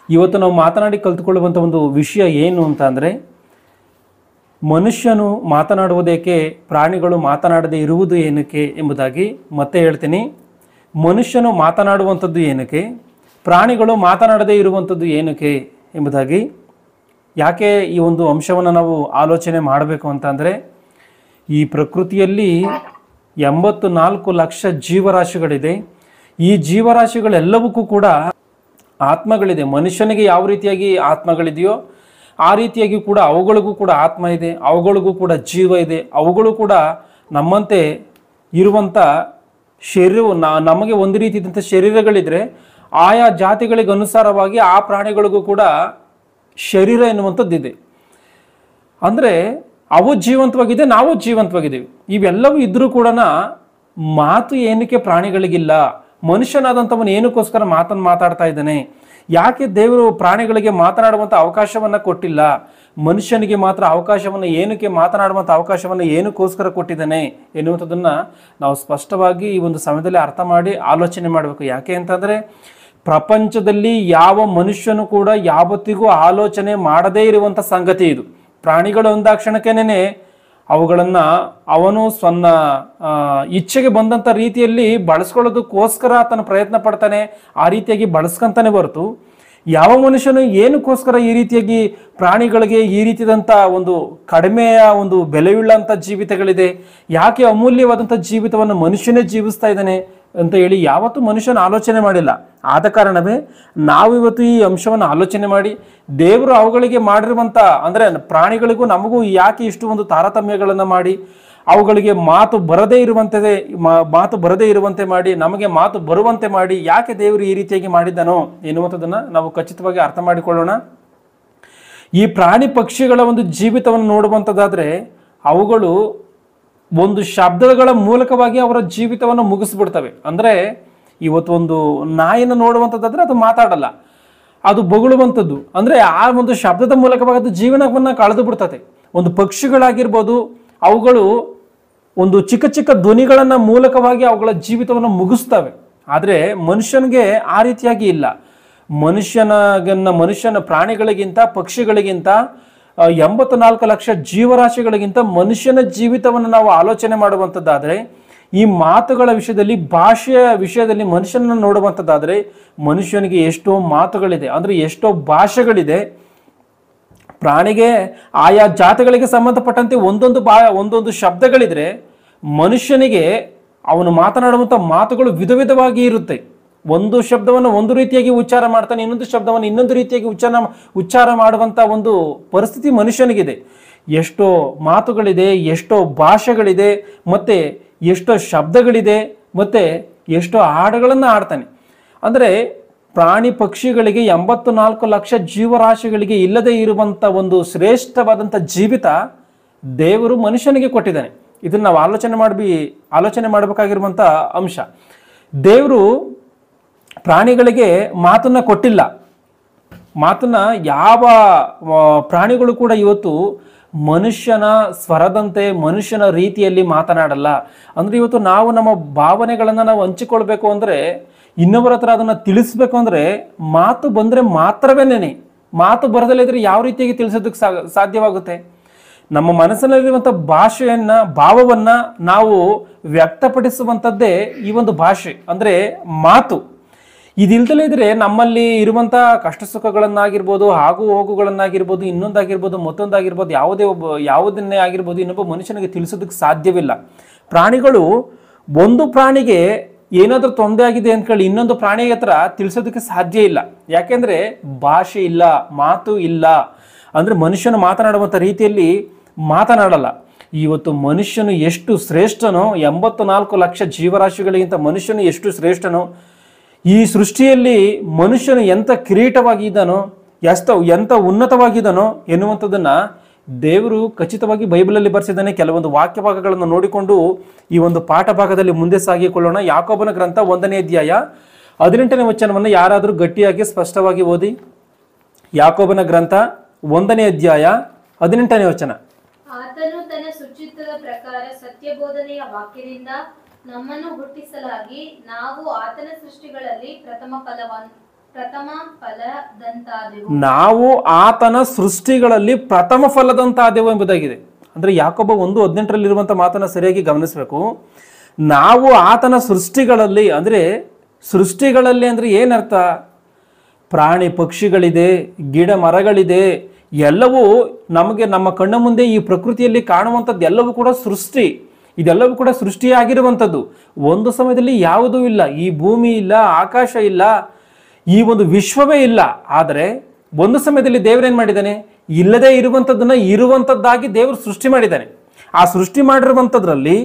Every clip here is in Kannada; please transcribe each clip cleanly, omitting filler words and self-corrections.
ಇವತ್ತು ನಾವು ಮಾತನಾಡಿ ಕಲ್ತುಕೊಳ್ಳುವಂಥ ಒಂದು ವಿಷಯ ಏನು ಅಂತ ಅಂದರೆ, ಮನುಷ್ಯನು ಮಾತನಾಡುವುದೇಕೆ, ಪ್ರಾಣಿಗಳು ಮಾತನಾಡದೇ ಇರುವುದು ಏನಕ್ಕೆ ಎಂಬುದಾಗಿ ಮತ್ತೆ ಹೇಳ್ತೀನಿ. ಮನುಷ್ಯನು ಮಾತನಾಡುವಂಥದ್ದು ಏನಕ್ಕೆ, ಪ್ರಾಣಿಗಳು ಮಾತನಾಡದೇ ಇರುವಂಥದ್ದು ಏನಕ್ಕೆ ಎಂಬುದಾಗಿ. ಯಾಕೆ ಈ ಒಂದು ಅಂಶವನ್ನು ನಾವು ಆಲೋಚನೆ ಮಾಡಬೇಕು ಅಂತ ಅಂದರೆ, ಈ ಪ್ರಕೃತಿಯಲ್ಲಿ 84 ಲಕ್ಷ ಜೀವರಾಶಿಗಳಿದೆ. ಈ ಜೀವರಾಶಿಗಳೆಲ್ಲವಕ್ಕೂ ಕೂಡ ಆತ್ಮಗಳಿದೆ. ಮನುಷ್ಯನಿಗೆ ಯಾವ ರೀತಿಯಾಗಿ ಆತ್ಮಗಳಿದೆಯೋ ಆ ರೀತಿಯಾಗಿ ಕೂಡ ಅವುಗಳಿಗೂ ಕೂಡ ಆತ್ಮ ಇದೆ, ಅವುಗಳಿಗೂ ಕೂಡ ಜೀವ ಇದೆ. ಅವುಗಳು ಕೂಡ ನಮ್ಮಂತೆ ಇರುವಂಥ ಶರೀರವು ನಮಗೆ ಒಂದು ರೀತಿಯಾದಂಥ ಶರೀರಗಳಿದ್ರೆ, ಆಯಾ ಜಾತಿಗಳಿಗೆ ಅನುಸಾರವಾಗಿ ಆ ಪ್ರಾಣಿಗಳಿಗೂ ಕೂಡ ಶರೀರ ಎನ್ನುವಂಥದ್ದಿದೆ. ಅಂದರೆ ಅವು ಜೀವಂತವಾಗಿದೆ, ನಾವು ಜೀವಂತವಾಗಿದ್ದೀವಿ. ಇವೆಲ್ಲವೂ ಇದ್ದರೂ ಕೂಡ ಮಾತು ಏನಕ್ಕೆ ಪ್ರಾಣಿಗಳಿಗಿಲ್ಲ? ಮನುಷ್ಯನಾದಂಥವನು ಏನಕ್ಕೋಸ್ಕರ ಮಾತನ್ನು ಮಾತಾಡ್ತಾ ಇದ್ದಾನೆ? ಯಾಕೆ ದೇವರು ಪ್ರಾಣಿಗಳಿಗೆ ಮಾತನಾಡುವಂಥ ಅವಕಾಶವನ್ನು ಕೊಟ್ಟಿಲ್ಲ? ಮನುಷ್ಯನಿಗೆ ಮಾತ್ರ ಅವಕಾಶವನ್ನು ಏನಕ್ಕೆ ಮಾತನಾಡುವಂಥ ಅವಕಾಶವನ್ನು ಏನಕ್ಕೋಸ್ಕರ ಕೊಟ್ಟಿದ್ದಾನೆ ಎನ್ನುವಂಥದ್ದನ್ನು ನಾವು ಸ್ಪಷ್ಟವಾಗಿ ಈ ಒಂದು ಸಮಯದಲ್ಲಿ ಅರ್ಥ ಮಾಡಿ ಆಲೋಚನೆ ಮಾಡಬೇಕು. ಯಾಕೆ ಅಂತಂದರೆ, ಪ್ರಪಂಚದಲ್ಲಿ ಯಾವ ಮನುಷ್ಯನು ಕೂಡ ಯಾವತ್ತಿಗೂ ಆಲೋಚನೆ ಮಾಡದೇ ಇರುವಂಥ ಸಂಗತಿ ಇದು. ಪ್ರಾಣಿಗಳು ಅಂದಾಕ್ಷಣಕ್ಕೇನೆ ಅವುಗಳನ್ನು ಅವನು ಸ್ವಂತ ಇಚ್ಛೆಗೆ ಬಂದಂಥ ರೀತಿಯಲ್ಲಿ ಬಳಸ್ಕೊಳ್ಳೋದಕ್ಕೋಸ್ಕರ ಆತನ ಪ್ರಯತ್ನ ಪಡ್ತಾನೆ, ಆ ರೀತಿಯಾಗಿ ಬಳಸ್ಕೊಂತಾನೆ ಹೊರತು ಯಾವ ಮನುಷ್ಯನು ಏನಕ್ಕೋಸ್ಕರ ಈ ರೀತಿಯಾಗಿ ಪ್ರಾಣಿಗಳಿಗೆ ಈ ರೀತಿಯಾದಂಥ ಒಂದು ಕಡಿಮೆಯ ಒಂದು ಬೆಲೆಯುಳ್ಳಂಥ ಜೀವಿತಗಳಿದೆ, ಯಾಕೆ ಅಮೂಲ್ಯವಾದಂಥ ಜೀವಿತವನ್ನು ಮನುಷ್ಯನೇ ಜೀವಿಸ್ತಾ ಇದ್ದಾನೆ ಅಂತ ಹೇಳಿ ಯಾವತ್ತೂ ಮನುಷ್ಯನ ಆಲೋಚನೆ ಮಾಡಿಲ್ಲ. ಆದ ಕಾರಣವೇ ನಾವು ಇವತ್ತು ಈ ಅಂಶವನ್ನು ಆಲೋಚನೆ ಮಾಡಿ ದೇವರು ಅವುಗಳಿಗೆ ಮಾಡಿರುವಂಥ, ಅಂದರೆ ಪ್ರಾಣಿಗಳಿಗೂ ನಮಗೂ ಯಾಕೆ ಇಷ್ಟು ಒಂದು ತಾರತಮ್ಯಗಳನ್ನು ಮಾಡಿ ಅವುಗಳಿಗೆ ಮಾತು ಬರದೇ ಇರುವಂತೆ ಮಾಡಿ ನಮಗೆ ಮಾತು ಬರುವಂತೆ ಮಾಡಿ ಯಾಕೆ ದೇವರು ಈ ರೀತಿಯಾಗಿ ಮಾಡಿದ್ದಾನೋ ಎನ್ನುವಂಥದ್ದನ್ನು ನಾವು ಖಚಿತವಾಗಿ ಅರ್ಥ ಮಾಡಿಕೊಳ್ಳೋಣ. ಈ ಪ್ರಾಣಿ ಪಕ್ಷಿಗಳ ಒಂದು ಜೀವಿತವನ್ನು ನೋಡುವಂಥದ್ದಾದರೆ, ಅವುಗಳು ಒಂದು ಶಬ್ದಗಳ ಮೂಲಕವಾಗಿ ಅವರ ಜೀವಿತವನ್ನು ಮುಗಿಸ್ಬಿಡ್ತವೆ. ಅಂದರೆ ಇವತ್ತು ಒಂದು ನಾಯಿನ ನೋಡುವಂಥದ್ದಾದರೆ ಅದು ಮಾತಾಡಲ್ಲ, ಅದು ಬೊಗಳುವಂಥದ್ದು. ಅಂದರೆ ಆ ಒಂದು ಶಬ್ದದ ಮೂಲಕವಾಗಿ ಅದು ಜೀವನವನ್ನು ಕಳೆದು ಬಿಡ್ತದೆ. ಒಂದು ಪಕ್ಷಿಗಳಾಗಿರ್ಬೋದು, ಅವುಗಳು ಒಂದು ಚಿಕ್ಕ ಚಿಕ್ಕ ಧ್ವನಿಗಳನ್ನು ಮೂಲಕವಾಗಿ ಅವುಗಳ ಜೀವಿತವನ್ನು ಮುಗಿಸ್ತವೆ. ಆದರೆ ಮನುಷ್ಯನಿಗೆ ಆ ರೀತಿಯಾಗಿ ಇಲ್ಲ. ಮನುಷ್ಯನ ಪ್ರಾಣಿಗಳಿಗಿಂತ ಪಕ್ಷಿಗಳಿಗಿಂತ 84 ಲಕ್ಷ ಜೀವರಾಶಿಗಳಿಗಿಂತ ಮನುಷ್ಯನ ಜೀವಿತವನ್ನು ನಾವು ಆಲೋಚನೆ ಮಾಡುವಂಥದ್ದಾದರೆ, ಈ ಮಾತುಗಳ ವಿಷಯದಲ್ಲಿ, ಭಾಷೆಯ ವಿಷಯದಲ್ಲಿ ಮನುಷ್ಯನನ್ನು ನೋಡುವಂಥದ್ದಾದರೆ, ಮನುಷ್ಯನಿಗೆ ಎಷ್ಟೋ ಮಾತುಗಳಿದೆ, ಅಂದರೆ ಎಷ್ಟೋ ಭಾಷೆಗಳಿದೆ. ಪ್ರಾಣಿಗೆ ಆಯಾ ಜಾತಿಗಳಿಗೆ ಸಂಬಂಧಪಟ್ಟಂತೆ ಒಂದೊಂದು ಶಬ್ದಗಳಿದ್ರೆ, ಮನುಷ್ಯನಿಗೆ ಅವನು ಮಾತನಾಡುವಂಥ ಮಾತುಗಳು ವಿಧ ವಿಧವಾಗಿ ಇರುತ್ತೆ. ಒಂದು ಶಬ್ದವನ್ನು ಒಂದು ರೀತಿಯಾಗಿ ಉಚ್ಚಾರ ಮಾಡ್ತಾನೆ, ಇನ್ನೊಂದು ಶಬ್ದವನ್ನು ಇನ್ನೊಂದು ರೀತಿಯಾಗಿ ಉಚ್ಚಾರ ಮಾಡುವಂಥ ಒಂದು ಪರಿಸ್ಥಿತಿ ಮನುಷ್ಯನಿಗಿದೆ. ಎಷ್ಟೋ ಮಾತುಗಳಿದೆ, ಎಷ್ಟೋ ಭಾಷೆಗಳಿದೆ, ಮತ್ತು ಎಷ್ಟೋ ಶಬ್ದಗಳಿದೆ, ಮತ್ತು ಎಷ್ಟೋ ಹಾಡುಗಳನ್ನು ಆಡ್ತಾನೆ. ಅಂದರೆ ಪ್ರಾಣಿ ಪಕ್ಷಿಗಳಿಗೆ 84 ಲಕ್ಷ ಜೀವರಾಶಿಗಳಿಗೆ ಇಲ್ಲದೆ ಇರುವಂಥ ಒಂದು ಶ್ರೇಷ್ಠವಾದಂಥ ಜೀವಿತ ದೇವರು ಮನುಷ್ಯನಿಗೆ ಕೊಟ್ಟಿದ್ದಾನೆ. ಇದನ್ನು ನಾವು ಆಲೋಚನೆ ಮಾಡಬೇಕಾಗಿರುವಂಥ ಅಂಶ. ದೇವರು ಪ್ರಾಣಿಗಳಿಗೆ ಮಾತನ್ನು ಕೊಟ್ಟಿಲ್ಲ. ಮಾತನ್ನು ಯಾವ ಪ್ರಾಣಿಗಳು ಕೂಡ ಇವತ್ತು ಮನುಷ್ಯನ ಸ್ವರದಂತೆ, ಮನುಷ್ಯನ ರೀತಿಯಲ್ಲಿ ಮಾತನಾಡಲ್ಲ. ಅಂದರೆ ಇವತ್ತು ನಾವು ನಮ್ಮ ಭಾವನೆಗಳನ್ನು ನಾವು ಹಂಚಿಕೊಳ್ಬೇಕು ಅಂದರೆ, ಇನ್ನೊಬ್ಬರ ಹತ್ರ ಅದನ್ನು ತಿಳಿಸ್ಬೇಕು ಅಂದರೆ ಮಾತು ಬಂದರೆ ಮಾತ್ರವೇನೇನೆ. ಮಾತು ಬರದಲ್ಲಿದ್ದರೆ ಯಾವ ರೀತಿಯಾಗಿ ತಿಳಿಸೋದಕ್ಕೆ ಸಾಧ್ಯವಾಗುತ್ತೆ? ನಮ್ಮ ಮನಸ್ಸಿನಲ್ಲಿರುವಂಥ ಭಾವವನ್ನು ನಾವು ವ್ಯಕ್ತಪಡಿಸುವಂಥದ್ದೇ ಈ ಒಂದು ಭಾಷೆ, ಅಂದರೆ ಮಾತು. ಇದಿಲ್ದಲೇ ಇದ್ರೆ ನಮ್ಮಲ್ಲಿ ಇರುವಂಥ ಕಷ್ಟ ಸುಖಗಳನ್ನಾಗಿರ್ಬೋದು, ಆಗು ಹೋಗುಗಳನ್ನಾಗಿರ್ಬೋದು, ಇನ್ನೊಂದಾಗಿರ್ಬೋದು, ಮತ್ತೊಂದಾಗಿರ್ಬೋದು, ಯಾವುದನ್ನೇ ಆಗಿರ್ಬೋದು, ಇನ್ನೊಬ್ಬ ಮನುಷ್ಯನಿಗೆ ತಿಳಿಸೋದಕ್ಕೆ ಸಾಧ್ಯವಿಲ್ಲ. ಪ್ರಾಣಿಗಳು, ಒಂದು ಪ್ರಾಣಿಗೆ ಏನಾದರೂ ತೊಂದರೆ ಆಗಿದೆ ಅಂದ್ಕೊಳ್ಳಿ, ಇನ್ನೊಂದು ಪ್ರಾಣಿ ಹತ್ರ ತಿಳಿಸೋದಕ್ಕೆ ಸಾಧ್ಯ ಇಲ್ಲ. ಯಾಕೆಂದರೆ ಭಾಷೆ ಇಲ್ಲ, ಮಾತು ಇಲ್ಲ. ಅಂದರೆ ಮನುಷ್ಯನು ಮಾತನಾಡುವಂಥ ರೀತಿಯಲ್ಲಿ ಮಾತನಾಡಲ್ಲ. ಇವತ್ತು ಮನುಷ್ಯನು ಎಷ್ಟು ಶ್ರೇಷ್ಠನೋ, 84 ಲಕ್ಷ ಜೀವರಾಶಿಗಳಿಗಿಂತ ಮನುಷ್ಯನು ಎಷ್ಟು ಶ್ರೇಷ್ಠನೋ, ಈ ಸೃಷ್ಟಿಯಲ್ಲಿ ಮನುಷ್ಯನು ಎಂಥ ಕಿರೀಟವಾಗಿದ್ದಾನೋ, ಎಂಥ ಉನ್ನತವಾಗಿದ್ದಾನೋ ಎನ್ನುವಂಥದ್ದನ್ನು ದೇವರು ಖಚಿತವಾಗಿ ಬೈಬಲಲ್ಲಿ ಬರೆಸಿದ್ದಾನೆ. ಕೆಲವೊಂದು ವಾಕ್ಯ ಭಾಗಗಳನ್ನು ನೋಡಿಕೊಂಡು ಈ ಒಂದು ಪಾಠ ಭಾಗದಲ್ಲಿ ಮುಂದೆ ಸಾಗಿಕೊಳ್ಳೋಣ. ಯಾಕೋಬನ ಗ್ರಂಥ 1ನೇ ಅಧ್ಯಾಯ 18ನೇ ವಚನವನ್ನು ಯಾರಾದರೂ ಗಟ್ಟಿಯಾಗಿ ಸ್ಪಷ್ಟವಾಗಿ ಓದಿ. ಯಾಕೋಬನ ಗ್ರಂಥ 1ನೇ ಅಧ್ಯಾಯ 18ನೇ ವಚನ. ಆತನು ತನ್ನ ಸುಚಿತ್ರದ ಪ್ರಕಾರ ಸತ್ಯಬೋಧನೆಯ ವಾಕ್ಯದಿಂದ ನಮ್ಮನ್ನು ಹುಟ್ಟಿಸಲಾಗಿ ನಾವು ಆತನ ಸೃಷ್ಟಿಗಳಲ್ಲಿ ಪ್ರಥಮ ಪ್ರಥಮ ಫಲದಂತಾದೆವು. ನಾವು ಆತನ ಸೃಷ್ಟಿಗಳಲ್ಲಿ ಪ್ರಥಮ ಫಲದಂತಾದೆವು ಎಂಬುದಾಗಿದೆ. ಅಂದ್ರೆ ಯಾಕೊಬ್ಬ 1:18 ಮಾತನ್ನ ಸರಿಯಾಗಿ ಗಮನಿಸಬೇಕು. ನಾವು ಆತನ ಸೃಷ್ಟಿಗಳಲ್ಲಿ ಅಂದ್ರೆ ಅಂದ್ರೆ ಏನರ್ಥ? ಪ್ರಾಣಿ ಪಕ್ಷಿಗಳಿದೆ, ಗಿಡ ಮರಗಳಿದೆ, ಎಲ್ಲವೂ ನಮಗೆ ನಮ್ಮ ಕಣ್ಣ ಮುಂದೆ ಈ ಪ್ರಕೃತಿಯಲ್ಲಿ ಕಾಣುವಂಥದ್ದು ಎಲ್ಲವೂ ಕೂಡ ಸೃಷ್ಟಿ. ಇದೆಲ್ಲವೂ ಕೂಡ ಸೃಷ್ಟಿಯಾಗಿರುವಂಥದ್ದು. ಒಂದು ಸಮಯದಲ್ಲಿ ಯಾವುದೂ ಇಲ್ಲ, ಈ ಭೂಮಿ ಇಲ್ಲ, ಆಕಾಶ ಇಲ್ಲ, ಈ ಒಂದು ವಿಶ್ವವೇ ಇಲ್ಲ. ಆದರೆ ಒಂದು ಸಮಯದಲ್ಲಿ ದೇವರೇನು ಮಾಡಿದ್ದಾನೆ? ಇಲ್ಲದೆ ಇರುವಂಥದ್ದನ್ನ ಇರುವಂಥದ್ದಾಗಿ ದೇವರು ಸೃಷ್ಟಿ ಮಾಡಿದ್ದಾನೆ. ಆ ಸೃಷ್ಟಿ ಮಾಡಿರುವಂಥದ್ರಲ್ಲಿ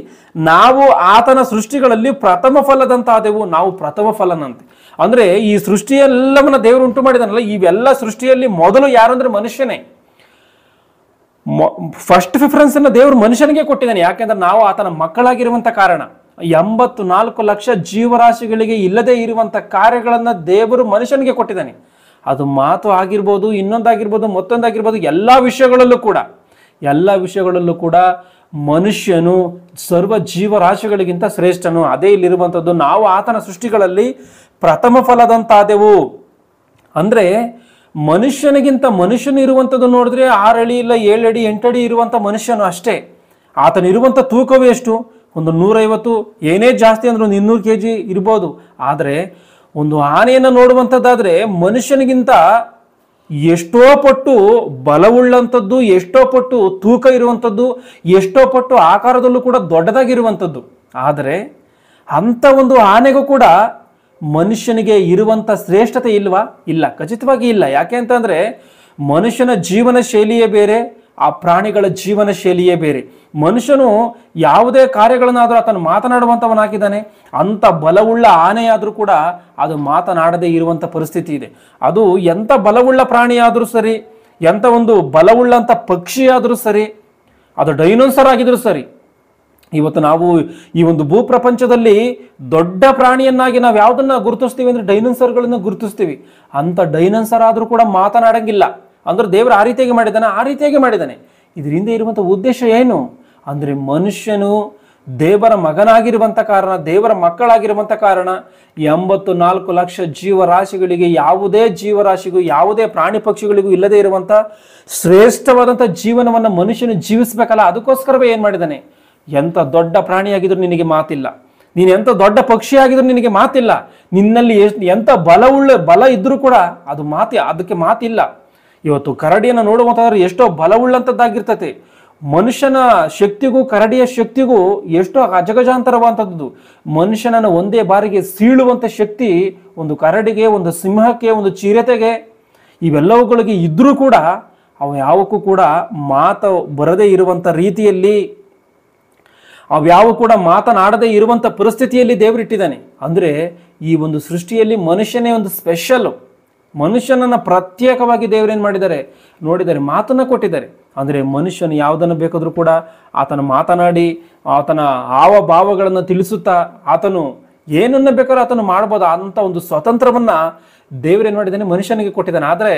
ನಾವು ಆತನ ಸೃಷ್ಟಿಗಳಲ್ಲಿ ಪ್ರಥಮ ಫಲದಂತಾದೆವು. ನಾವು ಪ್ರಥಮ ಫಲನಂತೆ ಅಂದ್ರೆ ಈ ಸೃಷ್ಟಿಯೆಲ್ಲವನ್ನ ದೇವರು ಉಂಟು ಮಾಡಿದಾನಲ್ಲ, ಇವೆಲ್ಲ ಸೃಷ್ಟಿಯಲ್ಲಿ ಮೊದಲು ಯಾರು ಅಂದ್ರೆ ಮನುಷ್ಯನೇ. ಫಸ್ಟ್ ಪ್ರಿಫರೆನ್ಸ್ ಅನ್ನು ದೇವರು ಮನುಷ್ಯನಿಗೆ ಕೊಟ್ಟಿದ್ದಾನೆ. ಯಾಕೆಂದ್ರೆ ನಾವು ಆತನ ಮಕ್ಕಳಾಗಿರುವಂತ ಕಾರಣ. 84 ಲಕ್ಷ ಜೀವರಾಶಿಗಳಿಗೆ ಇಲ್ಲದೆ ಇರುವಂತ ಕಾರ್ಯಗಳನ್ನ ದೇವರು ಮನುಷ್ಯನಿಗೆ ಕೊಟ್ಟಿದ್ದಾನೆ. ಅದು ಮಾತು ಆಗಿರ್ಬೋದು, ಇನ್ನೊಂದಾಗಿರ್ಬೋದು, ಮತ್ತೊಂದಾಗಿರ್ಬೋದು, ಎಲ್ಲ ವಿಷಯಗಳಲ್ಲೂ ಕೂಡ ಮನುಷ್ಯನು ಸರ್ವ ಜೀವರಾಶಿಗಳಿಗಿಂತ ಶ್ರೇಷ್ಠನು. ಅದೇ ಇಲ್ಲಿರುವಂಥದ್ದು. ನಾವು ಆತನ ಸೃಷ್ಟಿಗಳಲ್ಲಿ ಪ್ರಥಮ ಫಲದಂತಾದೆವು. ಅಂದ್ರೆ ಮನುಷ್ಯನು ಇರುವಂಥದ್ದು ನೋಡಿದ್ರೆ 6 ಅಡಿ ಇಲ್ಲ 7 ಅಡಿ 8 ಅಡಿ ಇರುವಂಥ ಮನುಷ್ಯನು ಅಷ್ಟೇ. ಆತನಿರುವಂಥ ತೂಕವೇ ಎಷ್ಟು? ಒಂದು 150, ಏನೇ ಜಾಸ್ತಿ ಅಂದ್ರೆ ಒಂದು 200 kg ಇರ್ಬೋದು. ಆದರೆ ಒಂದು ಆನೆಯನ್ನು ನೋಡುವಂಥದ್ದಾದ್ರೆ ಮನುಷ್ಯನಿಗಿಂತ ಎಷ್ಟೋ ಪಟ್ಟು ಬಲವುಳ್ಳಂಥದ್ದು, ಎಷ್ಟೋ ಪಟ್ಟು ತೂಕ ಇರುವಂಥದ್ದು, ಎಷ್ಟೋ ಪಟ್ಟು ಆಕಾರದಲ್ಲೂ ಕೂಡ ದೊಡ್ಡದಾಗಿರುವಂಥದ್ದು. ಆದರೆ ಅಂಥ ಒಂದು ಆನೆಗೂ ಕೂಡ ಮನುಷ್ಯನಿಗೆ ಇರುವಂಥ ಶ್ರೇಷ್ಠತೆ ಇಲ್ವಾ? ಇಲ್ಲ, ಖಚಿತವಾಗಿ ಇಲ್ಲ. ಯಾಕೆ ಅಂತಂದ್ರೆ ಮನುಷ್ಯನ ಜೀವನ ಶೈಲಿಯೇ ಬೇರೆ, ಆ ಪ್ರಾಣಿಗಳ ಜೀವನ ಶೈಲಿಯೇ ಬೇರೆ. ಮನುಷ್ಯನು ಯಾವುದೇ ಕಾರ್ಯಗಳನ್ನಾದರೂ ಆತನು ಮಾತನಾಡುವಂಥವನಾಗಿದ್ದಾನೆ. ಅಂಥ ಬಲವುಳ್ಳ ಆನೆಯಾದರೂ ಕೂಡ ಅದು ಮಾತನಾಡದೇ ಇರುವಂಥ ಪರಿಸ್ಥಿತಿ ಇದೆ. ಅದು ಎಂಥ ಬಲವುಳ್ಳ ಪ್ರಾಣಿಯಾದರೂ ಸರಿ, ಎಂಥ ಒಂದು ಬಲವುಳ್ಳಂಥ ಪಕ್ಷಿಯಾದರೂ ಸರಿ, ಅದು ಡೈನೋಸರ್ ಆಗಿದ್ರೂ ಸರಿ. ಇವತ್ತು ನಾವು ಈ ಒಂದು ಭೂಪ್ರಪಂಚದಲ್ಲಿ ದೊಡ್ಡ ಪ್ರಾಣಿಯನ್ನಾಗಿ ನಾವು ಯಾವುದನ್ನ ಗುರುತಿಸ್ತೀವಿ ಅಂದ್ರೆ ಡೈನೋಸರ್ಗಳನ್ನ ಗುರುತಿಸ್ತೀವಿ. ಅಂಥ ಡೈನೋಸರ್ ಆದರೂ ಕೂಡ ಮಾತನಾಡಂಗಿಲ್ಲ. ಅಂದ್ರೆ ದೇವರು ಆ ರೀತಿಯಾಗಿ ಮಾಡಿದ್ದಾನೆ. ಇದರಿಂದ ಇರುವಂಥ ಉದ್ದೇಶ ಏನು ಅಂದ್ರೆ ಮನುಷ್ಯನು ದೇವರ ಮಗನಾಗಿರುವಂಥ ಕಾರಣ, ದೇವರ ಮಕ್ಕಳಾಗಿರುವಂಥ ಕಾರಣ 84 ಲಕ್ಷ ಜೀವರಾಶಿಗಳಿಗೆ, ಯಾವುದೇ ಜೀವರಾಶಿಗೂ, ಯಾವುದೇ ಪ್ರಾಣಿ ಪಕ್ಷಿಗಳಿಗೂ ಇಲ್ಲದೆ ಇರುವಂಥ ಶ್ರೇಷ್ಠವಾದಂಥ ಜೀವನವನ್ನು ಮನುಷ್ಯನು ಜೀವಿಸಬೇಕಲ್ಲ. ಅದಕ್ಕೋಸ್ಕರವೇ ಏನು ಮಾಡಿದ್ದಾನೆ? ಎಂಥ ದೊಡ್ಡ ಪ್ರಾಣಿಯಾಗಿದ್ರು ನಿನಗೆ ಮಾತಿಲ್ಲ, ನೀನು ಎಂಥ ದೊಡ್ಡ ಪಕ್ಷಿಯಾಗಿದ್ರು ನಿನಗೆ ಮಾತಿಲ್ಲ, ನಿನ್ನಲ್ಲಿ ಎಂಥ ಬಲ ಇದ್ರೂ ಕೂಡ ಅದಕ್ಕೆ ಮಾತಿಲ್ಲ. ಇವತ್ತು ಕರಡಿಯನ್ನು ನೋಡುವಂಥವ್ರು ಎಷ್ಟೋ ಬಲವುಳ್ಳಂಥದ್ದಾಗಿರ್ತದೆ. ಮನುಷ್ಯನ ಶಕ್ತಿಗೂ ಕರಡಿಯ ಶಕ್ತಿಗೂ ಎಷ್ಟೋ ಅಜಗಜಾಂತರವಂಥದ್ದು. ಮನುಷ್ಯನನ್ನು ಒಂದೇ ಬಾರಿಗೆ ಸೀಳುವಂಥ ಶಕ್ತಿ ಒಂದು ಕರಡಿಗೆ, ಒಂದು ಸಿಂಹಕ್ಕೆ, ಒಂದು ಚಿರತೆಗೆ, ಇವೆಲ್ಲವುಗಳಿಗೆ ಇದ್ರೂ ಕೂಡ ಅವು ಯಾವಕ್ಕೂ ಕೂಡ ಮಾತು ಬರದೇ ಇರುವಂಥ ರೀತಿಯಲ್ಲಿ, ಅವ್ಯಾವ ಕೂಡ ಮಾತನಾಡದೇ ಇರುವಂಥ ಪರಿಸ್ಥಿತಿಯಲ್ಲಿ ದೇವರಿಟ್ಟಿದ್ದಾನೆ. ಅಂದರೆ ಈ ಒಂದು ಸೃಷ್ಟಿಯಲ್ಲಿ ಮನುಷ್ಯನೇ ಒಂದು ಸ್ಪೆಷಲ್. ಮನುಷ್ಯನನ್ನು ಪ್ರತ್ಯೇಕವಾಗಿ ದೇವರೇನು ಮಾಡಿದ್ದಾರೆ? ನೋಡಿದ್ದಾರೆ, ಮಾತನ್ನು ಕೊಟ್ಟಿದ್ದಾರೆ. ಅಂದರೆ ಮನುಷ್ಯನು ಯಾವುದನ್ನು ಬೇಕಾದರೂ ಕೂಡ ಆತನ ಮಾತನಾಡಿ ಆತನ ಹಾವಭಾವಗಳನ್ನು ತಿಳಿಸುತ್ತಾ ಆತನು ಏನನ್ನು ಬೇಕಾದ್ರೂ ಆತನು ಮಾಡ್ಬೋದು. ಅಂತ ಒಂದು ಸ್ವತಂತ್ರವನ್ನು ದೇವರೇನು ಮಾಡಿದ್ದಾನೆ? ಮನುಷ್ಯನಿಗೆ ಕೊಟ್ಟಿದ್ದಾನೆ. ಆದರೆ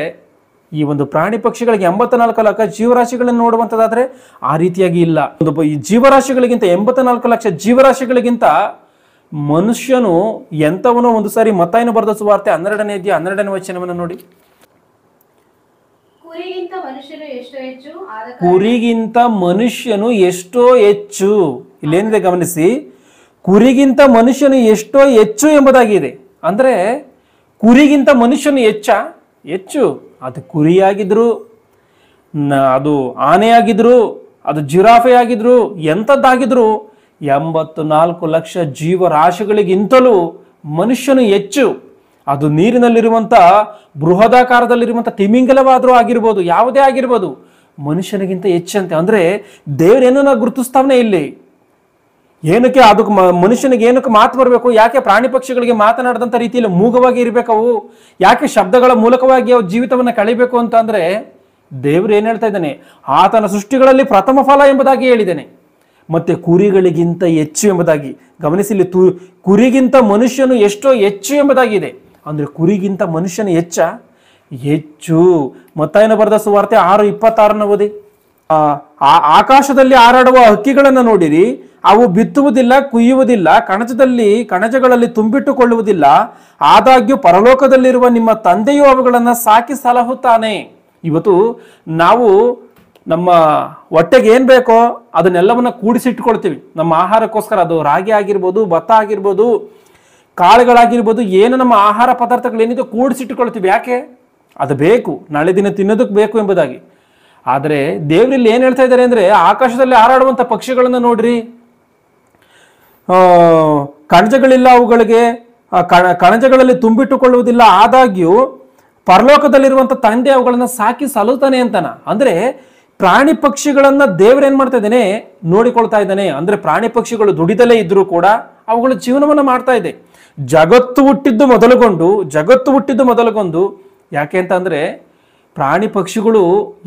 ಈ ಒಂದು ಪ್ರಾಣಿ ಪಕ್ಷಿಗಳಿಗೆ 84 ಲಕ್ಷ ಜೀವರಾಶಿಗಳನ್ನು ನೋಡುವಂಥದ್ದಾದ್ರೆ ಆ ರೀತಿಯಾಗಿ ಇಲ್ಲ. ಒಂದು ಈ ಜೀವರಾಶಿಗಳಿಗಿಂತ 84 ಲಕ್ಷ ಜೀವರಾಶಿಗಳಿಗಿಂತ ಮನುಷ್ಯನು ಎಂಥವನೋ. ಒಂದು ಸಾರಿ ಮತ್ತಾಯನು ಬರೆದ ಸುವಾರ್ತೆ 12ನೇ ಅಧ್ಯಾಯ 12ನೇ ವಚನವನ್ನು ನೋಡಿ. ಕುರಿಗಿಂತ ಮನುಷ್ಯನು ಎಷ್ಟೋ ಹೆಚ್ಚು. ಇಲ್ಲೇನಿದೆ ಗಮನಿಸಿ, ಕುರಿಗಿಂತ ಮನುಷ್ಯನು ಎಷ್ಟೋ ಹೆಚ್ಚು ಎಂಬುದಾಗಿದೆ. ಅಂದ್ರೆ ಕುರಿಗಿಂತ ಮನುಷ್ಯನು ಹೆಚ್ಚು. ಅದು ಕುರಿಯಾಗಿದ್ರು, ಅದು ಆನೆಯಾಗಿದ್ರು, ಅದು ಜಿರಾಫೆ ಆಗಿದ್ರು, ಎಂಥದ್ದಾಗಿದ್ರು 84 ಲಕ್ಷ ಜೀವರಾಶಿಗಳಿಗಿಂತಲೂ ಮನುಷ್ಯನು ಹೆಚ್ಚು. ಅದು ನೀರಿನಲ್ಲಿರುವಂಥ ಬೃಹದಾಕಾರದಲ್ಲಿರುವಂಥ ತಿಮಿಂಗಲವಾದರೂ ಆಗಿರ್ಬೋದು, ಯಾವುದೇ ಆಗಿರ್ಬೋದು, ಮನುಷ್ಯನಿಗಿಂತ ಹೆಚ್ಚಂತೆ. ಅಂದರೆ ದೇವರೇನನ್ನ ಗುರುತಿಸ್ತಾವನೆ ಇಲ್ಲಿ. ಏನಕ್ಕೆ ಅದಕ್ಕೆ ಮನುಷ್ಯನಿಗೆ ಏನಕ್ಕೆ ಮಾತು ಬರಬೇಕು? ಯಾಕೆ ಪ್ರಾಣಿ ಪಕ್ಷಿಗಳಿಗೆ ಮಾತನಾಡದಂಥ ರೀತಿಯಲ್ಲಿ ಮೂಗವಾಗಿ ಇರಬೇಕವು? ಯಾಕೆ ಶಬ್ದಗಳ ಮೂಲಕವಾಗಿ ಅವು ಜೀವಿತವನ್ನು ಕಳಿಬೇಕು ಅಂತ ಅಂದ್ರೆ ದೇವರು ಏನು ಹೇಳ್ತಾ ಇದ್ದಾನೆ? ಆತನ ಸೃಷ್ಟಿಗಳಲ್ಲಿ ಪ್ರಥಮ ಫಲ ಎಂಬುದಾಗಿ ಹೇಳಿದ್ದಾನೆ. ಮತ್ತೆ ಕುರಿಗಳಿಗಿಂತ ಹೆಚ್ಚು ಎಂಬುದಾಗಿ ಗಮನಿಸಿ. ಇಲ್ಲಿ ಕುರಿಗಿಂತ ಮನುಷ್ಯನು ಎಷ್ಟೋ ಹೆಚ್ಚು ಎಂಬುದಾಗಿದೆ. ಅಂದ್ರೆ ಕುರಿಗಿಂತ ಮನುಷ್ಯನು ಹೆಚ್ಚು. ಮತ್ತಾಯನ ಬರೆದ ಸುವಾರ್ತೆ 6:26 ಓದಿ. ಆಕಾಶದಲ್ಲಿ ಹಾರಾಡುವ ಹಕ್ಕಿಗಳನ್ನು ನೋಡಿರಿ, ಅವು ಬಿತ್ತುವುದಿಲ್ಲ, ಕುಯ್ಯುವುದಿಲ್ಲ, ಕಣಜಗಳಲ್ಲಿ ತುಂಬಿಟ್ಟುಕೊಳ್ಳುವುದಿಲ್ಲ. ಆದಾಗ್ಯೂ ಪರಲೋಕದಲ್ಲಿರುವ ನಿಮ್ಮ ತಂದೆಯು ಅವುಗಳನ್ನು ಸಾಕಿ ಸಲಹುತ್ತಾನೆ. ಇವತ್ತು ನಾವು ನಮ್ಮ ಹೊಟ್ಟೆಗೆ ಏನ್ ಬೇಕೋ ಅದನ್ನೆಲ್ಲವನ್ನ ಕೂಡಿಸಿಟ್ಕೊಳ್ತೀವಿ. ನಮ್ಮ ಆಹಾರಕ್ಕೋಸ್ಕರ ಅದು ರಾಗಿ ಆಗಿರ್ಬೋದು, ಭತ್ತ ಆಗಿರ್ಬೋದು, ಕಾಳುಗಳಾಗಿರ್ಬೋದು, ಏನು ನಮ್ಮ ಆಹಾರ ಪದಾರ್ಥಗಳೇನಿದೆ ಕೂಡಿಸಿಟ್ಕೊಳ್ತೀವಿ. ಯಾಕೆ? ಅದು ಬೇಕು, ನಾಳೆ ದಿನ ತಿನ್ನೋದಕ್ಕೆ ಬೇಕು ಎಂಬುದಾಗಿ. ಆದರೆ ದೇವರಲ್ಲಿ ಏನ್ ಹೇಳ್ತಾ ಇದ್ದಾರೆ ಅಂದ್ರೆ, ಆಕಾಶದಲ್ಲಿ ಹಾರಾಡುವಂತ ಪಕ್ಷಿಗಳನ್ನ ನೋಡ್ರಿ, ಕಣಜಗಳಿಲ್ಲ ಅವುಗಳಿಗೆ, ಕಣಜಗಳಲ್ಲಿ ತುಂಬಿಟ್ಟುಕೊಳ್ಳುವುದಿಲ್ಲ. ಆದಾಗ್ಯೂ ಪರಲೋಕದಲ್ಲಿರುವಂತ ತಂದೆ ಅವುಗಳನ್ನ ಸಾಕಿ ಸಲುತ್ತಾನೆ ಅಂತಾನ. ಅಂದ್ರೆ ಪ್ರಾಣಿ ಪಕ್ಷಿಗಳನ್ನ ದೇವರೇನ್ ಮಾಡ್ತಾ ಇದ್ದಾನೆ, ನೋಡಿಕೊಳ್ತಾ ಇದ್ದಾನೆ. ಅಂದ್ರೆ ಪ್ರಾಣಿ ಪಕ್ಷಿಗಳು ದುಡಿದಲೇ ಇದ್ರೂ ಕೂಡ ಅವುಗಳ ಜೀವನವನ್ನ ಮಾಡ್ತಾ ಇದೆ. ಜಗತ್ತು ಹುಟ್ಟಿದ್ದು ಮೊದಲುಗೊಂಡು ಯಾಕೆ ಅಂತ ಅಂದ್ರೆ ಪ್ರಾಣಿ ಪಕ್ಷಿಗಳು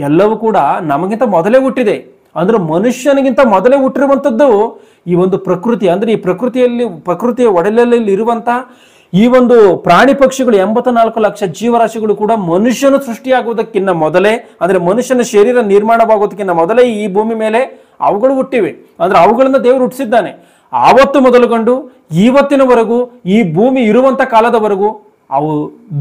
ಎಲ್ಲವೂ ಕೂಡ ನಮಗಿಂತ ಮೊದಲೇ ಹುಟ್ಟಿದೆ. ಅಂದ್ರೆ ಮನುಷ್ಯನಿಗಿಂತ ಮೊದಲೇ ಹುಟ್ಟಿರುವಂಥದ್ದು ಈ ಒಂದು ಪ್ರಕೃತಿ. ಅಂದ್ರೆ ಈ ಪ್ರಕೃತಿಯ ಒಡಲಲ್ಲಿ ಇರುವಂತ ಈ ಒಂದು ಪ್ರಾಣಿ ಪಕ್ಷಿಗಳು 84 ಲಕ್ಷ ಜೀವರಾಶಿಗಳು ಕೂಡ ಮನುಷ್ಯನು ಸೃಷ್ಟಿಯಾಗುವುದಕ್ಕಿಂತ ಮೊದಲೇ, ಅಂದ್ರೆ ಮನುಷ್ಯನ ಶರೀರ ನಿರ್ಮಾಣವಾಗುವುದಕ್ಕಿಂತ ಮೊದಲೇ ಈ ಭೂಮಿ ಮೇಲೆ ಅವುಗಳು ಹುಟ್ಟಿವೆ. ಅಂದ್ರೆ ಅವುಗಳನ್ನ ದೇವರು ಹುಟ್ಟಿಸಿದ್ದಾನೆ. ಆವತ್ತು ಮೊದಲುಗೊಂಡು ಇವತ್ತಿನವರೆಗೂ, ಈ ಭೂಮಿ ಇರುವಂತ ಕಾಲದವರೆಗೂ ಅವು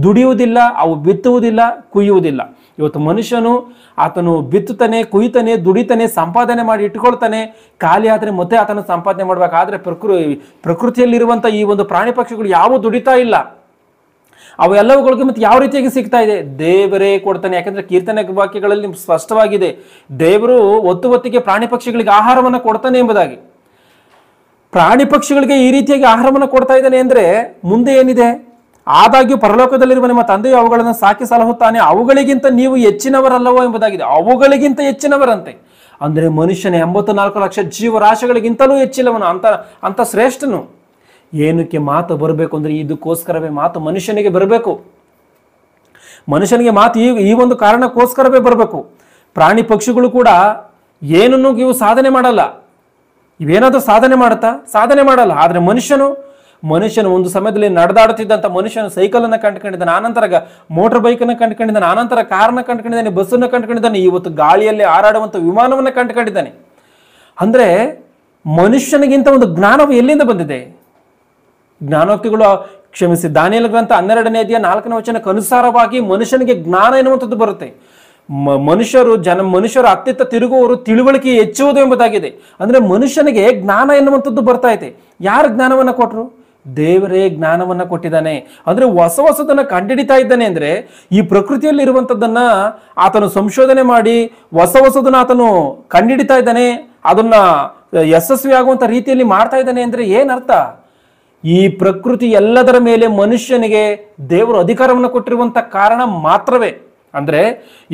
ದುಡಿಯುವುದಿಲ್ಲ, ಅವು ಬಿತ್ತುವುದಿಲ್ಲ, ಕುಯ್ಯುವುದಿಲ್ಲ. ಇವತ್ತು ಮನುಷ್ಯನು ಆತನು ಬಿತ್ತುತ್ತಾನೆ, ಕುಯ್ತಾನೆ, ದುಡಿತಾನೆ, ಸಂಪಾದನೆ ಮಾಡಿ ಇಟ್ಕೊಳ್ತಾನೆ. ಖಾಲಿ ಆದ್ರೆ ಮತ್ತೆ ಆತನ ಸಂಪಾದನೆ ಮಾಡ್ಬೇಕಾದ್ರೆ ಪ್ರಕೃತಿಯಲ್ಲಿರುವಂತ ಈ ಒಂದು ಪ್ರಾಣಿ ಪಕ್ಷಿಗಳು ಯಾವ ದುಡಿತಾ ಇಲ್ಲ. ಅವೆಲ್ಲವುಗಳಿಗೆ ಮತ್ತೆ ಯಾವ ರೀತಿಯಾಗಿ ಸಿಗ್ತಾ ಇದೆ? ದೇವರೇ ಕೊಡ್ತಾನೆ. ಯಾಕಂದ್ರೆ ಕೀರ್ತನೆ ವಾಕ್ಯಗಳಲ್ಲಿ ಸ್ಪಷ್ಟವಾಗಿದೆ, ದೇವರು ಹೊತ್ತಿಗೆ ಪ್ರಾಣಿ ಪಕ್ಷಿಗಳಿಗೆ ಆಹಾರವನ್ನ ಕೊಡ್ತಾನೆ ಎಂಬುದಾಗಿ. ಪ್ರಾಣಿ ಪಕ್ಷಿಗಳಿಗೆ ಈ ರೀತಿಯಾಗಿ ಆಹಾರವನ್ನು ಕೊಡ್ತಾ ಇದ್ದಾನೆ ಅಂದ್ರೆ ಮುಂದೆ ಏನಿದೆ? ಆದಾಗ್ಯೂ ಪರಲೋಕದಲ್ಲಿರುವ ನಿಮ್ಮ ತಂದೆಯು ಅವುಗಳನ್ನು ಸಾಕಿ ಸಲಹುತ್ತಾನೆ, ಅವುಗಳಿಗಿಂತ ನೀವು ಹೆಚ್ಚಿನವರಲ್ಲವೋ ಎಂಬುದಾಗಿದೆ. ಅವುಗಳಿಗಿಂತ ಹೆಚ್ಚಿನವರಂತೆ. ಅಂದ್ರೆ ಮನುಷ್ಯನ 84 ಲಕ್ಷ ಜೀವರಾಶಿಗಳಿಗಿಂತಲೂ ಹೆಚ್ಚಿನವನು, ಅಂತ ಶ್ರೇಷ್ಠನು. ಏನಕ್ಕೆ ಮಾತು ಬರಬೇಕು ಅಂದ್ರೆ ಇದಕ್ಕೋಸ್ಕರವೇ ಮಾತು ಮನುಷ್ಯನಿಗೆ ಬರಬೇಕು. ಮನುಷ್ಯನಿಗೆ ಮಾತು ಈ ಒಂದು ಕಾರಣಕ್ಕೋಸ್ಕರವೇ ಬರಬೇಕು. ಪ್ರಾಣಿ ಪಕ್ಷಿಗಳು ಕೂಡ ಏನನ್ನು ಇವು ಸಾಧನೆ ಮಾಡಲ್ಲ. ಇವೇನಾದ್ರೂ ಸಾಧನೆ ಮಾಡುತ್ತಾ? ಸಾಧನೆ ಮಾಡಲ್ಲ. ಆದ್ರೆ ಮನುಷ್ಯನು ಒಂದು ಸಮಯದಲ್ಲಿ ನಡೆದಾಡುತ್ತಿದ್ದಂಥ ಮನುಷ್ಯನು ಸೈಕಲನ್ನು ಕಂಡುಕೊಂಡಿದ್ದಾನೆ, ಆನಂತರ ಮೋಟರ್ ಬೈಕನ್ನು ಕಂಡುಕೊಂಡಿದ್ದಾನೆ, ಆನಂತರ ಕಾರನ್ನ ಕಂಡುಕೊಂಡಿದ್ದಾನೆ, ಬಸ್ಸನ್ನು ಕಂಡುಕೊಂಡಿದ್ದಾನೆ, ಇವತ್ತು ಗಾಳಿಯಲ್ಲಿ ಹಾರಾಡುವಂಥ ವಿಮಾನವನ್ನು ಕಂಡುಕೊಂಡಿದ್ದಾನೆ. ಅಂದ್ರೆ ಮನುಷ್ಯನಿಗಿಂತ ಒಂದು ಜ್ಞಾನವು ಎಲ್ಲಿಂದ ಬಂದಿದೆ? ಜ್ಞಾನೋಕ್ತಿಗಳು ಕ್ಷಮಿಸಿ, ದಾನಿಯೇಲ ಗ್ರಂಥ 12ನೇ ಅಧ್ಯಾಯ 4ನೇ ವಚನಕ್ಕೆ ಅನುಸಾರವಾಗಿ ಮನುಷ್ಯನಿಗೆ ಜ್ಞಾನ ಎನ್ನುವಂಥದ್ದು ಬರುತ್ತೆ. ಮನುಷ್ಯರು ಅತ್ತಿತ್ತ ತಿರುಗುವವರು ತಿಳುವಳಿಕೆ ಹೆಚ್ಚುವುದು ಎಂಬುದಾಗಿದೆ. ಅಂದ್ರೆ ಮನುಷ್ಯನಿಗೆ ಜ್ಞಾನ ಎನ್ನುವಂಥದ್ದು ಬರ್ತಾ ಇದೆ. ಯಾರು ಜ್ಞಾನವನ್ನ ಕೊಟ್ಟರು? ದೇವರೇ ಜ್ಞಾನವನ್ನ ಕೊಟ್ಟಿದ್ದಾನೆ. ಅಂದ್ರೆ ಹೊಸದನ್ನ ಕಂಡುಹಿಡಿತಾ ಇದ್ದಾನೆ. ಅಂದ್ರೆ ಈ ಪ್ರಕೃತಿಯಲ್ಲಿ ಇರುವಂತದ್ದನ್ನ ಆತನು ಸಂಶೋಧನೆ ಮಾಡಿ ಹೊಸದನ್ನ ಆತನು ಕಂಡುಹಿಡಿತಾ ಇದ್ದಾನೆ. ಅದನ್ನ ಯಶಸ್ವಿ ಆಗುವಂತ ರೀತಿಯಲ್ಲಿ ಮಾಡ್ತಾ ಇದ್ದಾನೆ. ಅಂದ್ರೆ ಏನರ್ಥ? ಈ ಪ್ರಕೃತಿ ಎಲ್ಲದರ ಮೇಲೆ ಮನುಷ್ಯನಿಗೆ ದೇವರು ಅಧಿಕಾರವನ್ನು ಕೊಟ್ಟಿರುವಂತ ಕಾರಣ ಮಾತ್ರವೇ. ಅಂದ್ರೆ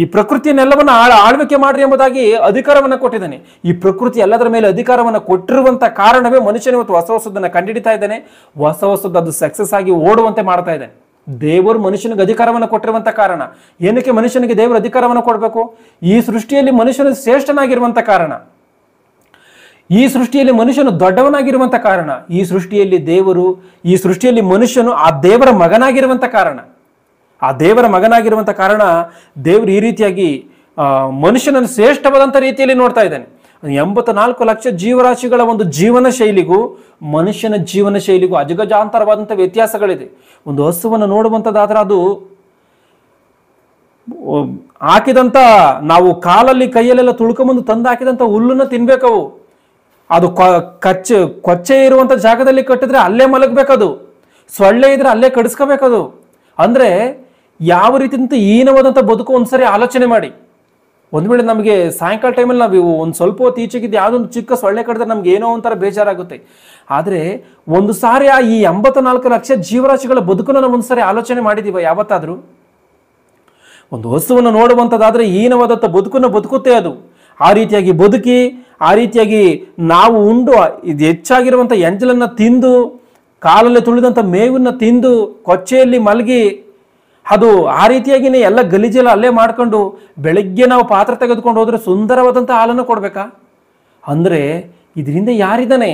ಈ ಪ್ರಕೃತಿಯನ್ನೆಲ್ಲವನ್ನ ಆಳ್ವಿಕೆ ಮಾಡ್ರಿ ಎಂಬುದಾಗಿ ಅಧಿಕಾರವನ್ನ ಕೊಟ್ಟಿದ್ದಾನೆ. ಈ ಪ್ರಕೃತಿ ಎಲ್ಲದರ ಮೇಲೆ ಅಧಿಕಾರವನ್ನ ಕೊಟ್ಟಿರುವಂತ ಕಾರಣವೇ ಮನುಷ್ಯನ ಇವತ್ತು ಹೊಸದನ್ನ ಕಂಡುಹಿಡಿತಾ ಇದ್ದಾನೆ. ಹೊಸದು ಅದು ಸಕ್ಸಸ್ ಆಗಿ ಓಡುವಂತೆ ಮಾಡ್ತಾ ಇದ್ದಾನೆ. ದೇವರು ಮನುಷ್ಯನಿಗೆ ಅಧಿಕಾರವನ್ನು ಕೊಟ್ಟಿರುವಂತ ಕಾರಣ. ಏನಕ್ಕೆ ಮನುಷ್ಯನಿಗೆ ದೇವರು ಅಧಿಕಾರವನ್ನು ಕೊಡಬೇಕು? ಈ ಸೃಷ್ಟಿಯಲ್ಲಿ ಮನುಷ್ಯನು ಶ್ರೇಷ್ಠನಾಗಿರುವಂತ ಕಾರಣ, ಈ ಸೃಷ್ಟಿಯಲ್ಲಿ ಮನುಷ್ಯನು ದೊಡ್ಡವನಾಗಿರುವಂತ ಕಾರಣ, ಈ ಸೃಷ್ಟಿಯಲ್ಲಿ ಮನುಷ್ಯನು ಆ ದೇವರ ಮಗನಾಗಿರುವಂತ ಕಾರಣ. ಆ ದೇವರ ಮಗನಾಗಿರುವಂತ ಕಾರಣ ದೇವರು ಈ ರೀತಿಯಾಗಿ ಮನುಷ್ಯನನ್ನು ಶ್ರೇಷ್ಠವಾದಂಥ ರೀತಿಯಲ್ಲಿ ನೋಡ್ತಾ ಇದ್ದಾನೆ. 84 ಲಕ್ಷ ಜೀವರಾಶಿಗಳ ಒಂದು ಜೀವನ ಶೈಲಿಗೂ ಮನುಷ್ಯನ ಜೀವನ ಶೈಲಿಗೂ ಅಜಗಜಾಂತರವಾದಂಥ ವ್ಯತ್ಯಾಸಗಳಿದೆ. ಒಂದು ಹಸುವನ್ನು ನೋಡುವಂಥದ್ದಾದ್ರೆ ಅದು ಹಾಕಿದಂಥ, ನಾವು ಕಾಲಲ್ಲಿ ಕೈಯಲ್ಲೆಲ್ಲ ತುಳ್ಕೊಂಬಂದು ತಂದು ಹಾಕಿದಂಥ ಹುಲ್ಲನ್ನು ತಿನ್ಬೇಕವು. ಅದು ಕೊಚ್ಚೆ ಇರುವಂಥ ಜಾಗದಲ್ಲಿ ಕಟ್ಟಿದ್ರೆ ಅಲ್ಲೇ ಮಲಗಬೇಕದು. ಸೊಳ್ಳೆ ಇದ್ರೆ ಅಲ್ಲೇ ಕಡಿಸ್ಕೋಬೇಕದು. ಅಂದ್ರೆ ಯಾವ ರೀತಿಯಂತ ಹೀನವಾದಂಥ ಬದುಕು ಒಂದ್ಸರಿ ಆಲೋಚನೆ ಮಾಡಿ. ಒಂದ್ ವೇಳೆ ನಮಗೆ ಸಾಯಂಕಾಲ ಟೈಮಲ್ಲಿ ನಾವು ಒಂದು ಸ್ವಲ್ಪ ಹೊತ್ತು ಈಚೆಗಿದ್ದು ಯಾವುದೊಂದು ಚಿಕ್ಕ ಸೊಳ್ಳೆ ಕಡಿದ್ರೆ ನಮ್ಗೆ ಏನೋ ಒಂಥರ ಬೇಜಾರಾಗುತ್ತೆ. ಆದರೆ ಒಂದು ಸಾರಿ ಈ 84 ಲಕ್ಷ ಜೀವರಾಶಿಗಳ ಬದುಕನ್ನು ನಾವು ಒಂದ್ಸರಿ ಆಲೋಚನೆ ಮಾಡಿದೀವ ಯಾವತ್ತಾದ್ರೂ? ಒಂದು ವಸ್ತುವನ್ನು ನೋಡುವಂಥದ್ದಾದ್ರೆ ಹೀನವಾದಂಥ ಬದುಕನ್ನು ಬದುಕುತ್ತೆ ಅದು. ಆ ರೀತಿಯಾಗಿ ಬದುಕಿ, ಆ ರೀತಿಯಾಗಿ ನಾವು ಉಂಡು ಇದು ಹೆಚ್ಚಾಗಿರುವಂಥ ಎಂಜಲನ್ನ ತಿಂದು, ಕಾಲಲ್ಲಿ ತುಳಿದಂಥ ಮೇವನ್ನ ತಿಂದು, ಕೊಚ್ಚೆಯಲ್ಲಿ ಮಲಗಿ, ಅದು ಆ ರೀತಿಯಾಗಿನೇ ಎಲ್ಲ ಗಲೀಜೆಲ್ಲ ಅಲ್ಲೇ ಮಾಡ್ಕೊಂಡು ಬೆಳಗ್ಗೆ ನಾವು ಪಾತ್ರ ತೆಗೆದುಕೊಂಡು ಹೋದ್ರೆ ಸುಂದರವಾದಂಥ ಹಾಲನ್ನು ಕೊಡ್ಬೇಕಾ? ಅಂದ್ರೆ ಇದರಿಂದ ಯಾರಿದ್ದಾನೆ?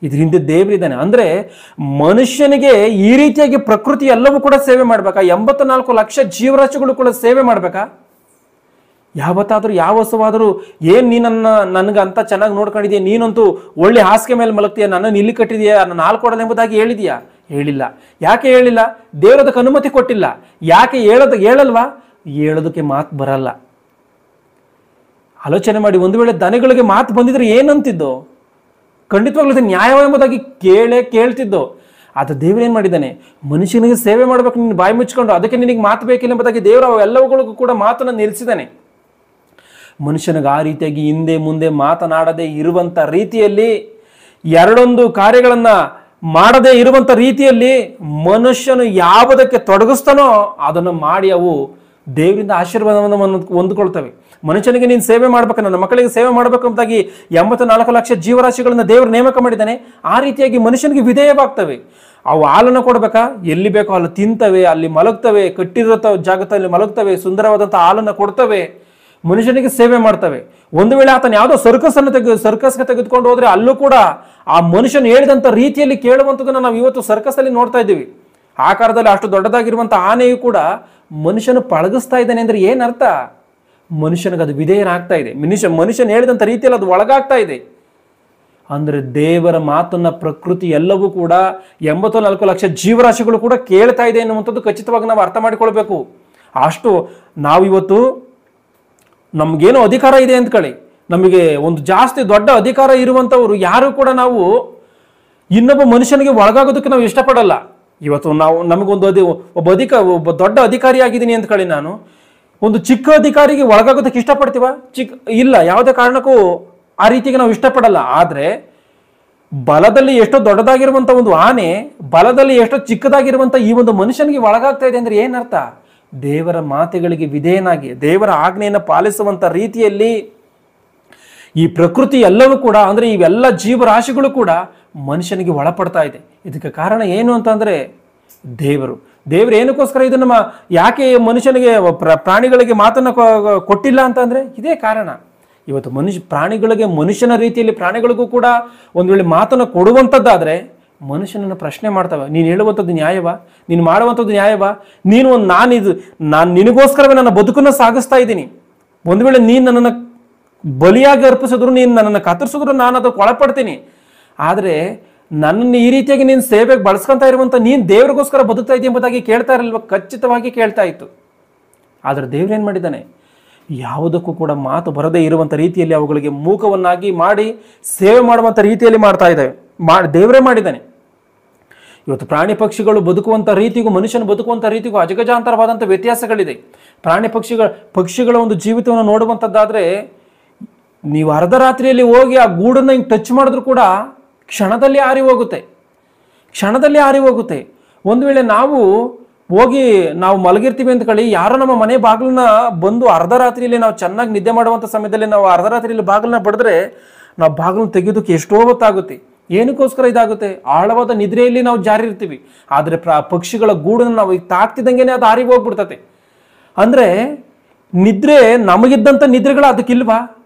ಇದರಿಂದ ದೇವರಿದ್ದಾನೆ. ಅಂದ್ರೆ ಮನುಷ್ಯನಿಗೆ ಈ ರೀತಿಯಾಗಿ ಪ್ರಕೃತಿ ಎಲ್ಲವೂ ಕೂಡ ಸೇವೆ ಮಾಡ್ಬೇಕಾ? 84 ಲಕ್ಷ ಜೀವರಾಶಿಗಳು ಕೂಡ ಸೇವೆ ಮಾಡ್ಬೇಕಾ? ಯಾವತ್ತಾದರೂ ಯಾವ ಹಸುವಾದರೂ ಏನು ನೀನನ್ನು ನನಗೆ ಅಂತ ಚೆನ್ನಾಗಿ ನೋಡ್ಕೊಂಡಿದ್ಯಾ, ನೀನಂತೂ ಒಳ್ಳೆ ಹಾಸಿಗೆ ಮೇಲೆ ಮಲಗ್ತೀಯ, ನನ್ನನ್ನು ಇಲ್ಲಿ ಕಟ್ಟಿದೆಯಾ, ನನ್ನ ಹಾಲು ಕೊಡಲ್ಲ ಎಂಬುದಾಗಿ ಹೇಳಿದೆಯಾ? ಹೇಳಿಲ್ಲ. ಯಾಕೆ ಹೇಳಿಲ್ಲ? ದೇವರದಕ್ಕೆ ಅನುಮತಿ ಕೊಟ್ಟಿಲ್ಲ. ಯಾಕೆ ಹೇಳಲ್ವಾ? ಹೇಳೋದಕ್ಕೆ ಮಾತು ಬರಲ್ಲ. ಆಲೋಚನೆ ಮಾಡಿ, ಒಂದು ವೇಳೆ ದನಗಳಿಗೆ ಮಾತು ಬಂದಿದ್ರೆ ಏನಂತಿದ್ದೋ? ಖಂಡಿತವಾಗ್ಲೂ ನ್ಯಾಯ ಎಂಬುದಾಗಿ ಕೇಳ್ತಿದ್ದೋ. ಆತ ದೇವ್ರು ಏನು ಮಾಡಿದ್ದಾನೆ? ಮನುಷ್ಯನಿಗೆ ಸೇವೆ ಮಾಡ್ಬೇಕು, ನೀನು ಬಾಯಿ ಮುಚ್ಕೊಂಡು, ಅದಕ್ಕೆ ನಿನಗೆ ಮಾತು ಬೇಕಿಲ್ಲ ಎಂಬುದಾಗಿ ದೇವರು ಅವೆಲ್ಲವುಗಳಿಗೂ ಕೂಡ ಮಾತನ್ನು ನಿಲ್ಲಿಸಿದ್ದಾನೆ. ಮನುಷ್ಯನಿಗೆ ಆ ರೀತಿಯಾಗಿ ಹಿಂದೆ ಮುಂದೆ ಮಾತನಾಡದೆ ಇರುವಂಥ ರೀತಿಯಲ್ಲಿ, ಎರಡೊಂದು ಕಾರ್ಯಗಳನ್ನು ಮಾಡದೇ ಇರುವಂಥ ರೀತಿಯಲ್ಲಿ ಮನುಷ್ಯನು ಯಾವುದಕ್ಕೆ ತೊಡಗಿಸ್ತಾನೋ ಅದನ್ನು ಮಾಡಿ ಅವು ದೇವರಿಂದ ಆಶೀರ್ವಾದವನ್ನು ಹೊಂದ್ಕೊಳ್ತವೆ. ಮನುಷ್ಯನಿಗೆ ನೀನು ಸೇವೆ ಮಾಡ್ಬೇಕು, ನನ್ನ ಮಕ್ಕಳಿಗೆ ಸೇವೆ ಮಾಡಬೇಕು ಎಂಬುದಾಗಿ 84 ಲಕ್ಷ ಜೀವರಾಶಿಗಳನ್ನು ದೇವರು ನೇಮಕ ಮಾಡಿದ್ದಾನೆ. ಆ ರೀತಿಯಾಗಿ ಮನುಷ್ಯನಿಗೆ ವಿಧೇಯವಾಗ್ತವೆ. ಅವು ಹಾಲನ್ನು ಕೊಡ್ಬೇಕಾ? ಎಲ್ಲಿ ಬೇಕೋ ಅಲ್ಲಿ ತಿಂತವೆ, ಅಲ್ಲಿ ಮಲಗ್ತವೆ, ಕಟ್ಟಿರೋ ಜಾಗದಲ್ಲಿ ಮಲಗ್ತವೆ, ಸುಂದರವಾದಂಥ ಹಾಲನ್ನು ಕೊಡ್ತವೆ, ಮನುಷ್ಯನಿಗೆ ಸೇವೆ ಮಾಡ್ತವೆ. ಒಂದು ವೇಳೆ ಆತನ ಯಾವುದೋ ಸರ್ಕಸ್ಗೆ ತೆಗೆದುಕೊಂಡು ಹೋದ್ರೆ ಅಲ್ಲೂ ಕೂಡ ಆ ಮನುಷ್ಯನು ಹೇಳಿದಂಥ ರೀತಿಯಲ್ಲಿ ಕೇಳುವಂಥದ್ದನ್ನು ನಾವು ಇವತ್ತು ಸರ್ಕಸ್ಸಲ್ಲಿ ನೋಡ್ತಾ ಇದ್ದೀವಿ. ಆಕಾರದಲ್ಲಿ ಅಷ್ಟು ದೊಡ್ಡದಾಗಿರುವಂಥ ಆನೆಯು ಕೂಡ ಮನುಷ್ಯನು ಪಳಗಿಸ್ತಾ ಇದ್ದಾನೆ ಅಂದ್ರೆ ಏನರ್ಥ? ಮನುಷ್ಯನಿಗೆ ಅದು ವಿಧೇಯನಾಗ್ತಾ ಇದೆ. ಮನುಷ್ಯನು ಹೇಳಿದಂಥ ರೀತಿಯಲ್ಲಿ ಅದು ಒಳಗಾಗ್ತಾ ಇದೆ. ಅಂದರೆ ದೇವರ ಮಾತನ್ನ ಪ್ರಕೃತಿ ಎಲ್ಲವೂ ಕೂಡ 84 ಲಕ್ಷ ಜೀವರಾಶಿಗಳು ಕೂಡ ಕೇಳ್ತಾ ಇದೆ ಎನ್ನುವಂಥದ್ದು ಖಚಿತವಾಗಿ ನಾವು ಅರ್ಥ ಮಾಡಿಕೊಳ್ಬೇಕು. ಅಷ್ಟು ನಾವಿವತ್ತು ನಮ್ಗೇನೋ ಅಧಿಕಾರ ಇದೆ ಅಂದ್ಕೊಳ್ಳಿ, ನಮಗೆ ಒಂದು ಜಾಸ್ತಿ ದೊಡ್ಡ ಅಧಿಕಾರ ಇರುವಂಥವ್ರು ಯಾರು ಕೂಡ ನಾವು ಇನ್ನೊಬ್ಬ ಮನುಷ್ಯನಿಗೆ ಒಳಗಾಗೋದಕ್ಕೆ ನಾವು ಇಷ್ಟಪಡಲ್ಲ. ಇವತ್ತು ನಮಗೊಂದು ಒಬ್ಬ ದೊಡ್ಡ ಅಧಿಕಾರಿ ಆಗಿದ್ದೀನಿ ಅಂದ್ಕೊಳ್ಳಿ, ನಾನು ಒಂದು ಚಿಕ್ಕ ಅಧಿಕಾರಿಗೆ ಒಳಗಾಗೋದಕ್ಕೆ ಇಷ್ಟಪಡ್ತೀವ? ಇಲ್ಲ, ಯಾವುದೇ ಕಾರಣಕ್ಕೂ ಆ ರೀತಿಗೆ ನಾವು ಇಷ್ಟಪಡಲ್ಲ. ಆದರೆ ಬಲದಲ್ಲಿ ಎಷ್ಟೋ ದೊಡ್ಡದಾಗಿರುವಂಥ ಒಂದು ಆನೆ ಬಲದಲ್ಲಿ ಎಷ್ಟೋ ಚಿಕ್ಕದಾಗಿರುವಂಥ ಈ ಒಂದು ಮನುಷ್ಯನಿಗೆ ಒಳಗಾಗ್ತಾ ಇದೆ ಅಂದ್ರೆ ಏನರ್ಥ? ದೇವರ ಮಾತುಗಳಿಗೆ ವಿಧೇಯನಾಗಿ ದೇವರ ಆಜ್ಞೆಯನ್ನು ಪಾಲಿಸುವಂಥ ರೀತಿಯಲ್ಲಿ ಈ ಪ್ರಕೃತಿ ಎಲ್ಲವೂ ಕೂಡ, ಅಂದರೆ ಇವೆಲ್ಲ ಜೀವರಾಶಿಗಳು ಕೂಡ ಮನುಷ್ಯನಿಗೆ ಒಳಪಡ್ತಾ ಇದೆ. ಇದಕ್ಕೆ ಕಾರಣ ಏನು ಅಂತಂದರೆ ದೇವರು ಏನಕ್ಕೋಸ್ಕರ ಇದನ್ನು ಯಾಕೆ ಮನುಷ್ಯನಿಗೆ ಪ್ರಾಣಿಗಳಿಗೆ ಮಾತನ್ನು ಕೊಟ್ಟಿಲ್ಲ ಅಂತಂದರೆ ಇದೇ ಕಾರಣ. ಇವತ್ತು ಪ್ರಾಣಿಗಳಿಗೆ ಮನುಷ್ಯನ ರೀತಿಯಲ್ಲಿ ಪ್ರಾಣಿಗಳಿಗೂ ಕೂಡ ಒಂದು ವೇಳೆ ಮಾತನ್ನು ಕೊಡುವಂಥದ್ದಾದರೆ ಮನುಷ್ಯನನ್ನು ಪ್ರಶ್ನೆ ಮಾಡ್ತವೆ. ನೀನು ಹೇಳುವಂಥದ್ದು ನ್ಯಾಯವಾ? ನೀನು ಮಾಡುವಂಥದ್ದು ನ್ಯಾಯವಾ? ನಾನು ನಿನಗೋಸ್ಕರವೇ ನನ್ನ ಬದುಕನ್ನು ಸಾಗಿಸ್ತಾ ಇದ್ದೀನಿ. ಒಂದು ವೇಳೆ ನೀನು ನನ್ನನ್ನು ಬಲಿಯಾಗಿ ಅರ್ಪಿಸಿದ್ರು, ನೀನು ನನ್ನನ್ನು ಕತ್ತರಿಸಿದ್ರು ನಾನು ಅದಕ್ಕೆ ಒಳಪಡ್ತೀನಿ. ಆದರೆ ನನ್ನನ್ನು ಈ ರೀತಿಯಾಗಿ ನೀನು ಸೇವೆಗೆ ಬಳಸ್ಕೊತಾ ಇರುವಂಥ ನೀನು ದೇವರಿಗೋಸ್ಕರ ಬದುಕ್ತಾ ಇದೆಯಾ ಎಂಬುದಾಗಿ ಕೇಳ್ತಾ ಇರಲ್ವ? ಖಚಿತವಾಗಿ ಕೇಳ್ತಾ ಇತ್ತು. ಆದರೆ ದೇವ್ರೇನು ಮಾಡಿದ್ದಾನೆ? ಯಾವುದಕ್ಕೂ ಕೂಡ ಮಾತು ಬರದೇ ಇರುವಂಥ ರೀತಿಯಲ್ಲಿ ಅವುಗಳಿಗೆ ಮೂಕವನ್ನಾಗಿ ಮಾಡಿ ಸೇವೆ ಮಾಡುವಂಥ ರೀತಿಯಲ್ಲಿ ದೇವರೇ ಮಾಡಿದ್ದಾನೆ. ಇವತ್ತು ಪ್ರಾಣಿ ಪಕ್ಷಿಗಳು ಬದುಕುವಂಥ ರೀತಿಗೂ ಮನುಷ್ಯನ ಬದುಕುವಂಥ ರೀತಿಗೂ ಅಜಗಜಾಂತರವಾದಂಥ ವ್ಯತ್ಯಾಸಗಳಿದೆ. ಪಕ್ಷಿಗಳ ಒಂದು ಜೀವಿತವನ್ನು ನೋಡುವಂಥದ್ದಾದರೆ ನೀವು ಅರ್ಧ ರಾತ್ರಿಯಲ್ಲಿ ಹೋಗಿ ಆ ಗೂಡನ್ನು ಹಿಂಗೆ ಟಚ್ ಮಾಡಿದ್ರು ಕೂಡ ಕ್ಷಣದಲ್ಲಿ ಆರಿ ಹೋಗುತ್ತೆ. ಒಂದು ವೇಳೆ ನಾವು ಮಲಗಿರ್ತೀವಿ ಅಂದ್ಕೊಳ್ಳಿ, ಯಾರೋ ನಮ್ಮ ಮನೆ ಬಾಗಿಲನ್ನ ಬಂದು ಅರ್ಧ ರಾತ್ರಿಯಲ್ಲಿ ನಾವು ಚೆನ್ನಾಗಿ ನಿದ್ದೆ ಮಾಡುವಂಥ ಸಮಯದಲ್ಲಿ ನಾವು ಅರ್ಧ ರಾತ್ರಿಯಲ್ಲಿ ಬಾಗಿಲನ್ನ ಬಡಿದ್ರೆ ನಾವು ಬಾಗಿಲನ್ನ ತೆಗೆಯೋದಕ್ಕೆ ಎಷ್ಟೋ ಹೊತ್ತಾಗುತ್ತೆ. ಏನಕ್ಕೋಸ್ಕರ ಇದಾಗುತ್ತೆ? ಆಳವಾದ ನಿದ್ರೆಯಲ್ಲಿ ನಾವು ಜಾರಿ ಇರ್ತೀವಿ. ಆದರೆ ಪಕ್ಷಿಗಳ ಗೂಡನ್ನು ನಾವು ತಾಕ್ತಿದ್ದಂಗೆನೆ ಅದು ಆರಿ ಹೋಗ್ಬಿಡ್ತತೆ. ಅಂದರೆ ನಿದ್ರೆ ನಮಗಿದ್ದಂಥ ನಿದ್ರೆಗಳು ಅದಕ್ಕಿಲ್ವಾ?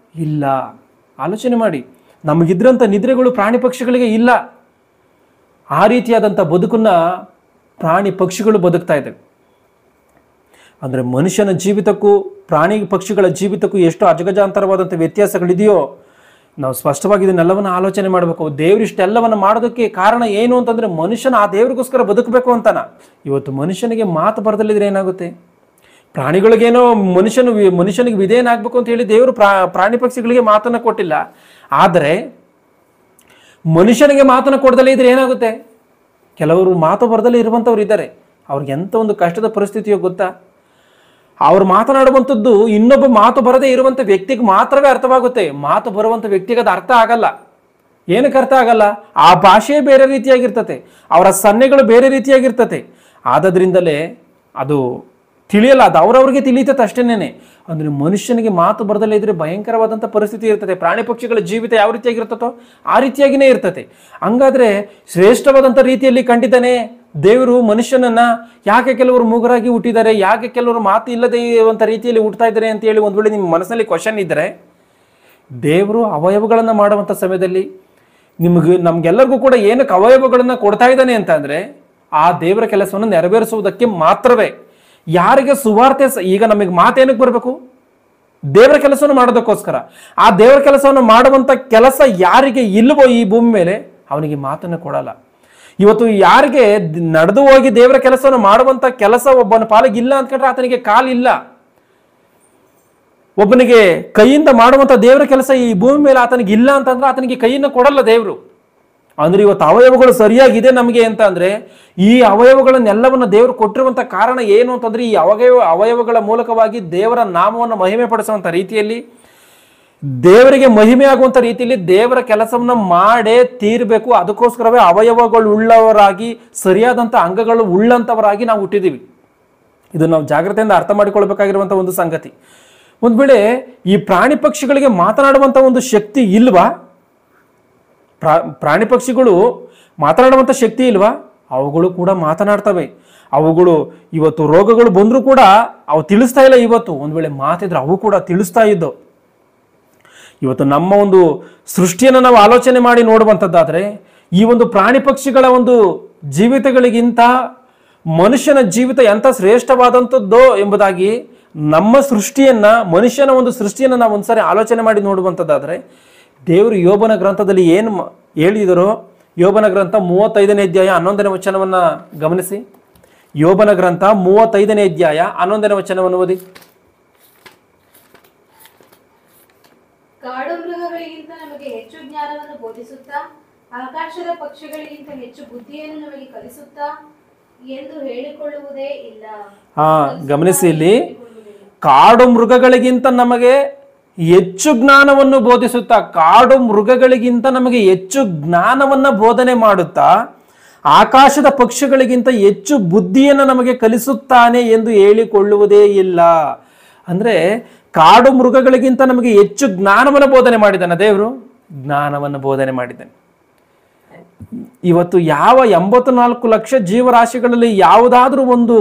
ಇಲ್ಲ. ಆಲೋಚನೆ ಮಾಡಿ, ನಮಗಿದ್ರಂಥ ನಿದ್ರೆಗಳು ಪ್ರಾಣಿ ಪಕ್ಷಿಗಳಿಗೆ ಇಲ್ಲ. ಆ ರೀತಿಯಾದಂಥ ಬದುಕನ್ನು ಪ್ರಾಣಿ ಪಕ್ಷಿಗಳು ಬದುಕ್ತಾ ಇದ್ದಾವೆ. ಅಂದರೆ ಮನುಷ್ಯನ ಜೀವಿತಕ್ಕೂ ಪ್ರಾಣಿ ಪಕ್ಷಿಗಳ ಜೀವಿತಕ್ಕೂ ಎಷ್ಟು ಅಜಗಜಾಂತರವಾದಂಥ ವ್ಯತ್ಯಾಸಗಳಿದೆಯೋ ನಾವು ಸ್ಪಷ್ಟವಾಗಿ ಇದನ್ನೆಲ್ಲವನ್ನು ಆಲೋಚನೆ ಮಾಡಬೇಕು. ದೇವರಿಷ್ಟೆಲ್ಲವನ್ನು ಮಾಡೋದಕ್ಕೆ ಕಾರಣ ಏನು ಅಂತಂದರೆ ಮನುಷ್ಯನ ಆ ದೇವರಿಗೋಸ್ಕರ ಬದುಕಬೇಕು ಅಂತಾನ. ಇವತ್ತು ಮನುಷ್ಯನಿಗೆ ಮಾತು ಬರದಲ್ಲಿದ್ರೆ ಏನಾಗುತ್ತೆ? ಪ್ರಾಣಿಗಳಿಗೇನೋ ಮನುಷ್ಯನಿಗೆ ವಿಧೇಯನಾಗಬೇಕು ಅಂತ ಹೇಳಿ ದೇವರು ಪ್ರಾಣಿ ಪಕ್ಷಿಗಳಿಗೆ ಮಾತನ್ನು ಕೊಟ್ಟಿಲ್ಲ. ಆದರೆ ಮನುಷ್ಯನಿಗೆ ಮಾತನ್ನು ಕೊಡದಲ್ಲೇ ಇದ್ರೆ ಏನಾಗುತ್ತೆ? ಕೆಲವರು ಮಾತು ಬರದಲ್ಲೇ ಇರುವಂಥವ್ರು ಇದ್ದಾರೆ. ಅವ್ರಿಗೆ ಎಂಥ ಒಂದು ಕಷ್ಟದ ಪರಿಸ್ಥಿತಿಯೋ ಗೊತ್ತಾ? ಅವ್ರು ಮಾತನಾಡುವಂಥದ್ದು ಇನ್ನೊಬ್ಬ ಮಾತು ಬರದೇ ಇರುವಂಥ ವ್ಯಕ್ತಿಗೆ ಮಾತ್ರವೇ ಅರ್ಥವಾಗುತ್ತೆ. ಮಾತು ಬರುವಂಥ ವ್ಯಕ್ತಿಗೆ ಅದು ಅರ್ಥ ಆಗಲ್ಲ. ಏನಕ್ಕೆ ಅರ್ಥ ಆಗಲ್ಲ? ಆ ಭಾಷೆ ಬೇರೆ ರೀತಿಯಾಗಿರ್ತತೆ, ಅವರ ಸನ್ನೆಗಳು ಬೇರೆ ರೀತಿಯಾಗಿರ್ತತೆ. ಆದ್ದರಿಂದಲೇ ಅದು ತಿಳಿಯಲ್ಲ, ಅದು ಅವ್ರವ್ರಿಗೆ ತಿಳಿಯುತ್ತೆ ಅಷ್ಟೇನೆ. ಅಂದರೆ ಮನುಷ್ಯನಿಗೆ ಮಾತು ಬರದಲ್ಲೇ ಇದ್ರೆ ಭಯಂಕರವಾದಂಥ ಪರಿಸ್ಥಿತಿ ಇರ್ತದೆ. ಪ್ರಾಣಿ ಪಕ್ಷಿಗಳ ಜೀವಿತ ಯಾವ ರೀತಿಯಾಗಿರ್ತತೋ ಆ ರೀತಿಯಾಗಿಯೇ ಇರ್ತದೆ. ಹಂಗಾದ್ರೆ ಶ್ರೇಷ್ಠವಾದಂಥ ರೀತಿಯಲ್ಲಿ ಕಂಡಿದ್ದಾನೆ ದೇವರು ಮನುಷ್ಯನನ್ನ. ಯಾಕೆ ಕೆಲವರು ಮೂಗರಾಗಿ ಹುಟ್ಟಿದ್ದಾರೆ, ಯಾಕೆ ಕೆಲವರು ಮಾತು ಇಲ್ಲದೆ ಇರುವಂಥ ರೀತಿಯಲ್ಲಿ ಹುಟ್ಟುತ್ತಾ ಇದ್ದಾರೆ ಅಂತ ಹೇಳಿ ಒಂದು ವೇಳೆ ನಿಮ್ಮ ಮನಸ್ಸಲ್ಲಿ ಕ್ವಶನ್ ಇದ್ದರೆ, ದೇವರು ಅವಯವಗಳನ್ನು ಮಾಡುವಂಥ ಸಮಯದಲ್ಲಿ ನಮ್ಗೆಲ್ಲರಿಗೂ ಕೂಡ ಏನಕ್ಕೆ ಅವಯವಗಳನ್ನು ಕೊಡ್ತಾ ಇದ್ದಾನೆ ಅಂತ ಅಂದರೆ ಆ ದೇವರ ಕೆಲಸವನ್ನು ನೆರವೇರಿಸುವುದಕ್ಕೆ ಮಾತ್ರವೇ. ಯಾರಿಗೆ ಸುವಾರ್ತೆ ಈಗ ನಮಗೆ ಮಾತೇನಕ್ಕೆ ಬರಬೇಕು? ದೇವರ ಕೆಲಸವನ್ನು ಮಾಡೋದಕ್ಕೋಸ್ಕರ. ಆ ದೇವರ ಕೆಲಸವನ್ನು ಮಾಡುವಂತ ಕೆಲಸ ಯಾರಿಗೆ ಇಲ್ವೋ ಈ ಭೂಮಿ ಮೇಲೆ ಅವನಿಗೆ ಮಾತನ್ನು ಕೊಡಲ್ಲ. ಇವತ್ತು ಯಾರಿಗೆ ನಡೆದು ಹೋಗಿ ದೇವರ ಕೆಲಸವನ್ನು ಮಾಡುವಂತ ಕೆಲಸ ಒಬ್ಬನ ಪಾಲಿಗೆ ಇಲ್ಲ ಅಂದ್ಕೊಂಡ್ರೆ ಆತನಿಗೆ ಕಾಲಿಲ್ಲ. ಒಬ್ಬನಿಗೆ ಕೈಯಿಂದ ಮಾಡುವಂತ ದೇವರ ಕೆಲಸ ಈ ಭೂಮಿ ಮೇಲೆ ಆತನಿಗೆ ಇಲ್ಲ ಅಂತಂದ್ರೆ ಆತನಿಗೆ ಕೈಯನ್ನು ಕೊಡಲ್ಲ ದೇವರು. ಅಂದ್ರೆ ಇವತ್ತು ಅವಯವಗಳು ಸರಿಯಾಗಿದೆ ನಮಗೆ ಅಂತ ಅಂದ್ರೆ ಈ ಅವಯವಗಳನ್ನೆಲ್ಲವನ್ನ ದೇವರು ಕೊಟ್ಟಿರುವಂತ ಕಾರಣ ಏನು ಅಂತಂದ್ರೆ ಈ ಅವಯವಗಳ ಮೂಲಕವಾಗಿ ದೇವರ ನಾಮವನ್ನು ಮಹಿಮೆ ಪಡಿಸುವಂತ ರೀತಿಯಲ್ಲಿ, ದೇವರಿಗೆ ಮಹಿಮೆ ಆಗುವಂತ ರೀತಿಯಲ್ಲಿ ದೇವರ ಕೆಲಸವನ್ನ ಮಾಡೇ ತೀರ್ಬೇಕು. ಅದಕ್ಕೋಸ್ಕರವೇ ಅವಯವಗಳು ಉಳ್ಳವರಾಗಿ, ಸರಿಯಾದಂತ ಅಂಗಗಳು ಉಳ್ಳಂತವರಾಗಿ ನಾವು ಹುಟ್ಟಿದೀವಿ. ಇದು ನಾವು ಜಾಗ್ರತೆಯಿಂದ ಅರ್ಥ ಮಾಡಿಕೊಳ್ಬೇಕಾಗಿರುವಂತ ಒಂದು ಸಂಗತಿ. ಒಂದ್ ವೇಳೆ ಈ ಪ್ರಾಣಿ ಪಕ್ಷಿಗಳಿಗೆ ಮಾತನಾಡುವಂತ ಒಂದು ಶಕ್ತಿ ಇಲ್ವಾ? ಪ್ರಾಣಿ ಪಕ್ಷಿಗಳು ಮಾತನಾಡುವಂತ ಶಕ್ತಿ ಇಲ್ವಾ? ಅವುಗಳು ಕೂಡ ಮಾತನಾಡ್ತವೆ. ಅವುಗಳು ಇವತ್ತು ರೋಗಗಳು ಬಂದರೂ ಕೂಡ ಅವು ತಿಳಿಸ್ತಾ ಇಲ್ಲ. ಇವತ್ತು ಒಂದ್ ವೇಳೆ ಮಾತಿದ್ರೆ ಅವು ಕೂಡ ತಿಳಿಸ್ತಾ ಇದ್ದವು. ಇವತ್ತು ನಮ್ಮ ಒಂದು ಸೃಷ್ಟಿಯನ್ನು ನಾವು ಆಲೋಚನೆ ಮಾಡಿ ನೋಡುವಂಥದ್ದಾದ್ರೆ ಈ ಒಂದು ಪ್ರಾಣಿ ಪಕ್ಷಿಗಳ ಒಂದು ಜೀವಿತಗಳಿಗಿಂತ ಮನುಷ್ಯನ ಜೀವಿತ ಎಂಥ ಶ್ರೇಷ್ಠವಾದಂಥದ್ದೋ ಎಂಬುದಾಗಿ ನಮ್ಮ ಸೃಷ್ಟಿಯನ್ನ, ಮನುಷ್ಯನ ಒಂದು ಸೃಷ್ಟಿಯನ್ನು ನಾವು ಒಂದ್ಸಾರಿ ಆಲೋಚನೆ ಮಾಡಿ ನೋಡುವಂಥದ್ದಾದ್ರೆ ದೇವರು ಯೋಬನ ಗ್ರಂಥದಲ್ಲಿ ಏನು ಹೇಳಿದರೋ, ಯೋಬನ ಗ್ರಂಥ 35ನೇ ಅಧ್ಯಾಯ 11ನೇ ವಚನವನ್ನ ಗಮನಿಸಿ. ಯೋಬನ ಗ್ರಂಥ 35ನೇ ಅಧ್ಯಾಯ 11ನೇ ವಚನವನ್ನು ಓದಿ. ಕಾಡು ಮೃಗಗಳಿಗಿಂತ ನಮಗೆ ಹೆಚ್ಚು ಜ್ಞಾನವನ್ನು ಬೋಧಿಸುತ್ತಾ, ಆಕಾಶದ ಪಕ್ಷಿಗಳಿಗಿಂತ ಹೆಚ್ಚು ಬುದ್ಧಿಯನ್ನು ನಮಗೆ ಕಲಿಸುತ್ತಾ ಎಂದು ಹೇಳಿಕೊಳ್ಳುವುದೇ ಇಲ್ಲ. ಗಮನಿಸಿ, ಇಲ್ಲಿ ಕಾಡು ಮೃಗಗಳಿಗಿಂತ ನಮಗೆ ಹೆಚ್ಚು ಜ್ಞಾನವನ್ನು ಬೋಧಿಸುತ್ತಾ, ಕಾಡು ಮೃಗಗಳಿಗಿಂತ ನಮಗೆ ಹೆಚ್ಚು ಜ್ಞಾನವನ್ನ ಬೋಧನೆ ಮಾಡುತ್ತಾ, ಆಕಾಶದ ಪಕ್ಷಿಗಳಿಗಿಂತ ಹೆಚ್ಚು ಬುದ್ಧಿಯನ್ನು ನಮಗೆ ಕಲಿಸುತ್ತಾನೆ ಎಂದು ಹೇಳಿಕೊಳ್ಳುವುದೇ ಇಲ್ಲ. ಅಂದ್ರೆ ಕಾಡು ಮೃಗಗಳಿಗಿಂತ ನಮಗೆ ಹೆಚ್ಚು ಜ್ಞಾನವನ್ನು ಬೋಧನೆ ಮಾಡಿದ್ದಾನೆ ದೇವರು, ಜ್ಞಾನವನ್ನು ಬೋಧನೆ ಮಾಡಿದ್ದಾನೆ. ಇವತ್ತು ಯಾವ 84 ಲಕ್ಷ ಜೀವರಾಶಿಗಳಲ್ಲಿ ಯಾವುದಾದ್ರೂ ಒಂದು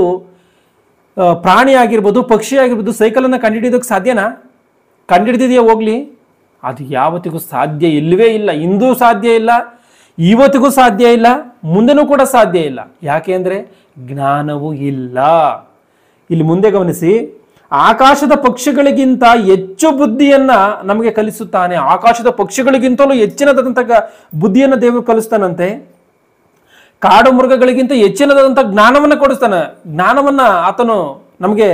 ಪ್ರಾಣಿ ಆಗಿರ್ಬೋದು, ಪಕ್ಷಿ ಆಗಿರ್ಬೋದು, ಸೈಕಲನ್ನು ಕಂಡುಹಿಡಿಯೋದಕ್ಕೆ ಸಾಧ್ಯನಾ? ಕಂಡುಹಿಡಿದಿದೆಯಾ ಹೋಗ್ಲಿ? ಅದು ಯಾವತ್ತಿಗೂ ಸಾಧ್ಯ ಇಲ್ಲವೇ ಇಲ್ಲ. ಇಂದೂ ಸಾಧ್ಯ ಇಲ್ಲ, ಇವತ್ತಿಗೂ ಸಾಧ್ಯ ಇಲ್ಲ, ಮುಂದೆನೂ ಕೂಡ ಸಾಧ್ಯ ಇಲ್ಲ. ಯಾಕೆ ಅಂದರೆ ಜ್ಞಾನವೂ ಇಲ್ಲ. ಇಲ್ಲಿ ಮುಂದೆ ಗಮನಿಸಿ, ಆಕಾಶದ ಪಕ್ಷಿಗಳಿಗಿಂತ ಹೆಚ್ಚು ಬುದ್ಧಿಯನ್ನ ನಮಗೆ ಕಲಿಸುತ್ತಾನೆ. ಆಕಾಶದ ಪಕ್ಷಿಗಳಿಗಿಂತಲೂ ಹೆಚ್ಚಿನದಾದಂಥ ಬುದ್ಧಿಯನ್ನು ದೇವರು ಕಲಿಸ್ತಾನಂತೆ. ಕಾಡು ಮೃಗಗಳಿಗಿಂತ ಹೆಚ್ಚಿನದಾದಂಥ ಜ್ಞಾನವನ್ನು ಕೊಡಿಸ್ತಾನೆ. ಜ್ಞಾನವನ್ನ ಆತನು ನಮಗೆ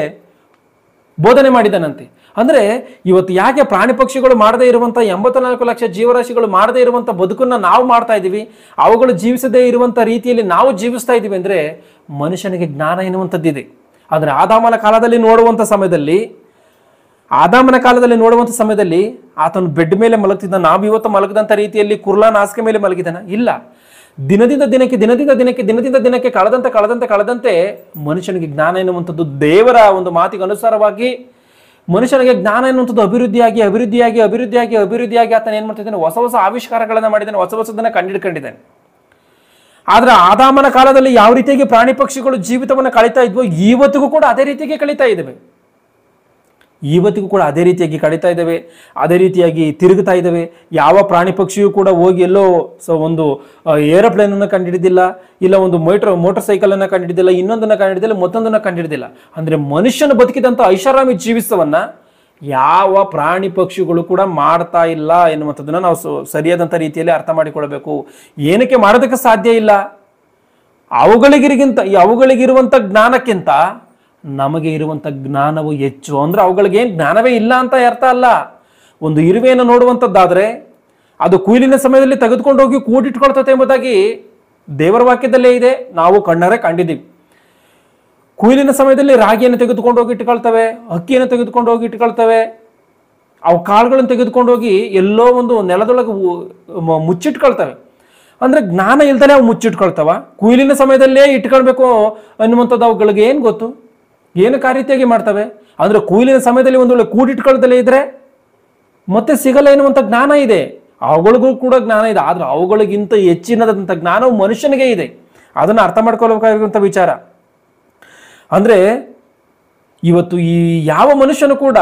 ಬೋಧನೆ ಮಾಡಿದ್ದಾನಂತೆ. ಅಂದ್ರೆ ಇವತ್ತು ಯಾಕೆ ಪ್ರಾಣಿ ಪಕ್ಷಿಗಳು ಮಾಡದೇ ಇರುವಂತ 84 ಲಕ್ಷ ಜೀವರಾಶಿಗಳು ಮಾಡದೇ ಇರುವಂತ ಬದುಕನ್ನ ನಾವು ಮಾಡ್ತಾ ಇದ್ದೀವಿ, ಅವುಗಳು ಜೀವಿಸದೇ ಇರುವಂತ ರೀತಿಯಲ್ಲಿ ನಾವು ಜೀವಿಸ್ತಾ ಇದ್ದೀವಿ ಅಂದ್ರೆ ಮನುಷ್ಯನಿಗೆ ಜ್ಞಾನ ಎನ್ನುವಂಥದ್ದಿದೆ. ಆದರೆ ಆದಾಮನ ಕಾಲದಲ್ಲಿ ನೋಡುವಂಥ ಸಮಯದಲ್ಲಿ ಆತನು ಬೆಡ್ ಮೇಲೆ ಮಲಗ್ತಿದ್ದ. ನಾವು ಇವತ್ತು ಮಲಗದಂಥ ರೀತಿಯಲ್ಲಿ ಕುರ್ಲಾನ್ ಹಾಸಿಗೆ ಮೇಲೆ ಮಲಗಿದಾನ? ಇಲ್ಲ. ದಿನದಿಂದ ದಿನಕ್ಕೆ ಕಳೆದಂತೆ ಮನುಷ್ಯನಿಗೆ ಜ್ಞಾನ ಎನ್ನುವಂಥದ್ದು ದೇವರ ಒಂದು ಮಾತಿಗೆ ಅನುಸಾರವಾಗಿ ಮನುಷ್ಯನಿಗೆ ಜ್ಞಾನ ಎನ್ನುವಂಥದ್ದು ಅಭಿವೃದ್ಧಿಯಾಗಿ ಆತನ ಏನ್ ಮಾಡ್ತಿದ್ದಾನೆ? ಹೊಸ ಹೊಸ ಆವಿಷ್ಕಾರಗಳನ್ನ ಮಾಡಿದ್ದಾನೆ, ಹೊಸ ಹೊಸದನ್ನ ಕಂಡಿಡ್ಕೊಂಡಿದ್ದಾನೆ. ಆದ್ರೆ ಆದಾಮನ ಕಾಲದಲ್ಲಿ ಯಾವ ರೀತಿಯಾಗಿ ಪ್ರಾಣಿ ಪಕ್ಷಿಗಳು ಜೀವಿತವನ್ನು ಕಳೀತಾ ಇದ್ವೋ ಇವತ್ತಿಗೂ ಕೂಡ ಅದೇ ರೀತಿಯಾಗಿ ಕಳೀತಾ ಇದ್ದಾವೆ. ಅದೇ ರೀತಿಯಾಗಿ ತಿರುಗುತ್ತಾ ಇದ್ದಾವೆ. ಯಾವ ಪ್ರಾಣಿ ಪಕ್ಷಿಯೂ ಕೂಡ ಹೋಗಿ ಎಲ್ಲೋ ಒಂದು ಏರೋಪ್ಲೇನ್ ಅನ್ನು ಕಂಡುಹಿಡಿದಿಲ್ಲ, ಇಲ್ಲ ಒಂದು ಮೋಟರ್ ಸೈಕಲ್ ಅನ್ನ ಕಂಡುಹಿಡಿದಿಲ್ಲ, ಇನ್ನೊಂದನ್ನ ಕಂಡುಹಿಡಿದಿಲ್ಲ, ಮತ್ತೊಂದನ್ನ ಕಂಡುಹಿಡಿದಿಲ್ಲ. ಅಂದ್ರೆ ಮನುಷ್ಯನ ಬದುಕಿದಂತ ಐಷಾರಾಮಿ ಜೀವಿಸವನ್ನ ಯಾವ ಪ್ರಾಣಿ ಪಕ್ಷಿಗಳು ಕೂಡ ಮಾಡ್ತಾ ಇಲ್ಲ ಎನ್ನುವಂಥದ್ದನ್ನ ನಾವು ಸರಿಯಾದಂಥ ರೀತಿಯಲ್ಲಿ ಅರ್ಥ ಮಾಡಿಕೊಳ್ಬೇಕು. ಏನಕ್ಕೆ ಮಾಡೋದಕ್ಕೆ ಸಾಧ್ಯ ಇಲ್ಲ? ಅವುಗಳಿಗಿರುವಂಥ ಜ್ಞಾನಕ್ಕಿಂತ ನಮಗೆ ಇರುವಂಥ ಜ್ಞಾನವು ಹೆಚ್ಚು. ಅಂದ್ರೆ ಅವುಗಳಿಗೇನು ಜ್ಞಾನವೇ ಇಲ್ಲ ಅಂತ ಅರ್ಥ ಅಲ್ಲ. ಒಂದು ಇರುವೆಯನ್ನು ನೋಡುವಂಥದ್ದಾದ್ರೆ ಅದು ಕೊಯ್ಲಿನ ಸಮಯದಲ್ಲಿ ತೆಗೆದುಕೊಂಡು ಹೋಗಿ ಕೂಡಿಟ್ಕೊಳ್ತದೆ ಎಂಬುದಾಗಿ ದೇವರ ವಾಕ್ಯದಲ್ಲೇ ಇದೆ, ನಾವು ಕಣ್ಣಾರೆ ಕಂಡಿದ್ದೀವಿ. ಕೊಯ್ಲಿನ ಸಮಯದಲ್ಲಿ ರಾಗಿಯನ್ನು ತೆಗೆದುಕೊಂಡು ಹೋಗಿ ಇಟ್ಕೊಳ್ತವೆ, ಅಕ್ಕಿಯನ್ನು ತೆಗೆದುಕೊಂಡು ಹೋಗಿ ಇಟ್ಕೊಳ್ತವೆ, ಅವು ಕಾಳುಗಳನ್ನು ತೆಗೆದುಕೊಂಡು ಹೋಗಿ ಎಲ್ಲೋ ಒಂದು ನೆಲದೊಳಗೆ ಮುಚ್ಚಿಟ್ಕೊಳ್ತವೆ. ಅಂದ್ರೆ ಜ್ಞಾನ ಇಲ್ದಲೇ ಅವು ಮುಚ್ಚಿಟ್ಕೊಳ್ತಾವ. ಕೊಯ್ಲಿನ ಸಮಯದಲ್ಲೇ ಇಟ್ಕೊಳ್ಬೇಕು ಅನ್ನುವಂಥದ್ದು ಅವುಗಳಿಗೆ ಏನು ಗೊತ್ತು? ಏನಕ್ಕೆ ಆ ರೀತಿಯಾಗಿ ಮಾಡ್ತವೆ? ಅಂದ್ರೆ ಕೊಯ್ಲಿನ ಸಮಯದಲ್ಲಿ ಒಂದು ವೇಳೆ ಕೂಡಿಟ್ಕೊಳ್ದಲೇ ಇದ್ರೆ ಮತ್ತೆ ಸಿಗಲ್ಲ ಎನ್ನುವಂಥ ಜ್ಞಾನ ಇದೆ. ಅವುಗಳಿಗೂ ಕೂಡ ಜ್ಞಾನ ಇದೆ. ಆದ್ರೆ ಅವುಗಳಿಗಿಂತ ಹೆಚ್ಚಿನದಂಥ ಜ್ಞಾನವು ಮನುಷ್ಯನಿಗೆ ಇದೆ. ಅದನ್ನು ಅರ್ಥ ಮಾಡ್ಕೊಳ್ಬೇಕಾಗಿರುವಂಥ ವಿಚಾರ. ಅಂದ್ರೆ ಇವತ್ತು ಈ ಯಾವ ಮನುಷ್ಯನು ಕೂಡ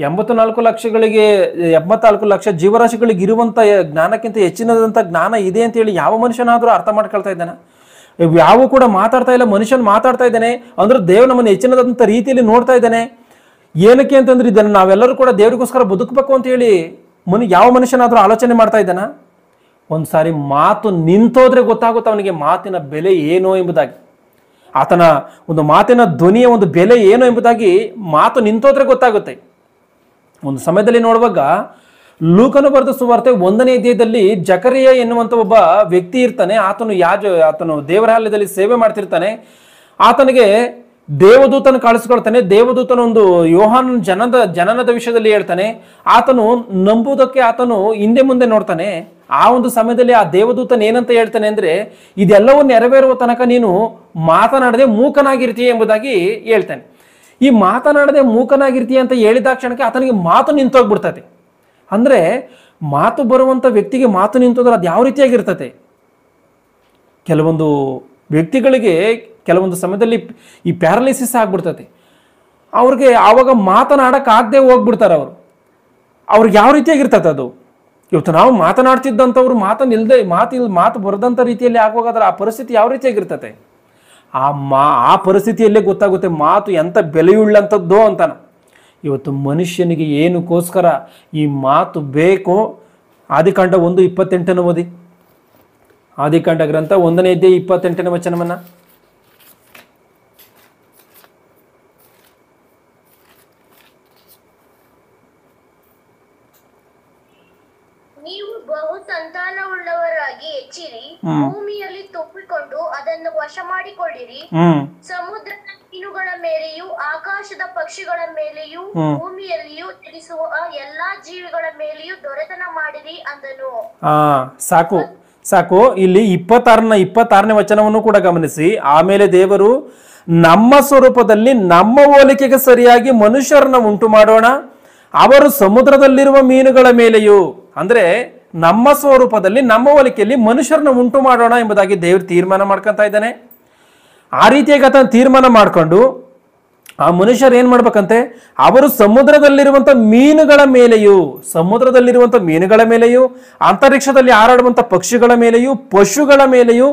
84 ಲಕ್ಷ ಜೀವರಾಶಿಗಳಿಗೆ ಇರುವಂತ ಜ್ಞಾನಕ್ಕಿಂತ ಹೆಚ್ಚಿನದಂತ ಜ್ಞಾನ ಇದೆ ಅಂತ ಹೇಳಿ ಯಾವ ಮನುಷ್ಯನಾದ್ರೂ ಅರ್ಥ ಮಾಡ್ಕೊಳ್ತಾ ಇದ್ದಾನ? ಯಾವ ಕೂಡ ಮಾತಾಡ್ತಾ ಇಲ್ಲ. ಮನುಷ್ಯನ್ ಮಾತಾಡ್ತಾ ಇದ್ದಾನೆ ಅಂದ್ರೆ ದೇವ್ ನಮ್ಮನ್ನು ಹೆಚ್ಚಿನದಂತ ರೀತಿಯಲ್ಲಿ ನೋಡ್ತಾ ಇದ್ದಾನೆ. ಏನಕ್ಕೆ ಅಂತಂದ್ರೆ ಇದನ್ನು ನಾವೆಲ್ಲರೂ ಕೂಡ ದೇವರಿಗೋಸ್ಕರ ಬದುಕಬೇಕು ಅಂತ ಹೇಳಿ ಯಾವ ಮನುಷ್ಯನಾದರೂ ಆಲೋಚನೆ ಮಾಡ್ತಾ ಇದ್ದಾನ? ಒಂದು ಸಾರಿ ಮಾತು ನಿಂತೋದ್ರೆ ಗೊತ್ತಾಗುತ್ತೆ ಅವನಿಗೆ ಮಾತಿನ ಬೆಲೆ ಏನೋ ಎಂಬುದಾಗಿ, ಆತನ ಒಂದು ಮಾತಿನ ಧ್ವನಿಯ ಒಂದು ಬೆಲೆ ಏನು ಎಂಬುದಾಗಿ ಮಾತು ನಿಂತೋದ್ರೆ ಗೊತ್ತಾಗುತ್ತೆ. ಒಂದು ಸಮಯದಲ್ಲಿ ನೋಡುವಾಗ ಲೂಕನು ಬರೆದ ಸುವಾರ್ತೆ 1ನೇ ಅಧ್ಯಾಯದಲ್ಲಿ ಜಕರಿಯ ಎನ್ನುವಂಥ ಒಬ್ಬ ವ್ಯಕ್ತಿ ಇರ್ತಾನೆ. ಆತನು ದೇವರಾಲಯದಲ್ಲಿ ಸೇವೆ ಮಾಡ್ತಿರ್ತಾನೆ. ಆತನಿಗೆ ದೇವದೂತನ ಕಾಣಿಸ್ಕೊಳ್ತಾನೆ. ದೇವದೂತನ ಒಂದು ಯೋಹಾನ್ ಜನನದ ವಿಷಯದಲ್ಲಿ ಹೇಳ್ತಾನೆ. ಆತನು ನಂಬುವುದಕ್ಕೆ ಆತನು ಹಿಂದೆ ಮುಂದೆ ನೋಡ್ತಾನೆ. ಆ ಒಂದು ಸಮಯದಲ್ಲಿ ಆ ದೇವದೂತನ ಏನಂತ ಹೇಳ್ತಾನೆ ಅಂದ್ರೆ, ಇದೆಲ್ಲವೂ ನೆರವೇರುವ ತನಕ ನೀನು ಮಾತನಾಡದೆ ಮೂಕನಾಗಿರ್ತೀಯ ಎಂಬುದಾಗಿ ಹೇಳ್ತಾನೆ. ಈ ಮಾತನಾಡದೆ ಮೂಕನಾಗಿರ್ತೀಯ ಅಂತ ಹೇಳಿದ ಕ್ಷಣಕ್ಕೆ ಆತನಿಗೆ ಮಾತು ನಿಂತೋಗ್ಬಿಡ್ತದೆ. ಅಂದ್ರೆ ಮಾತು ಬರುವಂತ ವ್ಯಕ್ತಿಗೆ ಮಾತು ನಿಂತೋದ್ರೆ ಅದು ಯಾವ ರೀತಿಯಾಗಿರ್ತದೆ? ಕೆಲವೊಂದು ವ್ಯಕ್ತಿಗಳಿಗೆ ಕೆಲವೊಂದು ಸಮಯದಲ್ಲಿ ಈ ಪ್ಯಾರಲಿಸಿಸ್ ಆಗ್ಬಿಡ್ತದೆ. ಅವ್ರಿಗೆ ಆವಾಗ ಮಾತನಾಡಕ್ಕಾಗದೆ ಹೋಗ್ಬಿಡ್ತಾರೆ. ಅವ್ರಿಗೆ ಯಾವ ರೀತಿಯಾಗಿರ್ತದೆ ಅದು? ಇವತ್ತು ನಾವು ಮಾತನಾಡ್ತಿದ್ದಂಥವ್ರು ಮಾತು ಬರದಂಥ ರೀತಿಯಲ್ಲಿ ಆಗುವಾಗ ಆ ಪರಿಸ್ಥಿತಿ ಯಾವ ರೀತಿಯಾಗಿರ್ತದೆ? ಆ ಪರಿಸ್ಥಿತಿಯಲ್ಲೇ ಗೊತ್ತಾಗುತ್ತೆ ಮಾತು ಎಂಥ ಬೆಲೆಯುಳ್ಳಂಥದ್ದೋ ಅಂತಾನ. ಇವತ್ತು ಮನುಷ್ಯನಿಗೆ ಏನಕ್ಕೋಸ್ಕರ ಈ ಮಾತು ಬೇಕೋ? ಆದಿಕಾಂಡ 1:28 ಓದಿ. ಆದಿಕಾಂಡ ಗ್ರಂಥ 1ನೇ ಅಧ್ಯಾಯ 28ನೇ ವಚನವನ್ನ. ನೀವು ಬಹು ಸಂತಾನವುಳ್ಳವರಾಗಿ ಹೆಚ್ಚಿರಿ, ಭೂಮಿಯಲ್ಲಿ ತುಂಬಿಕೊಂಡು ಅದನ್ನು ವಶ ಮಾಡಿಕೊಳ್ಳಿರಿ, ಸಮುದ್ರದ ಮೀನುಗಳ ಮೇಲೆಯೂ ಆಕಾಶದ ಪಕ್ಷಿಗಳ ಮೇಲೆಯೂ ಭೂಮಿಯಲ್ಲಿಯೂ ಚಲಿಸುವ ಎಲ್ಲಾ ಜೀವಿಗಳ ಮೇಲೆಯೂ ದೊರೆತನ ಮಾಡಿರಿ ಅಂದನು. ಸಾಕು. ಇಲ್ಲಿ 26ನೇ ವಚನವನ್ನು ಕೂಡ ಗಮನಿಸಿ. ಆಮೇಲೆ ದೇವರು, ನಮ್ಮ ಸ್ವರೂಪದಲ್ಲಿ ನಮ್ಮ ಹೋಲಿಕೆಗೆ ಸರಿಯಾಗಿ ಮನುಷ್ಯರನ್ನ ಉಂಟು ಮಾಡೋಣ, ಅವರು ಸಮುದ್ರದಲ್ಲಿರುವ ಮೀನುಗಳ ಮೇಲೆಯೂ, ಅಂದ್ರೆ ನಮ್ಮ ಸ್ವರೂಪದಲ್ಲಿ ನಮ್ಮ ಹೋಲಿಕೆಯಲ್ಲಿ ಮನುಷ್ಯರನ್ನ ಉಂಟು ಮಾಡೋಣ ಎಂಬುದಾಗಿ ದೇವರು ತೀರ್ಮಾನ ಮಾಡ್ಕೊಂತ ಇದ್ದಾನೆ. ಆ ರೀತಿಯಾಗಿ ಆತನ ತೀರ್ಮಾನ ಮಾಡ್ಕೊಂಡು ಆ ಮನುಷ್ಯರು ಏನ್ ಮಾಡ್ಬೇಕಂತೆ? ಅವರು ಸಮುದ್ರದಲ್ಲಿರುವಂತ ಮೀನುಗಳ ಮೇಲೆಯೂ ಅಂತರಿಕ್ಷದಲ್ಲಿ ಹಾರಾಡುವಂತ ಪಕ್ಷಿಗಳ ಮೇಲೆಯೂ ಪಶುಗಳ ಮೇಲೆಯೂ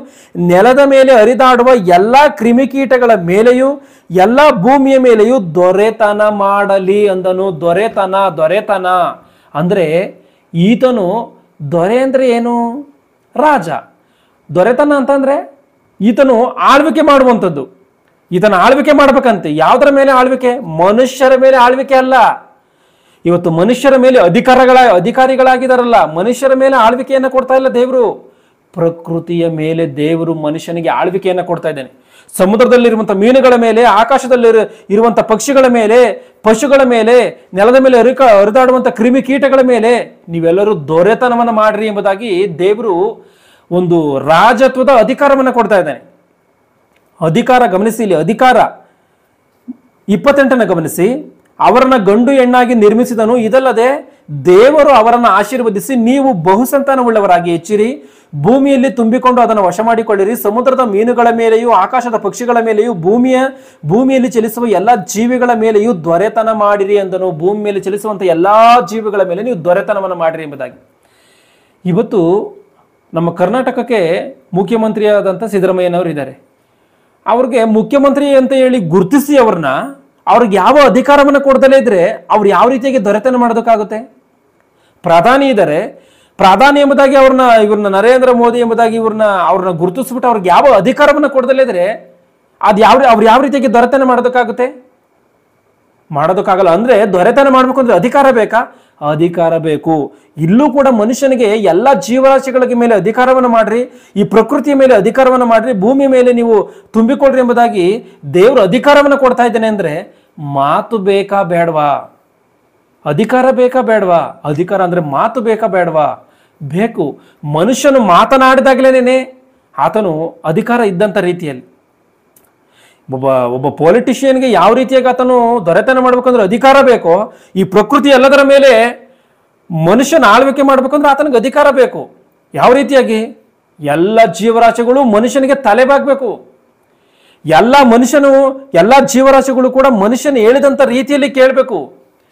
ನೆಲದ ಮೇಲೆ ಹರಿದಾಡುವ ಎಲ್ಲಾ ಕ್ರಿಮಿಕೀಟಗಳ ಮೇಲೆಯೂ ಎಲ್ಲಾ ಭೂಮಿಯ ಮೇಲೆಯೂ ದೊರೆತನ ಮಾಡಲಿ ಅಂದನು. ದೊರೆತನ ಅಂದ್ರೆ ಈತನು ದೊರೆ ಅಂದ್ರೆ ಏನು? ರಾಜ. ದೊರೆತನ ಅಂತಂದ್ರೆ ಈತನು ಆಳ್ವಿಕೆ ಮಾಡುವಂಥದ್ದು. ಈತನ ಆಳ್ವಿಕೆ ಮಾಡ್ಬೇಕಂತೆ. ಯಾವುದರ ಮೇಲೆ ಆಳ್ವಿಕೆ? ಮನುಷ್ಯರ ಮೇಲೆ ಆಳ್ವಿಕೆ ಅಲ್ಲ. ಇವತ್ತು ಮನುಷ್ಯರ ಮೇಲೆ ಅಧಿಕಾರಿಗಳಾಗಿದಾರಲ್ಲ, ಮನುಷ್ಯರ ಮೇಲೆ ಆಳ್ವಿಕೆಯನ್ನು ಕೊಡ್ತಾ ಇಲ್ಲ ದೇವರು. ಪ್ರಕೃತಿಯ ಮೇಲೆ ದೇವರು ಮನುಷ್ಯನಿಗೆ ಆಳ್ವಿಕೆಯನ್ನು ಕೊಡ್ತಾ ಇದ್ದಾನೆ. ಸಮುದ್ರದಲ್ಲಿರುವಂಥ ಮೀನುಗಳ ಮೇಲೆ, ಆಕಾಶದಲ್ಲಿ ಇರುವಂಥ ಪಕ್ಷಿಗಳ ಮೇಲೆ, ಪಶುಗಳ ಮೇಲೆ, ನೆಲದ ಮೇಲೆ ಹರಿದಾಡುವಂಥ ಕ್ರಿಮಿ ಕೀಟಗಳ ಮೇಲೆ ನೀವೆಲ್ಲರೂ ದೊರೆತನವನ್ನು ಮಾಡ್ರಿ ಎಂಬುದಾಗಿ ದೇವರು ಒಂದು ರಾಜತ್ವದ ಅಧಿಕಾರವನ್ನು ಕೊಡ್ತಾ ಇದ್ದಾನೆ. ಅಧಿಕಾರ ಗಮನಿಸಿ, ಇಲ್ಲಿ ಅಧಿಕಾರ 28ನ ಗಮನಿಸಿ. ಅವರನ್ನ ಗಂಡು ಹೆಣ್ಣಾಗಿ ನಿರ್ಮಿಸಿದನು, ಇದಲ್ಲದೆ ದೇವರು ಅವರನ್ನು ಆಶೀರ್ವದಿಸಿ, ನೀವು ಬಹುಸಂತಾನವುಳ್ಳವರಾಗಿ ಹೆಚ್ಚಿರಿ, ಭೂಮಿಯಲ್ಲಿ ತುಂಬಿಕೊಂಡು ಅದನ್ನು ವಶ ಮಾಡಿಕೊಳ್ಳಿರಿ, ಸಮುದ್ರದ ಮೀನುಗಳ ಮೇಲೆಯೂ ಆಕಾಶದ ಪಕ್ಷಿಗಳ ಮೇಲೆಯೂ ಭೂಮಿಯಲ್ಲಿ ಚಲಿಸುವ ಎಲ್ಲಾ ಜೀವಿಗಳ ಮೇಲೆಯೂ ದೊರೆತನ ಮಾಡಿರಿ ಎಂದನು. ಭೂಮಿ ಮೇಲೆ ಚಲಿಸುವಂತ ಎಲ್ಲಾ ಜೀವಿಗಳ ಮೇಲೆ ನೀವು ದೊರೆತನವನ್ನು ಮಾಡಿರಿ ಎಂಬುದಾಗಿ. ಇವತ್ತು ನಮ್ಮ ಕರ್ನಾಟಕಕ್ಕೆ ಮುಖ್ಯಮಂತ್ರಿಯಾದಂಥ ಸಿದ್ದರಾಮಯ್ಯನವರು ಇದ್ದಾರೆ. ಅವ್ರಿಗೆ ಮುಖ್ಯಮಂತ್ರಿ ಅಂತ ಹೇಳಿ ಗುರುತಿಸಿ ಅವ್ರಿಗೆ ಯಾವ ಅಧಿಕಾರವನ್ನು ಕೊಡ್ದಲೇ ಇದ್ರೆ ಅವ್ರು ಯಾವ ರೀತಿಯಾಗಿ ದೊರೆತನ ಮಾಡೋದಕ್ಕಾಗುತ್ತೆ? ಪ್ರಧಾನಿ ಇದ್ದಾರೆ, ಪ್ರಧಾನಿ ಎಂಬುದಾಗಿ ಇವ್ರನ್ನ ನರೇಂದ್ರ ಮೋದಿ ಎಂಬುದಾಗಿ ಅವ್ರನ್ನ ಗುರುತಿಸ್ಬಿಟ್ಟು ಅವ್ರಿಗೆ ಯಾವ ಅಧಿಕಾರವನ್ನು ಕೊಡ್ದಲೇ ಇದ್ರೆ ಅವ್ರು ಯಾವ ರೀತಿಯಾಗಿ ದೊರೆತನ ಮಾಡೋದಕ್ಕಾಗಲ್ಲ. ಅಂದ್ರೆ ದೊರೆತನ ಮಾಡ್ಬೇಕು ಅಂದ್ರೆ ಅಧಿಕಾರ ಬೇಕಾ? ಅಧಿಕಾರ ಬೇಕು. ಇಲ್ಲೂ ಕೂಡ ಮನುಷ್ಯನಿಗೆ ಎಲ್ಲ ಜೀವರಾಶಿಗಳ ಮೇಲೆ ಅಧಿಕಾರವನ್ನು ಮಾಡ್ರಿ, ಈ ಪ್ರಕೃತಿಯ ಮೇಲೆ ಅಧಿಕಾರವನ್ನು ಮಾಡ್ರಿ, ಭೂಮಿ ಮೇಲೆ ನೀವು ತುಂಬಿಕೊಡ್ರಿ ಎಂಬುದಾಗಿ ದೇವರು ಅಧಿಕಾರವನ್ನು ಕೊಡ್ತಾ ಇದ್ದೇನೆ. ಅಂದ್ರೆ ಮಾತು ಬೇಕಾ ಬೇಡವಾ? ಅಧಿಕಾರ ಬೇಕಾ ಬೇಡವಾ? ಅಧಿಕಾರ ಅಂದ್ರೆ ಮಾತು ಬೇಕಾ ಬೇಡವಾ? ಬೇಕು. ಮನುಷ್ಯನು ಮಾತನಾಡಿದಾಗಲೇನೆ ಆತನು ಅಧಿಕಾರ ಇದ್ದಂಥ ರೀತಿಯಲ್ಲಿ. ಒಬ್ಬ ಪೊಲಿಟಿಷಿಯನ್ಗೆ ಯಾವ ರೀತಿಯಾಗಿ ಆತನು ದೊರೆತನ ಮಾಡ್ಬೇಕಂದ್ರೆ ಅಧಿಕಾರ ಬೇಕೋ, ಈ ಪ್ರಕೃತಿ ಎಲ್ಲದರ ಮೇಲೆ ಮನುಷ್ಯನ ಆಳ್ವಿಕೆ ಮಾಡ್ಬೇಕಂದ್ರೆ ಆತನಿಗೆ ಅಧಿಕಾರ ಬೇಕು. ಯಾವ ರೀತಿಯಾಗಿ? ಎಲ್ಲ ಜೀವರಾಶಿಗಳು ಮನುಷ್ಯನಿಗೆ ತಲೆಬಾಗಬೇಕು. ಎಲ್ಲ ಜೀವರಾಶಿಗಳು ಕೂಡ ಮನುಷ್ಯನ ಹೇಳಿದಂಥ ರೀತಿಯಲ್ಲಿ ಕೇಳಬೇಕು.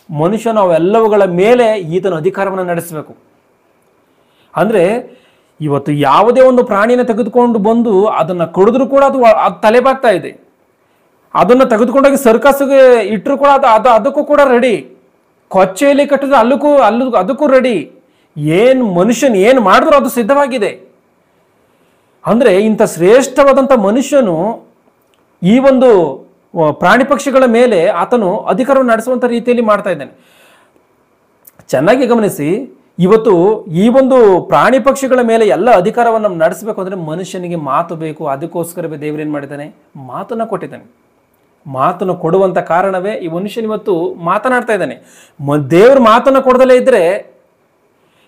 ಮನುಷ್ಯನು ಅವೆಲ್ಲವುಗಳ ಮೇಲೆ ಈತನ ಅಧಿಕಾರವನ್ನು ನಡೆಸಬೇಕು. ಅಂದ್ರೆ ಇವತ್ತು ಯಾವುದೇ ಒಂದು ಪ್ರಾಣಿನ ತೆಗೆದುಕೊಂಡು ಬಂದು ಅದನ್ನ ಕೊಡಿದ್ರು ಕೂಡ ಅದು ತಲೆಬಾಗ್ತಾ ಇದೆ. ಅದನ್ನು ತೆಗೆದುಕೊಂಡೋಗಿ ಸರ್ಕಸ್ಗೆ ಇಟ್ಟರು ಕೂಡ ಅದಕ್ಕೂ ಕೂಡ ರೆಡಿ. ಕೊಚ್ಚೆಯಲ್ಲಿ ಕಟ್ಟಿದ್ರೆ ಅದಕ್ಕೂ ರೆಡಿ. ಏನು ಮನುಷ್ಯನ್ ಏನು ಮಾಡಿದ್ರು ಅದು ಸಿದ್ಧವಾಗಿದೆ. ಅಂದರೆ ಇಂಥ ಶ್ರೇಷ್ಠವಾದಂಥ ಮನುಷ್ಯನು ಈ ಒಂದು ಪ್ರಾಣಿ ಪಕ್ಷಿಗಳ ಮೇಲೆ ಆತನು ಅಧಿಕಾರವನ್ನು ನಡೆಸುವಂಥ ರೀತಿಯಲ್ಲಿ ಮಾಡ್ತಾ ಇದ್ದಾನೆ. ಚೆನ್ನಾಗಿ ಗಮನಿಸಿ, ಇವತ್ತು ಈ ಒಂದು ಪ್ರಾಣಿ ಪಕ್ಷಿಗಳ ಮೇಲೆ ಎಲ್ಲ ಅಧಿಕಾರವನ್ನು ನಡೆಸಬೇಕು ಅಂದರೆ ಮನುಷ್ಯನಿಗೆ ಮಾತು ಬೇಕು. ಅದಕ್ಕೋಸ್ಕರವೇ ದೇವರೇನು ಮಾಡಿದ್ದಾನೆ? ಮಾತನ್ನು ಕೊಟ್ಟಿದ್ದಾನೆ. ಮಾತನ್ನು ಕೊಡುವಂಥ ಕಾರಣವೇ ಈ ಮನುಷ್ಯನ ಇವತ್ತು ಮಾತನಾಡ್ತಾ ಇದ್ದಾನೆ. ದೇವರು ಮಾತನ್ನು ಕೊಡದಲೇ ಇದ್ದರೆ,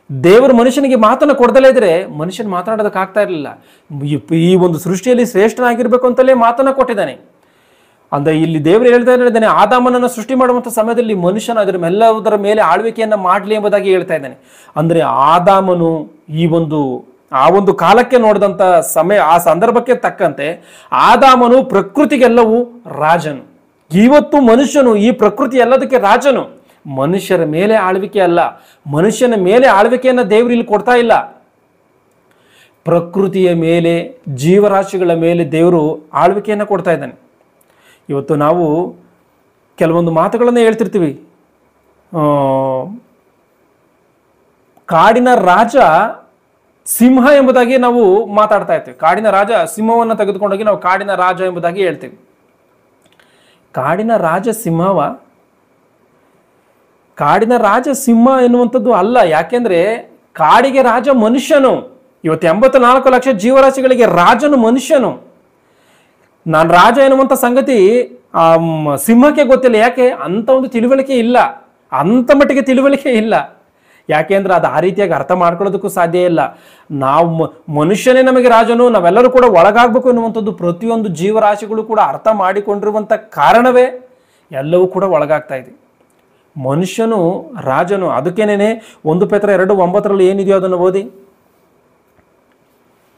ದೇವರು ಮನುಷ್ಯನಿಗೆ ಮಾತನ್ನು ಕೊಡದಲೇ ಇದ್ರೆ ಮನುಷ್ಯನ ಮಾತನಾಡೋದಕ್ಕಾಗ್ತಾ ಇರಲಿಲ್ಲ. ಈ ಒಂದು ಸೃಷ್ಟಿಯಲ್ಲಿ ಶ್ರೇಷ್ಠನಾಗಿರ್ಬೇಕು ಅಂತಲೇ ಮಾತನ್ನು ಕೊಟ್ಟಿದ್ದಾನೆ. ಅಂದರೆ ಇಲ್ಲಿ ದೇವರು ಹೇಳ್ತಾ ಇದ್ದಾನೆ, ಆದಾಮನನ್ನು ಸೃಷ್ಟಿ ಮಾಡುವಂಥ ಸಮಯದಲ್ಲಿ ಮನುಷ್ಯನ ಎಲ್ಲದರ ಮೇಲೆ ಆಳ್ವಿಕೆಯನ್ನು ಮಾಡಲಿ ಎಂಬುದಾಗಿ ಹೇಳ್ತಾ ಇದ್ದಾನೆ. ಅಂದರೆ ಆದಾಮನು ಆ ಒಂದು ಕಾಲಕ್ಕೆ ನೋಡಿದಂಥ ಸಮಯ, ಆ ಸಂದರ್ಭಕ್ಕೆ ತಕ್ಕಂತೆ ಆದಾಮನು ಪ್ರಕೃತಿಗೆಲ್ಲವೂ ರಾಜನು. ಇವತ್ತು ಮನುಷ್ಯನು ಈ ಪ್ರಕೃತಿ ಎಲ್ಲದಕ್ಕೆ ರಾಜನು. ಮನುಷ್ಯರ ಮೇಲೆ ಆಳ್ವಿಕೆ ಅಲ್ಲ, ಮನುಷ್ಯನ ಮೇಲೆ ಆಳ್ವಿಕೆಯನ್ನು ದೇವರು ಇಲ್ಲಿ ಕೊಡ್ತಾ ಇಲ್ಲ. ಪ್ರಕೃತಿಯ ಮೇಲೆ, ಜೀವರಾಶಿಗಳ ಮೇಲೆ ದೇವರು ಆಳ್ವಿಕೆಯನ್ನು ಕೊಡ್ತಾ ಇದ್ದಾನೆ. ಇವತ್ತು ನಾವು ಕೆಲವೊಂದು ಮಾತುಗಳನ್ನು ಹೇಳ್ತಿರ್ತೀವಿ. ಕಾಡಿನ ರಾಜ ಸಿಂಹ ಎಂಬುದಾಗಿ ನಾವು ಮಾತಾಡ್ತಾ ಇರ್ತೀವಿ. ಕಾಡಿನ ರಾಜ ಸಿಂಹವನ್ನು ತೆಗೆದುಕೊಂಡೋಗಿ ನಾವು ಕಾಡಿನ ರಾಜ ಎಂಬುದಾಗಿ ಹೇಳ್ತೀವಿ. ಕಾಡಿನ ರಾಜ ಸಿಂಹವ? ಕಾಡಿನ ರಾಜ ಸಿಂಹ ಎನ್ನುವಂಥದ್ದು ಅಲ್ಲ. ಯಾಕೆಂದ್ರೆ ಕಾಡಿಗೆ ರಾಜ ಮನುಷ್ಯನು. ಇವತ್ತು 84 ಲಕ್ಷ ಜೀವರಾಶಿಗಳಿಗೆ ರಾಜನು ಮನುಷ್ಯನು. ನಾನು ರಾಜ ಎನ್ನುವಂಥ ಸಂಗತಿ ಸಿಂಹಕ್ಕೆ ಗೊತ್ತಿಲ್ಲ. ಯಾಕೆ? ಅಂತ ಒಂದು ತಿಳುವಳಿಕೆ ಇಲ್ಲ, ಅಂಥ ಮಟ್ಟಿಗೆ ತಿಳುವಳಿಕೆ ಇಲ್ಲ. ಯಾಕೆಂದ್ರೆ ಅದು ಆ ರೀತಿಯಾಗಿ ಅರ್ಥ ಮಾಡ್ಕೊಳ್ಳೋದಕ್ಕೂ ಸಾಧ್ಯ ಇಲ್ಲ. ನಾವು ಮನುಷ್ಯನೇ ನಮಗೆ ರಾಜನು, ನಾವೆಲ್ಲರೂ ಕೂಡ ಒಳಗಾಗಬೇಕು ಎನ್ನುವಂಥದ್ದು ಪ್ರತಿಯೊಂದು ಜೀವರಾಶಿಗಳು ಕೂಡ ಅರ್ಥ ಮಾಡಿಕೊಂಡಿರುವಂಥ ಕಾರಣವೇ ಎಲ್ಲವೂ ಕೂಡ ಒಳಗಾಗ್ತಾ ಇದೆ. ಮನುಷ್ಯನು ರಾಜನು. ಅದಕ್ಕೇನೇನೆ 1 ಪೇತ್ರ 2:9 ಏನಿದೆಯೋ ಅದನ್ನು ಓದಿ.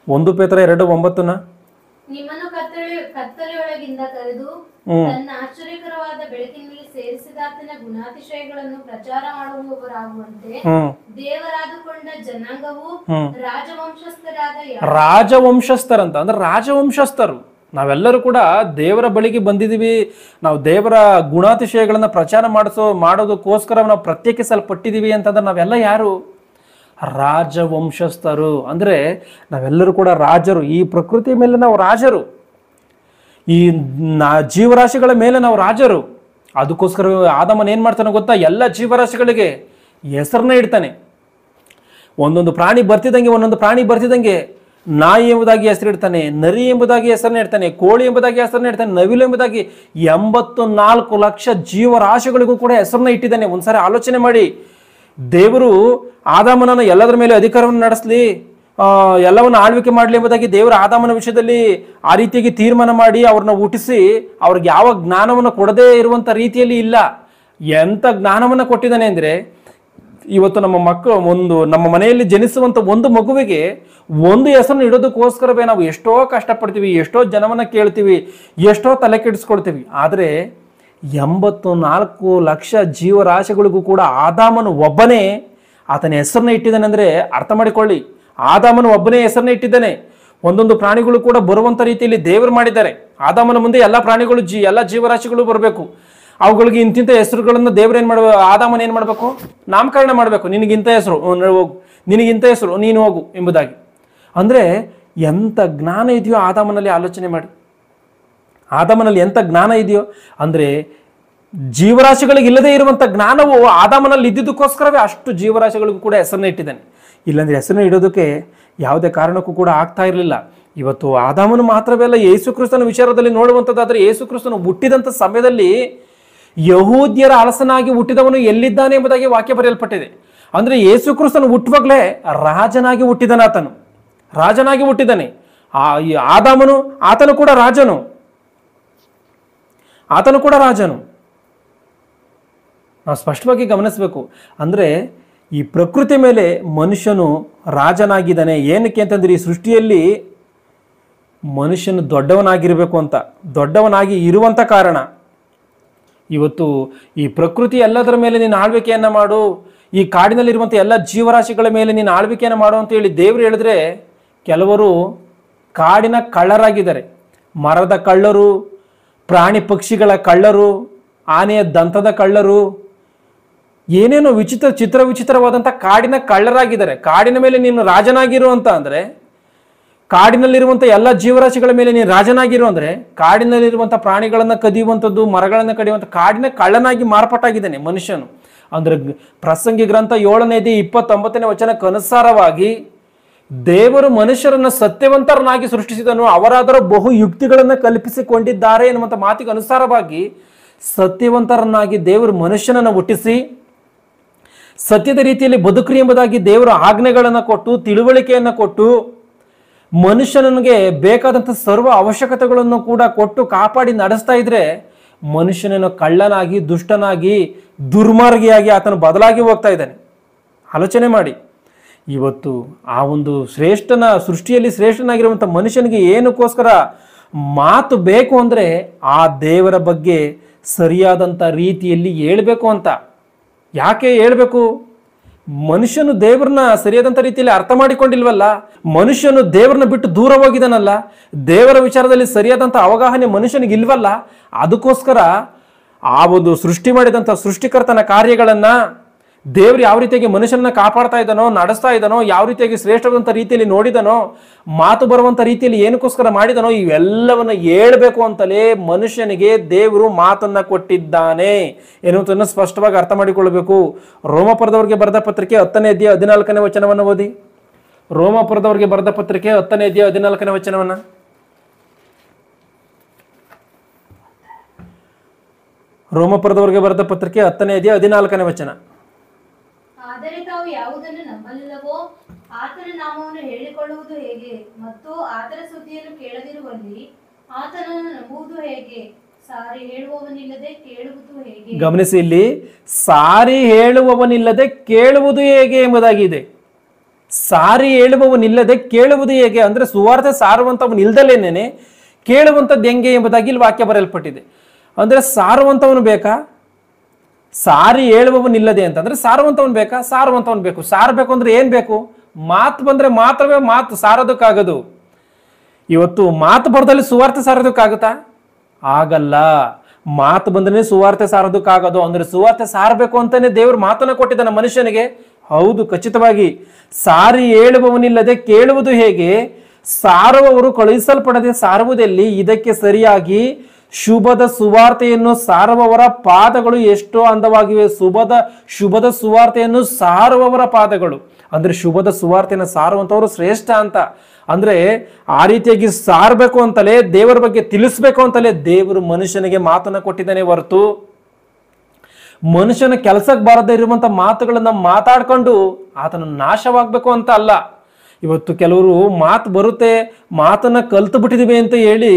1 ಪೇತ್ರ 2:9 ನಿಮ್ಮನ್ನು ಕತ್ತಲೆಯೊಳಗಿಂದ ಕರೆದು ತನ್ನ ಆಶ್ಚರ್ಯಕರವಾದ ಬೆಳಕಿನಲ್ಲಿ ಸೇರಿಸಿದಾತನ ಗುಣಾತಿಶಯಗಳನ್ನು ಪ್ರಚಾರ ಮಾಡುವವರಾಗುವಂತೆ ದೇವರಾದುಕೊಂಡ ಜನಾಂಗವು ರಾಜವಂಶಸ್ಥರಂತ. ಅಂದ್ರೆ ರಾಜವಂಶಸ್ಥರು ನಾವೆಲ್ಲರೂ ಕೂಡ ದೇವರ ಬಳಿಗೆ ಬಂದಿದ್ದೀವಿ. ನಾವು ದೇವರ ಗುಣಾತಿಶಯಗಳನ್ನು ಪ್ರಚಾರ ಮಾಡೋದಕ್ಕೋಸ್ಕರ ನಾವು ಪ್ರತ್ಯೇಕಿಸಲ್ಪಟ್ಟಿದ್ದೀವಿ ಅಂತಂದ್ರೆ ನಾವೆಲ್ಲ ಯಾರು? ರಾಜವಂಶಸ್ಥರು. ಅಂದರೆ ನಾವೆಲ್ಲರೂ ಕೂಡ ರಾಜರು. ಈ ಪ್ರಕೃತಿಯ ಮೇಲೆ ನಾವು ರಾಜರು, ಈ ಜೀವರಾಶಿಗಳ ಮೇಲೆ ನಾವು ರಾಜರು. ಅದಕ್ಕೋಸ್ಕರ ಆದಾಮನ ಏನು ಮಾಡ್ತಾನೆ ಗೊತ್ತಾ? ಎಲ್ಲ ಜೀವರಾಶಿಗಳಿಗೆ ಹೆಸರನ್ನ ಇಡ್ತಾನೆ. ಒಂದೊಂದು ಪ್ರಾಣಿ ಬರ್ತಿದ್ದಂಗೆ ನಾಯಿ ಎಂಬುದಾಗಿ ಹೆಸರಿಡ್ತಾನೆ, ನರಿ ಎಂಬುದಾಗಿ ಹೆಸರನ್ನ ಇಡ್ತಾನೆ, ಕೋಳಿ ಎಂಬುದಾಗಿ ಹೆಸರನ್ನ ಇಡ್ತಾನೆ, ನವಿಲು ಎಂಬುದಾಗಿ 84 ಲಕ್ಷ ಜೀವರಾಶಿಗಳಿಗೂ ಕೂಡ ಹೆಸರನ್ನ ಇಟ್ಟಿದ್ದಾನೆ. ಒಂದ್ಸಾರಿ ಆಲೋಚನೆ ಮಾಡಿ. ದೇವರು ಆದಾಮನನ್ನು ಎಲ್ಲದರ ಮೇಲೆ ಅಧಿಕಾರವನ್ನು ನಡೆಸಲಿ, ಎಲ್ಲವನ್ನು ಆಳ್ವಿಕೆ ಮಾಡಲಿ ಎಂಬುದಾಗಿ ದೇವರು ಆದಾಮನ ವಿಷಯದಲ್ಲಿ ಆ ರೀತಿಯಾಗಿ ತೀರ್ಮಾನ ಮಾಡಿ ಅವ್ರನ್ನ ಹುಟ್ಟಿಸಿ ಅವ್ರಿಗೆ ಯಾವ ಜ್ಞಾನವನ್ನು ಕೊಡದೇ ಇರುವಂಥ ರೀತಿಯಲ್ಲಿ ಇಲ್ಲ. ಎಂಥ ಜ್ಞಾನವನ್ನು ಕೊಟ್ಟಿದ್ದಾನೆ ಅಂದರೆ, ಇವತ್ತು ನಮ್ಮ ಮನೆಯಲ್ಲಿ ಜನಿಸುವಂಥ ಒಂದು ಮಗುವಿಗೆ ಒಂದು ಹೆಸರನ್ನು ಇಡೋದಕ್ಕೋಸ್ಕರವೇ ನಾವು ಎಷ್ಟೋ ಕಷ್ಟಪಡ್ತೀವಿ, ಎಷ್ಟೋ ಜನವನ್ನು ಕೇಳ್ತೀವಿ, ಎಷ್ಟೋ ತಲೆ ಕೆಡಿಸ್ಕೊಳ್ತೀವಿ. ಆದರೆ 84 ಲಕ್ಷ ಜೀವರಾಶಿಗಳಿಗೂ ಕೂಡ ಆದಾಮನು ಒಬ್ಬನೇ ಆತನ ಹೆಸರನ್ನ ಇಟ್ಟಿದ್ದಾನೆ. ಅಂದರೆ ಅರ್ಥ ಮಾಡಿಕೊಳ್ಳಿ, ಆದಾಮನು ಒಬ್ಬನೇ ಹೆಸರನ್ನ ಇಟ್ಟಿದ್ದಾನೆ. ಒಂದೊಂದು ಪ್ರಾಣಿಗಳು ಕೂಡ ಬರುವಂಥ ರೀತಿಯಲ್ಲಿ ದೇವರು ಮಾಡಿದ್ದಾರೆ. ಆದಾಮನ ಮುಂದೆ ಎಲ್ಲ ಪ್ರಾಣಿಗಳು ಎಲ್ಲ ಜೀವರಾಶಿಗಳು ಬರಬೇಕು. ಅವುಗಳಿಗೆ ಇಂತಿಂಥ ಹೆಸರುಗಳನ್ನು ದೇವರು ಆದಾಮನ ಏನು ಮಾಡಬೇಕು? ನಾಮಕರಣ ಮಾಡಬೇಕು. ನಿನಗಿಂತ ಹೆಸರು ಹೋಗು, ನಿನಗಿಂತ ಹೆಸರು ನೀನು ಹೋಗು ಎಂಬುದಾಗಿ. ಅಂದರೆ ಎಂಥ ಜ್ಞಾನ ಇದೆಯೋ ಆದಾಮನಲ್ಲಿ ಆಲೋಚನೆ ಮಾಡಿ. ಆದಾಮನಲ್ಲಿ ಎಂಥ ಜ್ಞಾನ ಇದೆಯೋ ಅಂದರೆ ಜೀವರಾಶಿಗಳಿಗೆ ಇಲ್ಲದೇ ಇರುವಂಥ ಜ್ಞಾನವು ಆದಾಮನಲ್ಲಿ ಇದ್ದಿದ್ದಕ್ಕೋಸ್ಕರವೇ ಅಷ್ಟು ಜೀವರಾಶಿಗಳಿಗೂ ಕೂಡ ಹೆಸರನ್ನ ಇಟ್ಟಿದ್ದಾನೆ. ಇಲ್ಲಾಂದರೆ ಹೆಸರನ್ನ ಇಡೋದಕ್ಕೆ ಯಾವುದೇ ಕಾರಣಕ್ಕೂ ಕೂಡ ಆಗ್ತಾ ಇರಲಿಲ್ಲ. ಇವತ್ತು ಆದಾಮನು ಮಾತ್ರವೇ ಅಲ್ಲ, ಯೇಸು ಕ್ರಿಸ್ತನ ವಿಚಾರದಲ್ಲಿ ನೋಡುವಂಥದ್ದಾದರೆ ಯೇಸು ಕ್ರಿಸ್ತನು ಹುಟ್ಟಿದಂಥ ಸಮಯದಲ್ಲಿ ಯಹೂದ್ಯರ ಅರಸನಾಗಿ ಹುಟ್ಟಿದವನು ಎಲ್ಲಿದ್ದಾನೆ ಎಂಬುದಾಗಿ ವಾಕ್ಯ ಬರೆಯಲ್ಪಟ್ಟಿದೆ. ಅಂದರೆ ಯೇಸು ಕ್ರಿಸ್ತನು ಹುಟ್ಟುವಾಗಲೇ ರಾಜನಾಗಿ ಹುಟ್ಟಿದ್ದಾನೆ. ರಾಜನಾಗಿ ಹುಟ್ಟಿದ್ದಾನೆ. ಆದಾಮನು ಆತನು ಕೂಡ ರಾಜನು. ನಾವು ಸ್ಪಷ್ಟವಾಗಿ ಗಮನಿಸಬೇಕು. ಅಂದರೆ ಈ ಪ್ರಕೃತಿ ಮೇಲೆ ಮನುಷ್ಯನು ರಾಜನಾಗಿದ್ದಾನೆ. ಏನಕ್ಕೆ ಅಂತಂದ್ರೆ ಈ ಸೃಷ್ಟಿಯಲ್ಲಿ ಮನುಷ್ಯನು ದೊಡ್ಡವನಾಗಿರಬೇಕು ಅಂತ, ದೊಡ್ಡವನಾಗಿ ಇರುವಂಥ ಕಾರಣ. ಇವತ್ತು ಈ ಪ್ರಕೃತಿ ಎಲ್ಲದರ ಮೇಲೆ ನೀನು ಆಳ್ವಿಕೆಯನ್ನು ಮಾಡು, ಈ ಕಾಡಿನಲ್ಲಿರುವಂಥ ಎಲ್ಲ ಜೀವರಾಶಿಗಳ ಮೇಲೆ ನೀನು ಆಳ್ವಿಕೆಯನ್ನು ಮಾಡು ಅಂತ ಹೇಳಿ ದೇವರು ಹೇಳಿದ್ರೆ, ಕೆಲವರು ಕಾಡಿನ ಕಳ್ಳರಾಗಿದ್ದಾರೆ, ಮರದ ಕಳ್ಳರು, ಪ್ರಾಣಿ ಪಕ್ಷಿಗಳ ಕಳ್ಳರು, ಆನೆಯ ದಂತದ ಕಳ್ಳರು, ಏನೇನೋ ವಿಚಿತ್ರವಾದಂಥ ಕಾಡಿನ ಕಳ್ಳರಾಗಿದ್ದಾರೆ. ಕಾಡಿನ ಮೇಲೆ ನೀನು ರಾಜನಾಗಿರು ಅಂತ ಅಂದರೆ, ಕಾಡಿನಲ್ಲಿರುವಂಥ ಎಲ್ಲ ಜೀವರಾಶಿಗಳ ಮೇಲೆ ನೀನು ರಾಜನಾಗಿರು ಅಂದರೆ, ಕಾಡಿನಲ್ಲಿರುವಂಥ ಪ್ರಾಣಿಗಳನ್ನು ಕದಿಯುವಂಥದ್ದು, ಮರಗಳನ್ನು ಕಡಿಯುವಂಥ ಕಾಡಿನ ಕಳ್ಳನಾಗಿ ಮಾರ್ಪಾಟಾಗಿದ್ದಾನೆ ಮನುಷ್ಯನು. ಅಂದರೆ ಪ್ರಸಂಗಿ ಗ್ರಂಥ 7ನೇ ಅಧ್ಯಾಯ 29ನೇ ವಚನಕ್ಕನುಸಾರವಾಗಿ ದೇವರು ಮನುಷ್ಯರನ್ನು ಸತ್ಯವಂತರನ್ನಾಗಿ ಸೃಷ್ಟಿಸಿದನು, ಅವರಾದರೂ ಬಹು ಯುಕ್ತಿಗಳನ್ನು ಕಲ್ಪಿಸಿಕೊಂಡಿದ್ದಾರೆ ಎನ್ನುವಂಥ ಮಾತಿಗೆ ಅನುಸಾರವಾಗಿ ಸತ್ಯವಂತರನ್ನಾಗಿ ದೇವರು ಮನುಷ್ಯನನ್ನು ಹುಟ್ಟಿಸಿ ಸತ್ಯದ ರೀತಿಯಲ್ಲಿ ಬದುಕ್ರಿ ಎಂಬುದಾಗಿ ದೇವರು ಆಜ್ಞೆಗಳನ್ನು ಕೊಟ್ಟು, ತಿಳುವಳಿಕೆಯನ್ನು ಕೊಟ್ಟು, ಮನುಷ್ಯನಿಗೆ ಬೇಕಾದಂಥ ಸರ್ವ ಅವಶ್ಯಕತೆಗಳನ್ನು ಕೂಡ ಕೊಟ್ಟು ಕಾಪಾಡಿ ನಡೆಸ್ತಾ ಇದ್ರೆ, ಮನುಷ್ಯನನ್ನು ಕಳ್ಳನಾಗಿ, ದುಷ್ಟನಾಗಿ, ದುರ್ಮಾರ್ಗಿಯಾಗಿ ಆತನು ಬದಲಾಗಿ ಹೋಗ್ತಾ ಇದ್ದಾನೆ. ಆಲೋಚನೆ ಮಾಡಿ. ಇವತ್ತು ಆ ಒಂದು ಸೃಷ್ಟಿಯಲ್ಲಿ ಶ್ರೇಷ್ಠನಾಗಿರುವಂಥ ಮನುಷ್ಯನಿಗೆ ಏನಕ್ಕೋಸ್ಕರ ಮಾತು ಬೇಕು ಅಂದರೆ ಆ ದೇವರ ಬಗ್ಗೆ ಸರಿಯಾದಂಥ ರೀತಿಯಲ್ಲಿ ಹೇಳಬೇಕು ಅಂತ. ಯಾಕೆ ಹೇಳಬೇಕು? ಮನುಷ್ಯನು ದೇವರನ್ನ ಸರಿಯಾದಂಥ ರೀತಿಯಲ್ಲಿ ಅರ್ಥ ಮಾಡಿಕೊಂಡಿಲ್ವಲ್ಲ, ಮನುಷ್ಯನು ದೇವರನ್ನ ಬಿಟ್ಟು ದೂರ ಹೋಗಿದ್ದಾನಲ್ಲ, ದೇವರ ವಿಚಾರದಲ್ಲಿ ಸರಿಯಾದಂಥ ಅವಗಾಹನೆ ಮನುಷ್ಯನಿಗೆ ಇಲ್ವಲ್ಲ, ಅದಕ್ಕೋಸ್ಕರ ಆ ಒಂದು ಸೃಷ್ಟಿ ಮಾಡಿದಂಥ ಸೃಷ್ಟಿಕರ್ತನ ಕಾರ್ಯಗಳನ್ನು ದೇವರು ಯಾವ ರೀತಿಯಾಗಿ ಮನುಷ್ಯನನ್ನ ಕಾಪಾಡ್ತಾ ಇದ್ದಾನೋ, ನಡೆಸ್ತಾ ಇದ್ದಾನೋ, ಯಾವ ರೀತಿಯಾಗಿ ಶ್ರೇಷ್ಠವಾದಂಥ ರೀತಿಯಲ್ಲಿ ನೋಡಿದನೋ, ಮಾತು ಬರುವಂಥ ರೀತಿಯಲ್ಲಿ ಏನಕ್ಕೋಸ್ಕರ ಮಾಡಿದನೋ, ಇವೆಲ್ಲವನ್ನು ಹೇಳ್ಬೇಕು ಅಂತಲೇ ಮನುಷ್ಯನಿಗೆ ದೇವರು ಮಾತನ್ನ ಕೊಟ್ಟಿದ್ದಾನೆ ಎನ್ನುವುದನ್ನು ಸ್ಪಷ್ಟವಾಗಿ ಅರ್ಥ ಮಾಡಿಕೊಳ್ಳಬೇಕು. ರೋಮಪುರದವರಿಗೆ ಬರೆದ ಪತ್ರಿಕೆ 10ನೇ ಅಧ್ಯಾಯ 14ನೇ ವಚನವನ್ನು ಓದಿ. ರೋಮಪುರದವರಿಗೆ ಬರೆದ ಪತ್ರಿಕೆ 10ನೇ ಅಧ್ಯಾಯ 14ನೇ ವಚನವನ್ನು. ರೋಮಪುರದವರಿಗೆ ಬರೆದ ಪತ್ರಿಕೆ 10ನೇ ಅಧ್ಯಾಯ 14ನೇ ವಚನ. ಆದರೆ ತಾವು ಯಾವುದನ್ನು ನಂಬಲಿಲ್ಲವೋ ಆತನ ನಾಮವನ್ನು ಹೇಳಿಕೊಳ್ಳುವುದು ಹೇಗೆ? ಮತ್ತು ಆತನ ಸುದ್ದಿಯನ್ನು ಕೇಳದಿರುವಲ್ಲಿ ಆತನನ್ನು ನಂಬುವುದು ಹೇಗೆ? ಸಾರಿ ಹೇಳುವವನಿಲ್ಲದೆ ಕೇಳುವುದು ಹೇಗೆ? ಗಮನಿಸಿ, ಇಲ್ಲಿ ಸಾರಿ ಹೇಳುವವನಿಲ್ಲದೆ ಕೇಳುವುದು ಹೇಗೆ ಎಂಬುದಾಗಿದೆ. ಸಾರಿ ಹೇಳುವವನಿಲ್ಲದೆ ಕೇಳುವುದು ಹೇಗೆ ಅಂದ್ರೆ ಸುವಾರ್ತೆ ಸಾರುವಂತವನು ಇಲ್ದಲೇನೇನೆ ಕೇಳುವಂಥದ್ದು ಹೆಂಗೆ ಎಂಬುದಾಗಿ ಇಲ್ಲಿ ವಾಕ್ಯ ಬರೆಯಲ್ಪಟ್ಟಿದೆ. ಅಂದ್ರೆ ಸಾರುವಂತವನು ಬೇಕಾ? ಸಾರಿ ಹೇಳುವವನಿಲ್ಲದೆ ಅಂತಂದ್ರೆ ಸಾರುವಂತವನು ಬೇಕಾ? ಸಾರುವಂತವನು ಬೇಕು. ಸಾರಬೇಕು ಅಂದ್ರೆ ಏನ್ ಬೇಕು? ಮಾತು ಬಂದ್ರೆ ಮಾತ್ರವೇ ಮಾತು ಸಾರೋದಕ್ಕಾಗದು. ಇವತ್ತು ಮಾತು ಬರದಲ್ಲಿ ಸುವಾರ್ತೆ ಸಾರೋದಕ್ಕಾಗುತ್ತಾ? ಆಗಲ್ಲ. ಮಾತು ಬಂದ್ರೆ ಸುವಾರ್ತೆ ಸಾರೋದಕ್ಕಾಗದು. ಅಂದ್ರೆ ಸುವಾರ್ತೆ ಸಾರಬೇಕು ಅಂತಾನೆ ದೇವರು ಮಾತನ್ನ ಕೊಟ್ಟಿದ್ದಾನೆ ಮನುಷ್ಯನಿಗೆ. ಹೌದು, ಖಚಿತವಾಗಿ. ಸಾರಿ ಹೇಳುವವನಿಲ್ಲದೆ ಕೇಳುವುದು ಹೇಗೆ? ಸಾರುವವರು ಕಳುಹಿಸಲ್ಪಡದೆ ಸಾರುವುದೆಲ್ಲಿ? ಇದಕ್ಕೆ ಸರಿಯಾಗಿ ಶುಭದ ಸುವಾರ್ತೆಯನ್ನು ಸಾರುವವರ ಪಾದಗಳು ಎಷ್ಟೋ ಅಂದವಾಗಿವೆ. ಶುಭದ ಸುವಾರ್ತೆಯನ್ನು ಸಾರುವವರ ಪಾದಗಳು ಅಂದ್ರೆ ಶುಭದ ಸುವಾರ್ತೆಯನ್ನು ಸಾರುವಂತವರು ಶ್ರೇಷ್ಠ ಅಂತ. ಅಂದ್ರೆ ಆ ರೀತಿಯಾಗಿ ಸಾರಬೇಕು ಅಂತಲೇ, ದೇವರ ಬಗ್ಗೆ ತಿಳಿಸ್ಬೇಕು ಅಂತಲೇ ದೇವರು ಮನುಷ್ಯನಿಗೆ ಮಾತನ್ನ ಕೊಟ್ಟಿದ್ದಾನೆ ಹೊರತು ಮನುಷ್ಯನ ಕೆಲಸಕ್ಕೆ ಬಾರದೇ ಇರುವಂತ ಮಾತುಗಳನ್ನ ಮಾತಾಡ್ಕೊಂಡು ಆತನ ನಾಶವಾಗಬೇಕು ಅಂತ ಅಲ್ಲ. ಇವತ್ತು ಕೆಲವರು ಮಾತು ಬರುತ್ತೆ, ಮಾತನ್ನ ಕಲ್ತು ಬಿಟ್ಟಿದೀವಿ ಅಂತ ಹೇಳಿ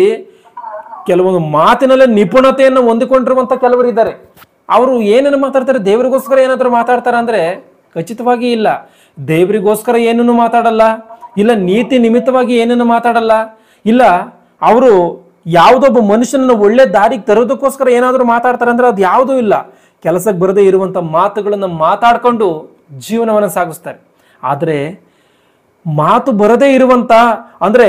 ಕೆಲವೊಂದು ಮಾತಿನಲ್ಲೇ ನಿಪುಣತೆಯನ್ನು ಹೊಂದಿಕೊಂಡಿರುವಂತ ಕೆಲವರು ಇದ್ದಾರೆ. ಅವರು ಏನೇನು ಮಾತಾಡ್ತಾರೆ? ದೇವರಿಗೋಸ್ಕರ ಏನಾದರೂ ಮಾತಾಡ್ತಾರ ಅಂದ್ರೆ ಖಚಿತವಾಗಿ ಇಲ್ಲ. ದೇವರಿಗೋಸ್ಕರ ಏನನ್ನು ಮಾತಾಡಲ್ಲ, ಇಲ್ಲ ನೀತಿ ನಿಮಿತ್ತವಾಗಿ ಏನನ್ನು ಮಾತಾಡಲ್ಲ, ಇಲ್ಲ ಅವರು ಯಾವುದೊಬ್ಬ ಮನುಷ್ಯನನ್ನು ಒಳ್ಳೆ ದಾರಿಗೆ ತರೋದಕ್ಕೋಸ್ಕರ ಏನಾದರೂ ಮಾತಾಡ್ತಾರೆ ಅಂದ್ರೆ ಅದು ಯಾವುದೂ ಇಲ್ಲ. ಕೆಲಸಕ್ಕೆ ಬರದೇ ಇರುವಂತ ಮಾತುಗಳನ್ನು ಮಾತಾಡ್ಕೊಂಡು ಜೀವನವನ್ನು ಸಾಗಿಸ್ತಾರೆ. ಆದರೆ ಮಾತು ಬರದೇ ಇರುವಂತ ಅಂದ್ರೆ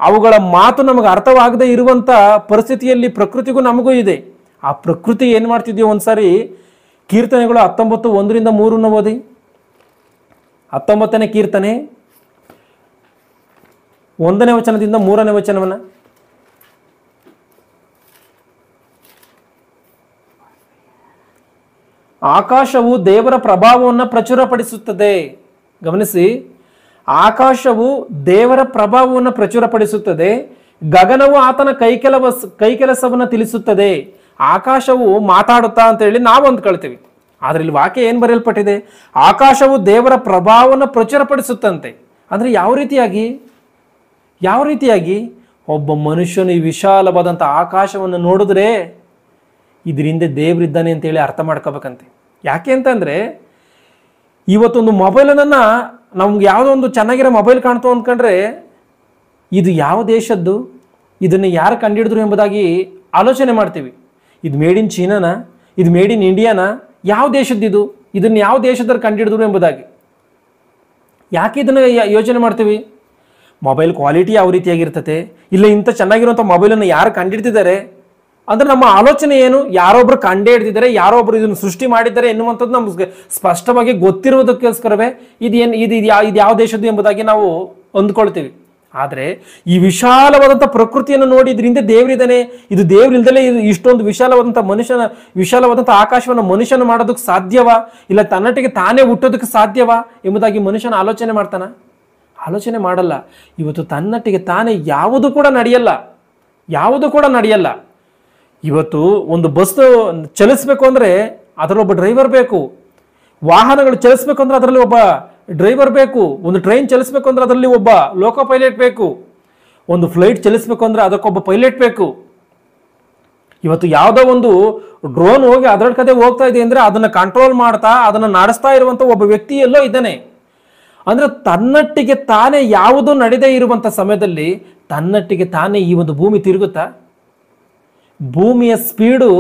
ಅವುಗಳ ಮಾತು ನಮಗೆ ಅರ್ಥವಾಗದೇ ಇರುವಂತ ಪರಿಸ್ಥಿತಿಯಲ್ಲಿ ಪ್ರಕೃತಿಗೂ ನಮಗೂ ಇದೆ. ಆ ಪ್ರಕೃತಿ ಏನ್ ಮಾಡ್ತಿದ್ಯೋ ಒಂದ್ಸಾರಿ ಕೀರ್ತನೆಗಳು 19:1-3 ಓದಿ. 19ನೇ ಕೀರ್ತನೆ 1ನೇ ವಚನದಿಂದ 3ನೇ ವಚನವನ್ನ. ಆಕಾಶವು ದೇವರ ಪ್ರಭಾವವನ್ನು ಪ್ರಚುರಪಡಿಸುತ್ತದೆ. ಗಮನಿಸಿ, ಆಕಾಶವು ದೇವರ ಪ್ರಭಾವವನ್ನು ಪ್ರಚುರಪಡಿಸುತ್ತದೆ, ಗಗನವು ಆತನ ಕೈಕೆಲಸವನ್ನು ತಿಳಿಸುತ್ತದೆ. ಆಕಾಶವು ಮಾತಾಡುತ್ತಾ ಅಂತ ಹೇಳಿ ನಾವು ಅಂದ್ಕೊಳ್ತೀವಿ, ಆದ್ರೆ ಇಲ್ಲಿ ವಾಕ್ಯ ಏನ್ ಬರೆಯಲ್ಪಟ್ಟಿದೆ? ಆಕಾಶವು ದೇವರ ಪ್ರಭಾವವನ್ನು ಪ್ರಚುರಪಡಿಸುತ್ತಂತೆ. ಅಂದ್ರೆ ಯಾವ ರೀತಿಯಾಗಿ ಒಬ್ಬ ಮನುಷ್ಯನು ಈ ವಿಶಾಲವಾದಂಥ ಆಕಾಶವನ್ನು ನೋಡಿದ್ರೆ ಇದರಿಂದ ದೇವರಿದ್ದಾನೆ ಅಂತೇಳಿ ಅರ್ಥ ಮಾಡ್ಕೋಬೇಕಂತೆ. ಯಾಕೆ ಅಂತಂದ್ರೆ ಇವತ್ತೊಂದು ಮೊಬೈಲನ್ನು ನಮ್ಗೆ ಯಾವುದೋ ಒಂದು ಚೆನ್ನಾಗಿರೋ ಮೊಬೈಲ್ ಕಾಣ್ತು ಅಂದ್ಕೊಂಡ್ರೆ ಇದು ಯಾವ ದೇಶದ್ದು, ಇದನ್ನು ಯಾರು ಕಂಡುಹಿಡಿದ್ರು ಎಂಬುದಾಗಿ ಆಲೋಚನೆ ಮಾಡ್ತೀವಿ. ಇದು ಮೇಡ್ ಇನ್ ಚೀನಾನ, ಇದು ಮೇಡ್ ಇನ್ ಇಂಡಿಯಾನ, ಯಾವ ದೇಶದ್ದು ಇದನ್ನು ಯಾವ ದೇಶದವ್ರು ಕಂಡುಹಿಡಿದ್ರು ಎಂಬುದಾಗಿ. ಯಾಕೆ ಇದನ್ನು ಯೋಚನೆ ಮಾಡ್ತೀವಿ? ಮೊಬೈಲ್ ಕ್ವಾಲಿಟಿ ಯಾವ ರೀತಿಯಾಗಿರ್ತದೆ, ಇಲ್ಲ ಇಂಥ ಚೆನ್ನಾಗಿರುವಂಥ ಮೊಬೈಲನ್ನು ಯಾರು ಕಂಡುಹಿಡ್ತಿದ್ದಾರೆ, ಅಂದ್ರೆ ನಮ್ಮ ಆಲೋಚನೆ ಏನು? ಯಾರೊಬ್ರು ಕಂಡು ಹಿಡಿದಿದ್ದಾರೆ, ಯಾರೊಬ್ರು ಇದನ್ನು ಸೃಷ್ಟಿ ಮಾಡಿದ್ದಾರೆ ಎನ್ನುವಂಥದ್ದು ನಮ್ಗೆ ಸ್ಪಷ್ಟವಾಗಿ ಗೊತ್ತಿರುವುದಕ್ಕೋಸ್ಕರವೇ ಇದು ಯಾವ ದೇಶದ್ದು ಎಂಬುದಾಗಿ ನಾವು ಅಂದ್ಕೊಳ್ತೀವಿ. ಆದರೆ ಈ ವಿಶಾಲವಾದಂಥ ಪ್ರಕೃತಿಯನ್ನು ನೋಡಿ ಇದರಿಂದ ದೇವರಿದ್ದಾನೆ, ಇದು ದೇವರಿಲ್ದಲೇ ಇಷ್ಟೊಂದು ವಿಶಾಲವಾದಂಥ ಆಕಾಶವನ್ನು ಮನುಷ್ಯನ ಮಾಡೋದಕ್ಕೆ ಸಾಧ್ಯವಾ, ಇಲ್ಲ ತನ್ನಟ್ಟಿಗೆ ತಾನೇ ಹುಟ್ಟೋದಕ್ಕೆ ಸಾಧ್ಯವಾ ಎಂಬುದಾಗಿ ಮನುಷ್ಯನ ಆಲೋಚನೆ ಮಾಡ್ತಾನ? ಆಲೋಚನೆ ಮಾಡಲ್ಲ. ಇವತ್ತು ತನ್ನಟ್ಟಿಗೆ ತಾನೇ ಯಾವುದು ಕೂಡ ನಡೆಯಲ್ಲ. ಇವತ್ತು ಒಂದು ಬಸ್ ಚಲಿಸ್ಬೇಕು ಅಂದರೆ ಅದರಲ್ಲೊಬ್ಬ ಡ್ರೈವರ್ ಬೇಕು, ವಾಹನಗಳು ಚಲಿಸ್ಬೇಕು ಅಂದ್ರೆ ಅದರಲ್ಲಿ ಒಬ್ಬ ಡ್ರೈವರ್ ಬೇಕು, ಒಂದು ಟ್ರೈನ್ ಚಲಿಸ್ಬೇಕು ಅಂದ್ರೆ ಅದರಲ್ಲಿ ಒಬ್ಬ ಲೋಕೋ ಪೈಲಟ್ ಬೇಕು, ಒಂದು ಫ್ಲೈಟ್ ಚಲಿಸ್ಬೇಕು ಅಂದ್ರೆ ಅದಕ್ಕೊಬ್ಬ ಪೈಲಟ್ ಬೇಕು. ಇವತ್ತು ಯಾವುದೋ ಒಂದು ಡ್ರೋನ್ ಹೋಗಿ ಅದರ ಕಡೆ ಹೋಗ್ತಾ ಇದೆ ಅಂದ್ರೆ ಅದನ್ನ ಕಂಟ್ರೋಲ್ ಮಾಡ್ತಾ ಅದನ್ನ ನಡೆಸ್ತಾ ಇರುವಂತ ಒಬ್ಬ ವ್ಯಕ್ತಿ ಎಲ್ಲೋ ಇದ್ದಾನೆ. ಅಂದ್ರೆ ತನ್ನಟ್ಟಿಗೆ ತಾನೇ ಯಾವುದೂ ನಡೆದೇ ಇರುವಂತ ಸಮಯದಲ್ಲಿ ತನ್ನಟ್ಟಿಗೆ ತಾನೇ ಈ ಒಂದು ಭೂಮಿ ತಿರುಗುತ್ತಾ? ಭೂಮಿಯ ಸ್ಪೀಡು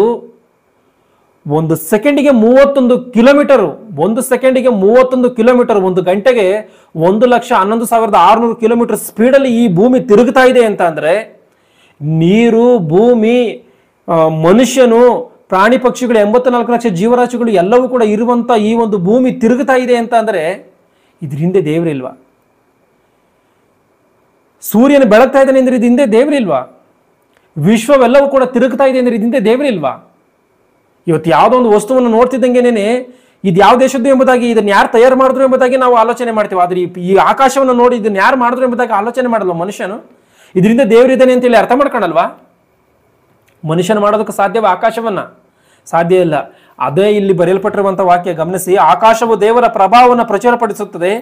1 ಸೆಕೆಂಡಿಗೆ 31 ಕಿಲೋಮೀಟರು, 1 ಸೆಕೆಂಡಿಗೆ 31 ಕಿಲೋಮೀಟರ್, 1 ಗಂಟೆಗೆ 1,11,600 ಕಿಲೋಮೀಟರ್ ಸ್ಪೀಡಲ್ಲಿ ಈ ಭೂಮಿ ತಿರುಗುತ್ತಾ ಇದೆ ಅಂತ ಅಂದ್ರೆ, ನೀರು, ಭೂಮಿ, ಮನುಷ್ಯನು, ಪ್ರಾಣಿ ಪಕ್ಷಿಗಳು, 84 ಲಕ್ಷ ಜೀವರಾಶಿಗಳು ಎಲ್ಲವೂ ಕೂಡ ಇರುವಂತ ಈ ಒಂದು ಭೂಮಿ ತಿರುಗುತ್ತಾ ಇದೆ ಅಂತ ಅಂದ್ರೆ ಇದ್ರ ಹಿಂದೆ ದೇವರಿಲ್ವಾ? ಸೂರ್ಯನ ಬೆಳಗ್ತಾ ಇದ್ದಾನೆ ಅಂದ್ರೆ ಇದ್ರ ಹಿಂದೆ ದೇವರಿಲ್ವಾ? ವಿಶ್ವವೆಲ್ಲವೂ ಕೂಡ ತಿರುಗ್ತಾ ಇದೆ ಅಂದ್ರೆ ಇದ್ರ ಹಿಂದೆ ದೇವರಿಲ್ವಾ? ಇವತ್ತು ಯಾವುದೋ ಒಂದು ವಸ್ತುವನ್ನು ನೋಡ್ತಿದ್ದಂಗೆನೇನೆ ಇದು ಯಾವ ದೇಶದ್ದು ಎಂಬುದಾಗಿ, ಇದನ್ನ ಯಾರು ತಯಾರು ಮಾಡಿದ್ರು ಎಂಬುದಾಗಿ ನಾವು ಆಲೋಚನೆ ಮಾಡ್ತೀವಿ. ಆದ್ರೆ ಈ ಆಕಾಶವನ್ನು ನೋಡಿ ಇದನ್ನ ಯಾರು ಮಾಡಿದ್ರು ಎಂಬುದಾಗಿ ಆಲೋಚನೆ ಮಾಡಲ್ವ ಮನುಷ್ಯನು? ಇದರಿಂದ ದೇವರಿದ್ದಾನೆ ಅಂತೇಳಿ ಅರ್ಥ ಮಾಡ್ಕೊಳಲ್ವಾ? ಮನುಷ್ಯನ ಮಾಡೋದಕ್ಕೆ ಸಾಧ್ಯವ? ಆಕಾಶವನ್ನ ಸಾಧ್ಯ ಇಲ್ಲ. ಅದೇ ಇಲ್ಲಿ ಬರೆಯಲ್ಪಟ್ಟಿರುವಂತಹ ವಾಕ್ಯ ಗಮನಿಸಿ. ಆಕಾಶವು ದೇವರ ಪ್ರಭಾವವನ್ನು ಪ್ರಚುರಪಡಿಸುತ್ತದೆ,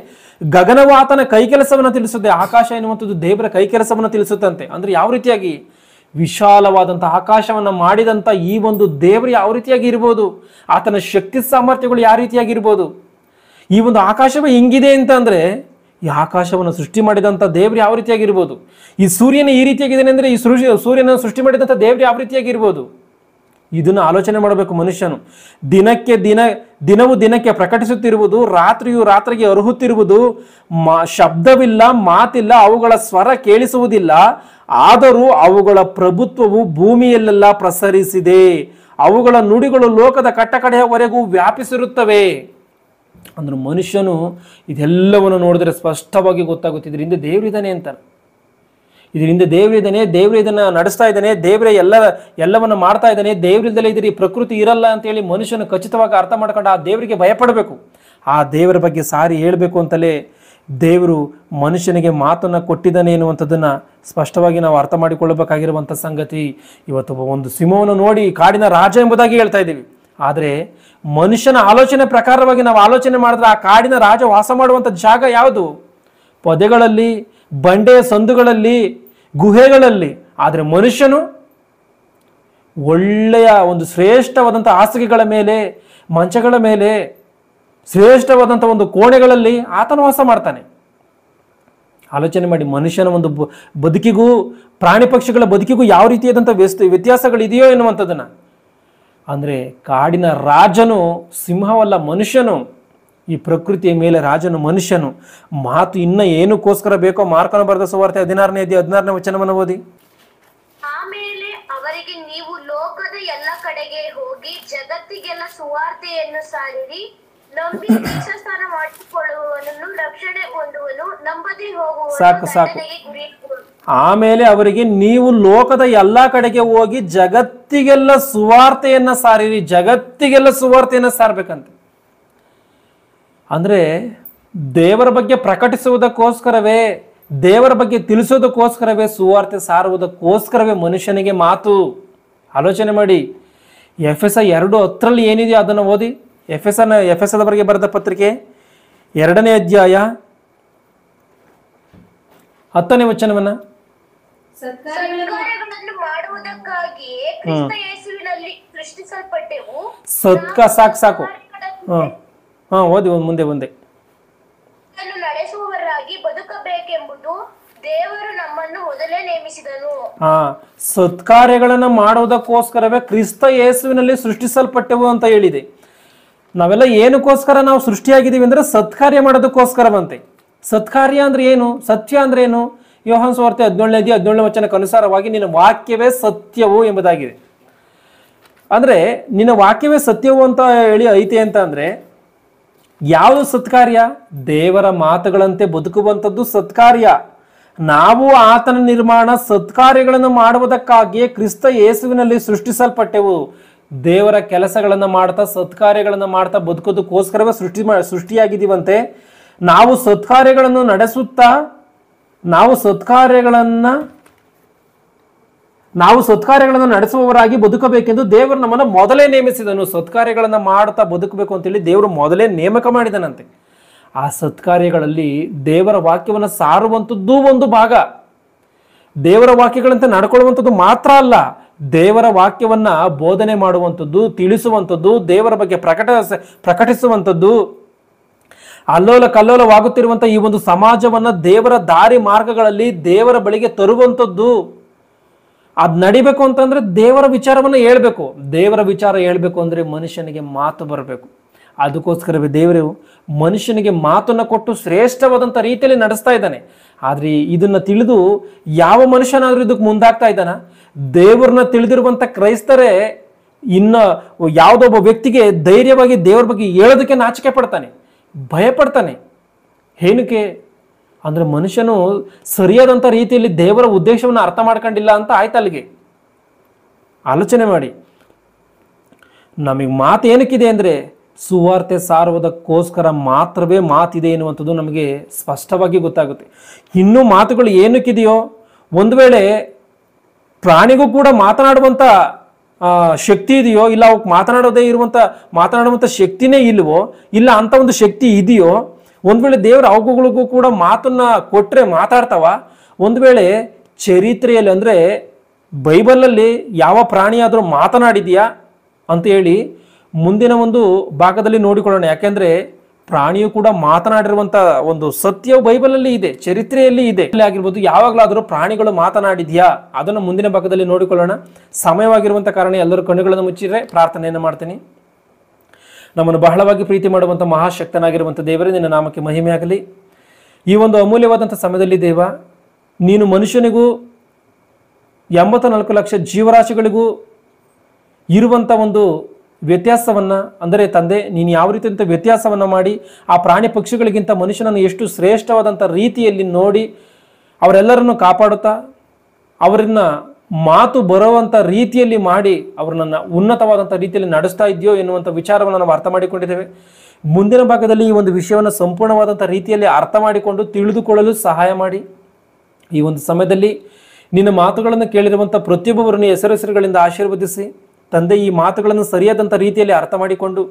ಗಗನವು ಆತನ ಕೈಕೆಲಸವನ್ನು ತಿಳಿಸುತ್ತದೆ. ಆಕಾಶ ಎನ್ನುವಂಥದ್ದು ದೇವರ ಕೈಕೆಲಸವನ್ನು ತಿಳಿಸುತ್ತಂತೆ. ಅಂದ್ರೆ ಯಾವ ರೀತಿಯಾಗಿ? ವಿಶಾಲವಾದಂಥ ಆಕಾಶವನ್ನು ಮಾಡಿದಂಥ ಈ ಒಂದು ದೇವರು ಯಾವ ರೀತಿಯಾಗಿ ಇರ್ಬೋದು? ಆತನ ಶಕ್ತಿ ಸಾಮರ್ಥ್ಯಗಳು ಯಾವ ರೀತಿಯಾಗಿರ್ಬೋದು? ಈ ಒಂದು ಆಕಾಶವೇ ಹಿಂಗಿದೆ ಅಂತ ಅಂದ್ರೆ ಈ ಆಕಾಶವನ್ನು ಸೃಷ್ಟಿ ಮಾಡಿದಂಥ ದೇವರು ಯಾವ ರೀತಿಯಾಗಿರ್ಬೋದು? ಈ ಸೂರ್ಯನ ಈ ರೀತಿಯಾಗಿದ್ದಾನೆ ಅಂದ್ರೆ ಈ ಸೂರ್ಯನ ಸೃಷ್ಟಿ ಮಾಡಿದಂಥ ದೇವರು ಯಾವ ರೀತಿಯಾಗಿರ್ಬೋದು? ಇದನ್ನು ಆಲೋಚನೆ ಮಾಡಬೇಕು ಮನುಷ್ಯನು. ದಿನವು ದಿನಕ್ಕೆ ಪ್ರಕಟಿಸುತ್ತಿರುವುದು, ರಾತ್ರಿಯು ರಾತ್ರಿಗೆ ಅರುಹುತ್ತಿರುವುದು, ಶಬ್ದವಿಲ್ಲ, ಮಾತಿಲ್ಲ, ಅವುಗಳ ಸ್ವರ ಕೇಳಿಸುವುದಿಲ್ಲ. ಆದರೂ ಅವುಗಳ ಪ್ರಭುತ್ವವು ಭೂಮಿಯಲ್ಲೆಲ್ಲ ಪ್ರಸರಿಸಿದೆ, ಅವುಗಳ ನುಡಿಗಳು ಲೋಕದ ಕಟ್ಟಕಡೆಯವರೆಗೂ ವ್ಯಾಪಿಸಿರುತ್ತವೆ. ಅಂದ್ರೆ ಮನುಷ್ಯನು ಇದೆಲ್ಲವನ್ನು ನೋಡಿದ್ರೆ ಸ್ಪಷ್ಟವಾಗಿ ಗೊತ್ತಾಗುತ್ತೆ ಇದರಿಂದ ದೇವರಿದ್ದಾನೆ ಅಂತ. ಇದರಿಂದ ದೇವರಿದ್ದಾನೆ, ದೇವರು ಇದನ್ನ ನಡೆಸ್ತಾ ಇದ್ದಾನೆ, ದೇವರೇ ಎಲ್ಲವನ್ನ ಮಾಡ್ತಾ ಇದ್ದಾನೆ, ದೇವರಿಲ್ಲದೆ ಇದ್ರಿ ಪ್ರಕೃತಿ ಇರಲ್ಲ ಅಂತೇಳಿ ಮನುಷ್ಯನು ಖಚಿತವಾಗಿ ಅರ್ಥ ಮಾಡ್ಕೊಂಡು ಆ ದೇವರಿಗೆ ಭಯಪಡಬೇಕು. ಆ ದೇವರ ಬಗ್ಗೆ ಸಾರಿ ಹೇಳಬೇಕು ಅಂತಲೇ ದೇವರು ಮನುಷ್ಯನಿಗೆ ಮಾತನ್ನು ಕೊಟ್ಟಿದ್ದಾನೆ ಎನ್ನುವಂಥದ್ದನ್ನು ಸ್ಪಷ್ಟವಾಗಿ ನಾವು ಅರ್ಥ ಮಾಡಿಕೊಳ್ಳಬೇಕಾಗಿರುವಂಥ ಸಂಗತಿ. ಇವತ್ತು ಒಂದು ಸಿಂಹವನ್ನು ನೋಡಿ ಕಾಡಿನ ರಾಜ ಎಂಬುದಾಗಿ ಹೇಳ್ತಾ ಇದ್ದೀವಿ. ಆದರೆ ಮನುಷ್ಯನ ಆಲೋಚನೆ ಪ್ರಕಾರವಾಗಿ ನಾವು ಆಲೋಚನೆ ಮಾಡಿದ್ರೆ ಆ ಕಾಡಿನ ರಾಜ ವಾಸ ಮಾಡುವಂಥ ಜಾಗ ಯಾವುದು? ಪೊದೆಗಳಲ್ಲಿ, ಬಂಡೆಯ ಸಂದುಗಳಲ್ಲಿ, ಗುಹೆಗಳಲ್ಲಿ. ಆದರೆ ಮನುಷ್ಯನು ಒಳ್ಳೆಯ ಒಂದು ಶ್ರೇಷ್ಠವಾದಂಥ ಹಾಸಿಗೆಗಳ ಮೇಲೆ, ಮಂಚಗಳ ಮೇಲೆ, ಶ್ರೇಷ್ಠವಾದಂಥ ಒಂದು ಕೋಣೆಗಳಲ್ಲಿ ಆತನು ವಾಸ ಮಾಡ್ತಾನೆ. ಆಲೋಚನೆ ಮಾಡಿ, ಮನುಷ್ಯನ ಒಂದು ಬದುಕಿಗೂ ಪ್ರಾಣಿ ಪಕ್ಷಿಗಳ ಬದುಕಿಗೂ ಯಾವ ರೀತಿಯಾದಂಥ ವ್ಯತ್ಯಾಸಗಳಿದೆಯೋ ಎನ್ನುವಂಥದ್ದನ್ನು. ಅಂದರೆ ಕಾಡಿನ ರಾಜನು ಸಿಂಹವಲ್ಲ, ಮನುಷ್ಯನು. ಈ ಪ್ರಕೃತಿಯ ಮೇಲೆ ರಾಜನು ಮನುಷ್ಯನು. ಮಾತು ಇನ್ನ ಏನಕ್ಕೋಸ್ಕರ ಬೇಕೋ ಮಾರ್ಕನ ಬರೆದ ಸುವಾರ್ತೆ 16ನೇ ಅಧ್ಯಾಯ 16ನೇ ವಚನವನ್ನು ಓದಿ. ಆಮೇಲೆ ಅವರಿಗೆ, ನೀವು ಲೋಕದ ಎಲ್ಲ ಕಡೆಗೆ ಹೋಗಿ ಜಗತ್ತಿಗೆಲ್ಲ ಸುವಾರ್ತೆಯನ್ನು ಸಾರಿರಿ. ನಂಬಿ ದೀಕ್ಷಾಸ್ನಾನ ಮಾಡಿಕೊಳ್ಳುವವನನ್ನು ರಕ್ಷಣೆ ಹೊಂದುವನು, ನಂಬದೆ ಹೋಗುವವನು. ಆಮೇಲೆ ಅವರಿಗೆ, ನೀವು ಲೋಕದ ಎಲ್ಲ ಕಡೆಗೆ ಹೋಗಿ ಜಗತ್ತಿಗೆಲ್ಲ ಸುವಾರ್ತೆಯನ್ನ ಸಾರಿರಿ. ಜಗತ್ತಿಗೆಲ್ಲ ಸುವಾರ್ತೆಯನ್ನ ಸಾರಬೇಕಂತೆ. ಅಂದ್ರೆ ದೇವರ ಬಗ್ಗೆ ಪ್ರಕಟಿಸುವುದಕ್ಕೋಸ್ಕರವೇ, ದೇವರ ಬಗ್ಗೆ ತಿಳಿಸೋದಕ್ಕೋಸ್ಕರವೇ, ಸುವಾರ್ತೆ ಸಾರುವುದಕ್ಕೋಸ್ಕರವೇ ಮನುಷ್ಯನಿಗೆ ಮಾತು. ಆಲೋಚನೆ ಮಾಡಿ. ಎಫೆಸ 2:10 ಏನಿದೆಯೋ ಅದನ್ನು ಓದಿ. ಎಫೆಸದವರೆಗೆ ಬರೆದ ಪತ್ರಿಕೆ 2ನೇ ಅಧ್ಯಾಯ 10ನೇ ವಚನವನ್ನ. ಸತ್ಕಾರ್ಯಗಳನ್ನು ಮಾಡುವುದಕ್ಕಾಗಿಯೇ ಕ್ರಿಸ್ತ ಯೇಸುವಿನಲ್ಲಿ ಸೃಷ್ಟಿಸಲ್ಪಟ್ಟೆವು. ಸಾಕು. ಓದಿ ಮುಂದೆ. ನಡೆಸುವವರಾಗಿ ಬದುಕಬೇಕೆಂಬುದು ದೇವರು ನಮ್ಮನ್ನು ಮೊದಲೇ ನೇಮಿಸಿದನು. ಸತ್ಕಾರ್ಯಗಳನ್ನು ಮಾಡುವುದಕ್ಕೋಸ್ಕರವೇ ಕ್ರಿಸ್ತ ಯೇಸುವಿನಲ್ಲಿ ಸೃಷ್ಟಿಸಲ್ಪಟ್ಟೆವು ಅಂತ ಹೇಳಿದೆ. ನಾವೆಲ್ಲ ಏನಕ್ಕೋಸ್ಕರ ನಾವು ಸೃಷ್ಟಿಯಾಗಿದ್ದೀವಿ ಅಂದ್ರೆ ಸತ್ಕಾರ್ಯ ಮಾಡೋದಕ್ಕೋಸ್ಕರವಂತೆ. ಸತ್ಕಾರ್ಯ ಅಂದ್ರೆ ಏನು? ಸತ್ಯ ಅಂದ್ರೆ ಏನು? ಯೋಹಾನ ಸುವಾರ್ತೆ 17ನೇ ಅಧ್ಯಾಯ 17ನೇ ವಚನಕ್ಕೆ ಅನುಸಾರವಾಗಿ ನಿನ್ನ ವಾಕ್ಯವೇ ಸತ್ಯವು ಎಂಬುದಾಗಿದೆ. ಅಂದರೆ ನಿನ್ನ ವಾಕ್ಯವೇ ಸತ್ಯವು ಅಂತ ಹೇಳಿ ಐತೆ ಅಂತ ಅಂದರೆ ಯಾವುದು ಸತ್ಕಾರ್ಯ? ದೇವರ ಮಾತುಗಳಂತೆ ಬದುಕುವಂಥದ್ದು ಸತ್ಕಾರ್ಯ. ನಾವು ಆತನ ನಿರ್ಮಾಣ ಸತ್ಕಾರ್ಯಗಳನ್ನು ಮಾಡುವುದಕ್ಕಾಗಿಯೇ ಕ್ರಿಸ್ತ ಯೇಸುವಿನಲ್ಲಿ ಸೃಷ್ಟಿಸಲ್ಪಟ್ಟೆವು. ದೇವರ ಕೆಲಸಗಳನ್ನು ಮಾಡ್ತಾ ಸತ್ಕಾರ್ಯಗಳನ್ನು ಮಾಡ್ತಾ ಬದುಕೋದಕ್ಕೋಸ್ಕರವೇ ಸೃಷ್ಟಿಯಾಗಿದ್ದೀವಂತೆ. ನಾವು ಸತ್ಕಾರ್ಯಗಳನ್ನು ನಡೆಸುತ್ತಾ ನಾವು ಸತ್ಕಾರ್ಯಗಳನ್ನು ನಡೆಸುವವರಾಗಿ ಬದುಕಬೇಕೆಂದು ದೇವರು ನಮ್ಮನ್ನು ಮೊದಲೇ ನೇಮಿಸಿದನು. ಸತ್ಕಾರ್ಯಗಳನ್ನು ಮಾಡ್ತಾ ಬದುಕಬೇಕು ಅಂತೇಳಿ ದೇವರು ಮೊದಲೇ ನೇಮಕ ಮಾಡಿದನಂತೆ. ಆ ಸತ್ಕಾರ್ಯಗಳಲ್ಲಿ ದೇವರ ವಾಕ್ಯವನ್ನು ಸಾರುವಂಥದ್ದು ಒಂದು ಭಾಗ. ದೇವರ ವಾಕ್ಯಗಳಂತೆ ನಡ್ಕೊಳ್ಳುವಂಥದ್ದು ಮಾತ್ರ ಅಲ್ಲ, ದೇವರ ವಾಕ್ಯವನ್ನ ಬೋಧನೆ ಮಾಡುವಂಥದ್ದು, ತಿಳಿಸುವಂಥದ್ದು, ದೇವರ ಬಗ್ಗೆ ಪ್ರಕಟಿಸುವಂಥದ್ದು, ಅಲ್ಲೋಲ ಕಲ್ಲೋಲವಾಗುತ್ತಿರುವಂಥ ಈ ಒಂದು ಸಮಾಜವನ್ನ ದೇವರ ದಾರಿ ಮಾರ್ಗಗಳಲ್ಲಿ ದೇವರ ಬಳಿಗೆ ತರುವಂಥದ್ದು. ಅದು ನಡಿಬೇಕು ಅಂತಂದ್ರೆ ದೇವರ ವಿಚಾರವನ್ನು ಹೇಳ್ಬೇಕು. ದೇವರ ವಿಚಾರ ಹೇಳ್ಬೇಕು ಅಂದ್ರೆ ಮನುಷ್ಯನಿಗೆ ಮಾತು ಬರಬೇಕು. ಅದಕ್ಕೋಸ್ಕರವೇ ದೇವರು ಮನುಷ್ಯನಿಗೆ ಮಾತನ್ನು ಕೊಟ್ಟು ಶ್ರೇಷ್ಠವಾದಂಥ ರೀತಿಯಲ್ಲಿ ನಡೆಸ್ತಾ ಇದ್ದಾನೆ. ಆದರೆ ಇದನ್ನ ತಿಳಿದು ಯಾವ ಮನುಷ್ಯನಾದ್ರೂ ಇದಕ್ಕೆ ಮುಂದಾಗ್ತಾ ಇದ್ದಾನ? ದೇವರನ್ನ ತಿಳಿದಿರುವಂಥ ಕ್ರೈಸ್ತರೇ ಇನ್ನ ಯಾವುದೊಬ್ಬ ವ್ಯಕ್ತಿಗೆ ಧೈರ್ಯವಾಗಿ ದೇವರ ಬಗ್ಗೆ ಹೇಳೋದಕ್ಕೆ ನಾಚಿಕೆ ಪಡ್ತಾನೆ, ಭಯಪಡ್ತಾನೆ. ಏನಕ್ಕೆ ಅಂದ್ರೆ ಮನುಷ್ಯನು ಸರಿಯಾದಂಥ ರೀತಿಯಲ್ಲಿ ದೇವರ ಉದ್ದೇಶವನ್ನು ಅರ್ಥ ಮಾಡ್ಕೊಂಡಿಲ್ಲ ಅಂತ ಆಯ್ತು. ಅಲ್ಲಿಗೆ ಆಲೋಚನೆ ಮಾಡಿ. ನಮಗೆ ಮಾತು ಏನಕ್ಕಿದೆ ಅಂದರೆ ಸುವಾರ್ತೆ ಸಾರುವುದಕ್ಕೋಸ್ಕರ ಮಾತ್ರವೇ ಮಾತಿದೆ ಎನ್ನುವಂಥದ್ದು ನಮಗೆ ಸ್ಪಷ್ಟವಾಗಿ ಗೊತ್ತಾಗುತ್ತೆ. ಇನ್ನೂ ಮಾತುಗಳು ಏನಕ್ಕಿದೆಯೋ, ಒಂದು ವೇಳೆ ಪ್ರಾಣಿಗೂ ಕೂಡ ಮಾತನಾಡುವಂಥ ಶಕ್ತಿ ಇದೆಯೋ, ಇಲ್ಲ ಅವಕ್ಕೆ ಮಾತನಾಡುವಂಥ ಶಕ್ತಿನೇ ಇಲ್ವೋ, ಇಲ್ಲ ಅಂತ ಒಂದು ಶಕ್ತಿ ಇದೆಯೋ, ಒಂದು ವೇಳೆ ದೇವರ ಅವುಗಳಿಗೂ ಕೂಡ ಮಾತನ್ನ ಕೊಟ್ಟರೆ ಮಾತಾಡ್ತಾವ. ಒಂದು ವೇಳೆ ಚರಿತ್ರೆಯಲ್ಲಿ ಅಂದರೆ ಬೈಬಲಲ್ಲಿ ಯಾವ ಪ್ರಾಣಿಯಾದರೂ ಮಾತನಾಡಿದೆಯಾ ಅಂತ ಹೇಳಿ ಮುಂದಿನ ಒಂದು ಭಾಗದಲ್ಲಿ ನೋಡಿಕೊಳ್ಳೋಣ. ಯಾಕೆಂದ್ರೆ ಪ್ರಾಣಿಯು ಕೂಡ ಮಾತನಾಡಿರುವಂಥ ಒಂದು ಸತ್ಯವು ಬೈಬಲಲ್ಲಿ ಇದೆ, ಚರಿತ್ರೆಯಲ್ಲಿ ಇದೆ. ಆಗಿರ್ಬೋದು ಯಾವಾಗಲಾದರೂ ಪ್ರಾಣಿಗಳು ಮಾತನಾಡಿದ್ಯಾ ಅದನ್ನು ಮುಂದಿನ ಭಾಗದಲ್ಲಿ ನೋಡಿಕೊಳ್ಳೋಣ. ಸಮಯವಾಗಿರುವಂಥ ಕಾರಣ ಎಲ್ಲರೂ ಕಣ್ಣುಗಳನ್ನು ಮುಚ್ಚಿದ್ರೆ ಪ್ರಾರ್ಥನೆಯನ್ನು ಮಾಡ್ತೀನಿ. ನಮ್ಮನ್ನು ಬಹಳವಾಗಿ ಪ್ರೀತಿ ಮಾಡುವಂಥ ಮಹಾಶಕ್ತನಾಗಿರುವಂಥ ದೇವರೇ, ನಿನ್ನ ನಾಮಕ್ಕೆ ಮಹಿಮೆ ಆಗಲಿ. ಈ ಒಂದು ಅಮೂಲ್ಯವಾದಂಥ ಸಮಯದಲ್ಲಿ ದೇವ, ನೀನು ಮನುಷ್ಯನಿಗೂ 84 ಲಕ್ಷ ಜೀವರಾಶಿಗಳಿಗೂ ಇರುವಂಥ ಒಂದು ವ್ಯತ್ಯಾಸವನ್ನು, ಅಂದರೆ ತಂದೆ ನೀನು ಯಾವ ರೀತಿಯಂಥ ವ್ಯತ್ಯಾಸವನ್ನು ಮಾಡಿ ಆ ಪ್ರಾಣಿ ಪಕ್ಷಿಗಳಿಗಿಂತ ಮನುಷ್ಯನನ್ನು ಎಷ್ಟು ಶ್ರೇಷ್ಠವಾದಂಥ ರೀತಿಯಲ್ಲಿ ನೋಡಿ ಅವರೆಲ್ಲರನ್ನು ಕಾಪಾಡುತ್ತಾ ಅವರನ್ನ ಮಾತು ಬರುವಂಥ ರೀತಿಯಲ್ಲಿ ಮಾಡಿ ಅವರನ್ನ ಉನ್ನತವಾದಂಥ ರೀತಿಯಲ್ಲಿ ನಡೆಸ್ತಾ ಇದೆಯೋ ಎನ್ನುವಂಥ ವಿಚಾರವನ್ನು ನಾವು ಅರ್ಥ ಮಾಡಿಕೊಂಡಿದ್ದೇವೆ. ಮುಂದಿನ ಭಾಗದಲ್ಲಿ ಈ ಒಂದು ವಿಷಯವನ್ನು ಸಂಪೂರ್ಣವಾದಂಥ ರೀತಿಯಲ್ಲಿ ಅರ್ಥ ಮಾಡಿಕೊಂಡು ತಿಳಿದುಕೊಳ್ಳಲು ಸಹಾಯ ಮಾಡಿ. ಈ ಒಂದು ಸಮಯದಲ್ಲಿ ನಿನ್ನ ಮಾತುಗಳನ್ನು ಕೇಳಿರುವಂಥ ಪ್ರತಿಯೊಬ್ಬರನ್ನು ಹೆಸರುಗಳಿಂದ ಆಶೀರ್ವದಿಸಿ ತಂದೆ, ಈ ಮಾತುಗಳನ್ನು ಸರಿಯಾದಂಥ ರೀತಿಯಲ್ಲಿ ಅರ್ಥ ಮಾಡಿಕೊಂಡು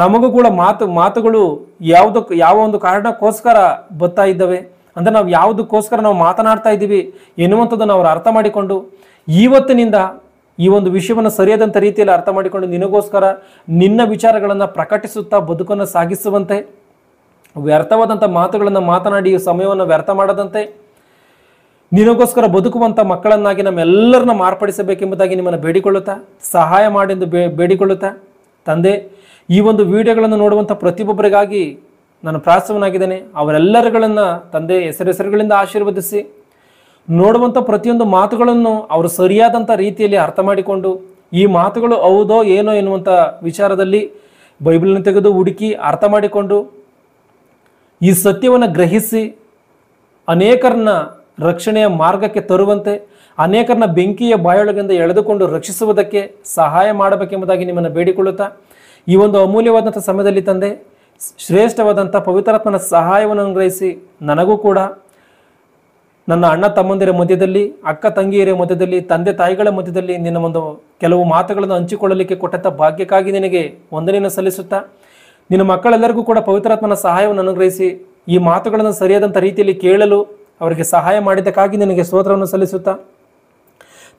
ನಮಗೂ ಕೂಡ ಮಾತುಗಳು ಯಾವ ಒಂದು ಕಾರಣಕ್ಕೋಸ್ಕರ ಬರ್ತಾ ಇದ್ದಾವೆ, ಅಂದರೆ ನಾವು ಯಾವುದಕ್ಕೋಸ್ಕರ ನಾವು ಮಾತನಾಡ್ತಾ ಇದ್ದೀವಿ ಎನ್ನುವಂಥದ್ದನ್ನು ಅವರು ಅರ್ಥ ಮಾಡಿಕೊಂಡು ಇವತ್ತಿನಿಂದ ಈ ಒಂದು ವಿಷಯವನ್ನು ಸರಿಯಾದಂಥ ರೀತಿಯಲ್ಲಿ ಅರ್ಥ ಮಾಡಿಕೊಂಡು ನಿನಗೋಸ್ಕರ ನಿನ್ನ ವಿಚಾರಗಳನ್ನು ಪ್ರಕಟಿಸುತ್ತಾ ಬದುಕನ್ನು ಸಾಗಿಸುವಂತೆ, ವ್ಯರ್ಥವಾದಂಥ ಮಾತುಗಳನ್ನು ಮಾತನಾಡಿ ಸಮಯವನ್ನು ವ್ಯರ್ಥ ಮಾಡದಂತೆ ನಿನಗೋಸ್ಕರ ಬದುಕುವಂಥ ಮಕ್ಕಳನ್ನಾಗಿ ನಮ್ಮೆಲ್ಲರನ್ನ ಮಾರ್ಪಡಿಸಬೇಕೆಂಬುದಾಗಿ ನಿಮ್ಮನ್ನು ಬೇಡಿಕೊಳ್ಳುತ್ತಾ ಸಹಾಯ ಮಾಡೆಂದು ಬೇಡಿಕೊಳ್ಳುತ್ತಾ ತಂದೆ, ಈ ಒಂದು ವಿಡಿಯೋಗಳನ್ನು ನೋಡುವಂಥ ಪ್ರತಿಯೊಬ್ಬರಿಗಾಗಿ ನಾನು ಪ್ರಾರ್ಥನೆಯಾಗಿದ್ದೇನೆ. ಅವರೆಲ್ಲರುಗಳನ್ನು ತಂದೆ ಹೆಸರುಗಳಿಂದ ಆಶೀರ್ವದಿಸಿ ನೋಡುವಂಥ ಪ್ರತಿಯೊಂದು ಮಾತುಗಳನ್ನು ಅವರು ಸರಿಯಾದಂಥ ರೀತಿಯಲ್ಲಿ ಅರ್ಥ ಮಾಡಿಕೊಂಡು ಈ ಮಾತುಗಳು ಹೌದೋ ಏನೋ ಎನ್ನುವಂಥ ವಿಚಾರದಲ್ಲಿ ಬೈಬಲನ್ನು ತೆಗೆದು ಹುಡುಕಿ ಅರ್ಥ ಮಾಡಿಕೊಂಡು ಈ ಸತ್ಯವನ್ನು ಗ್ರಹಿಸಿ ಅನೇಕರನ್ನ ರಕ್ಷಣೆಯ ಮಾರ್ಗಕ್ಕೆ ತರುವಂತೆ, ಅನೇಕರನ್ನ ಬೆಂಕಿಯ ಬಾಯೊಳಗಿಂದ ಎಳೆದುಕೊಂಡು ರಕ್ಷಿಸುವುದಕ್ಕೆ ಸಹಾಯ ಮಾಡಬೇಕೆಂಬುದಾಗಿ ನಿಮ್ಮನ್ನು ಬೇಡಿಕೊಳ್ಳುತ್ತಾ ಈ ಒಂದು ಅಮೂಲ್ಯವಾದಂಥ ಸಮಯದಲ್ಲಿ ತಂದೆ ಶ್ರೇಷ್ಠವಾದಂಥ ಪವಿತ್ರಾತ್ಮನ ಸಹಾಯವನ್ನು ಅನುಗ್ರಹಿಸಿ ನನಗೂ ಕೂಡ ನನ್ನ ಅಣ್ಣ ತಮ್ಮಂದಿರ ಮಧ್ಯದಲ್ಲಿ, ಅಕ್ಕ ತಂಗಿಯರ ಮಧ್ಯದಲ್ಲಿ, ತಂದೆ ತಾಯಿಗಳ ಮಧ್ಯದಲ್ಲಿ ನಿನ್ನ ಒಂದು ಕೆಲವು ಮಾತುಗಳನ್ನು ಹಂಚಿಕೊಳ್ಳಲಿಕ್ಕೆ ಕೊಟ್ಟಂಥ ಭಾಗ್ಯಕ್ಕಾಗಿ ನಿನಗೆ ವಂದನೆಯನ್ನು ಸಲ್ಲಿಸುತ್ತಾ ನಿನ್ನ ಮಕ್ಕಳೆಲ್ಲರಿಗೂ ಕೂಡ ಪವಿತ್ರಾತ್ಮನ ಸಹಾಯವನ್ನು ಅನುಗ್ರಹಿಸಿ ಈ ಮಾತುಗಳನ್ನು ಸರಿಯಾದಂಥ ರೀತಿಯಲ್ಲಿ ಕೇಳಲು ಅವರಿಗೆ ಸಹಾಯ ಮಾಡಿದ್ದಕ್ಕಾಗಿ ನಿನಗೆ ಸ್ತೋತ್ರವನ್ನು ಸಲ್ಲಿಸುತ್ತಾ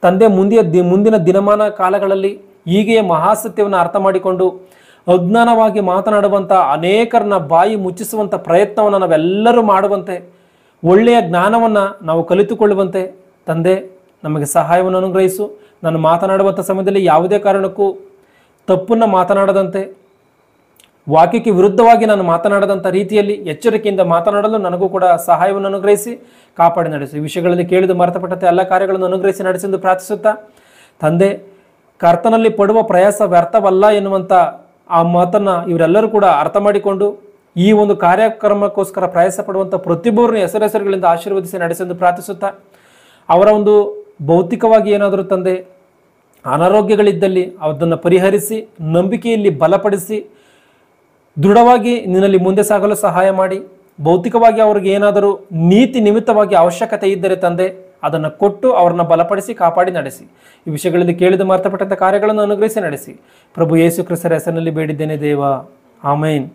ತಂದೆ, ಮುಂದಿನ ದಿನಮಾನ ಕಾಲಗಳಲ್ಲಿ ಹೀಗೆಯೇ ಮಹಾಸತ್ಯವನ್ನು ಅರ್ಥ ಮಾಡಿಕೊಂಡು ಅಜ್ಞಾನವಾಗಿ ಮಾತನಾಡುವಂಥ ಅನೇಕರನ್ನ ಬಾಯಿ ಮುಚ್ಚಿಸುವಂಥ ಪ್ರಯತ್ನವನ್ನು ನಾವೆಲ್ಲರೂ ಮಾಡುವಂತೆ, ಒಳ್ಳೆಯ ಜ್ಞಾನವನ್ನು ನಾವು ಕಲಿತುಕೊಳ್ಳುವಂತೆ ತಂದೆ ನಮಗೆ ಸಹಾಯವನ್ನು ಅನುಗ್ರಹಿಸು. ನಾನು ಮಾತನಾಡುವಂಥ ಸಮಯದಲ್ಲಿ ಯಾವುದೇ ಕಾರಣಕ್ಕೂ ತಪ್ಪನ್ನು ಮಾತನಾಡದಂತೆ, ವಾಕ್ಯಕ್ಕೆ ವಿರುದ್ಧವಾಗಿ ನಾನು ಮಾತನಾಡದಂಥ ರೀತಿಯಲ್ಲಿ ಎಚ್ಚರಿಕೆಯಿಂದ ಮಾತನಾಡಲು ನನಗೂ ಕೂಡ ಸಹಾಯವನ್ನು ಅನುಗ್ರಹಿಸಿ ಕಾಪಾಡಿ ನಡೆಸಿ. ಈ ವಿಷಯಗಳಲ್ಲಿ ಕೇಳಿದು ಮರೆತಪಟ್ಟಂತೆ ಎಲ್ಲ ಕಾರ್ಯಗಳನ್ನು ಅನುಗ್ರಹಿಸಿ ನಡೆಸೆಂದು ಪ್ರಾರ್ಥಿಸುತ್ತಾ ತಂದೆ, ಕರ್ತನಲ್ಲಿ ಪಡುವ ಪ್ರಯಾಸ ವ್ಯರ್ಥವಲ್ಲ ಎನ್ನುವಂಥ ಆ ಮಾತನ್ನು ಇವರೆಲ್ಲರೂ ಕೂಡ ಅರ್ಥ ಮಾಡಿಕೊಂಡು ಈ ಒಂದು ಕಾರ್ಯಕ್ರಮಕ್ಕೋಸ್ಕರ ಪ್ರಯಾಸ ಪಡುವಂಥ ಪ್ರತಿಯೊಬ್ಬರನ್ನು ಹೆಸರುಗಳಿಂದ ಆಶೀರ್ವದಿಸಿ ನಡೆಸೆಂದು ಪ್ರಾರ್ಥಿಸುತ್ತಾ, ಅವರ ಒಂದು ಭೌತಿಕವಾಗಿ ಏನಾದರೂ ತಂದೆ ಅನಾರೋಗ್ಯಗಳಿದ್ದಲ್ಲಿ ಅದನ್ನು ಪರಿಹರಿಸಿ, ನಂಬಿಕೆಯಲ್ಲಿ ಬಲಪಡಿಸಿ, ದೃಢವಾಗಿ ನಿನ್ನಲ್ಲಿ ಮುಂದೆ ಸಾಗಲು ಸಹಾಯ ಮಾಡಿ, ಭೌತಿಕವಾಗಿ ಅವ್ರಿಗೆ ಏನಾದರೂ ನೀತಿ ನಿಮಿತ್ತವಾಗಿ ಅವಶ್ಯಕತೆ ಇದ್ದರೆ ತಂದೆ ಅದನ್ನು ಕೊಟ್ಟು ಅವರನ್ನು ಬಲಪಡಿಸಿ ಕಾಪಾಡಿ ನಡೆಸಿ. ಈ ವಿಷಯಗಳಲ್ಲಿ ಕೇಳಿದ ಮಾರ್ತಪಟ್ಟಂಥ ಕಾರ್ಯಗಳನ್ನು ಅನುಗ್ರಹಿಸಿ ನಡೆಸಿ. ಪ್ರಭು ಯೇಸು ಕ್ರಿಸ್ತರ ಹೆಸರಿನಲ್ಲಿ ಬೇಡಿದ್ದೇನೆ ದೇವ, ಆಮೇನ್.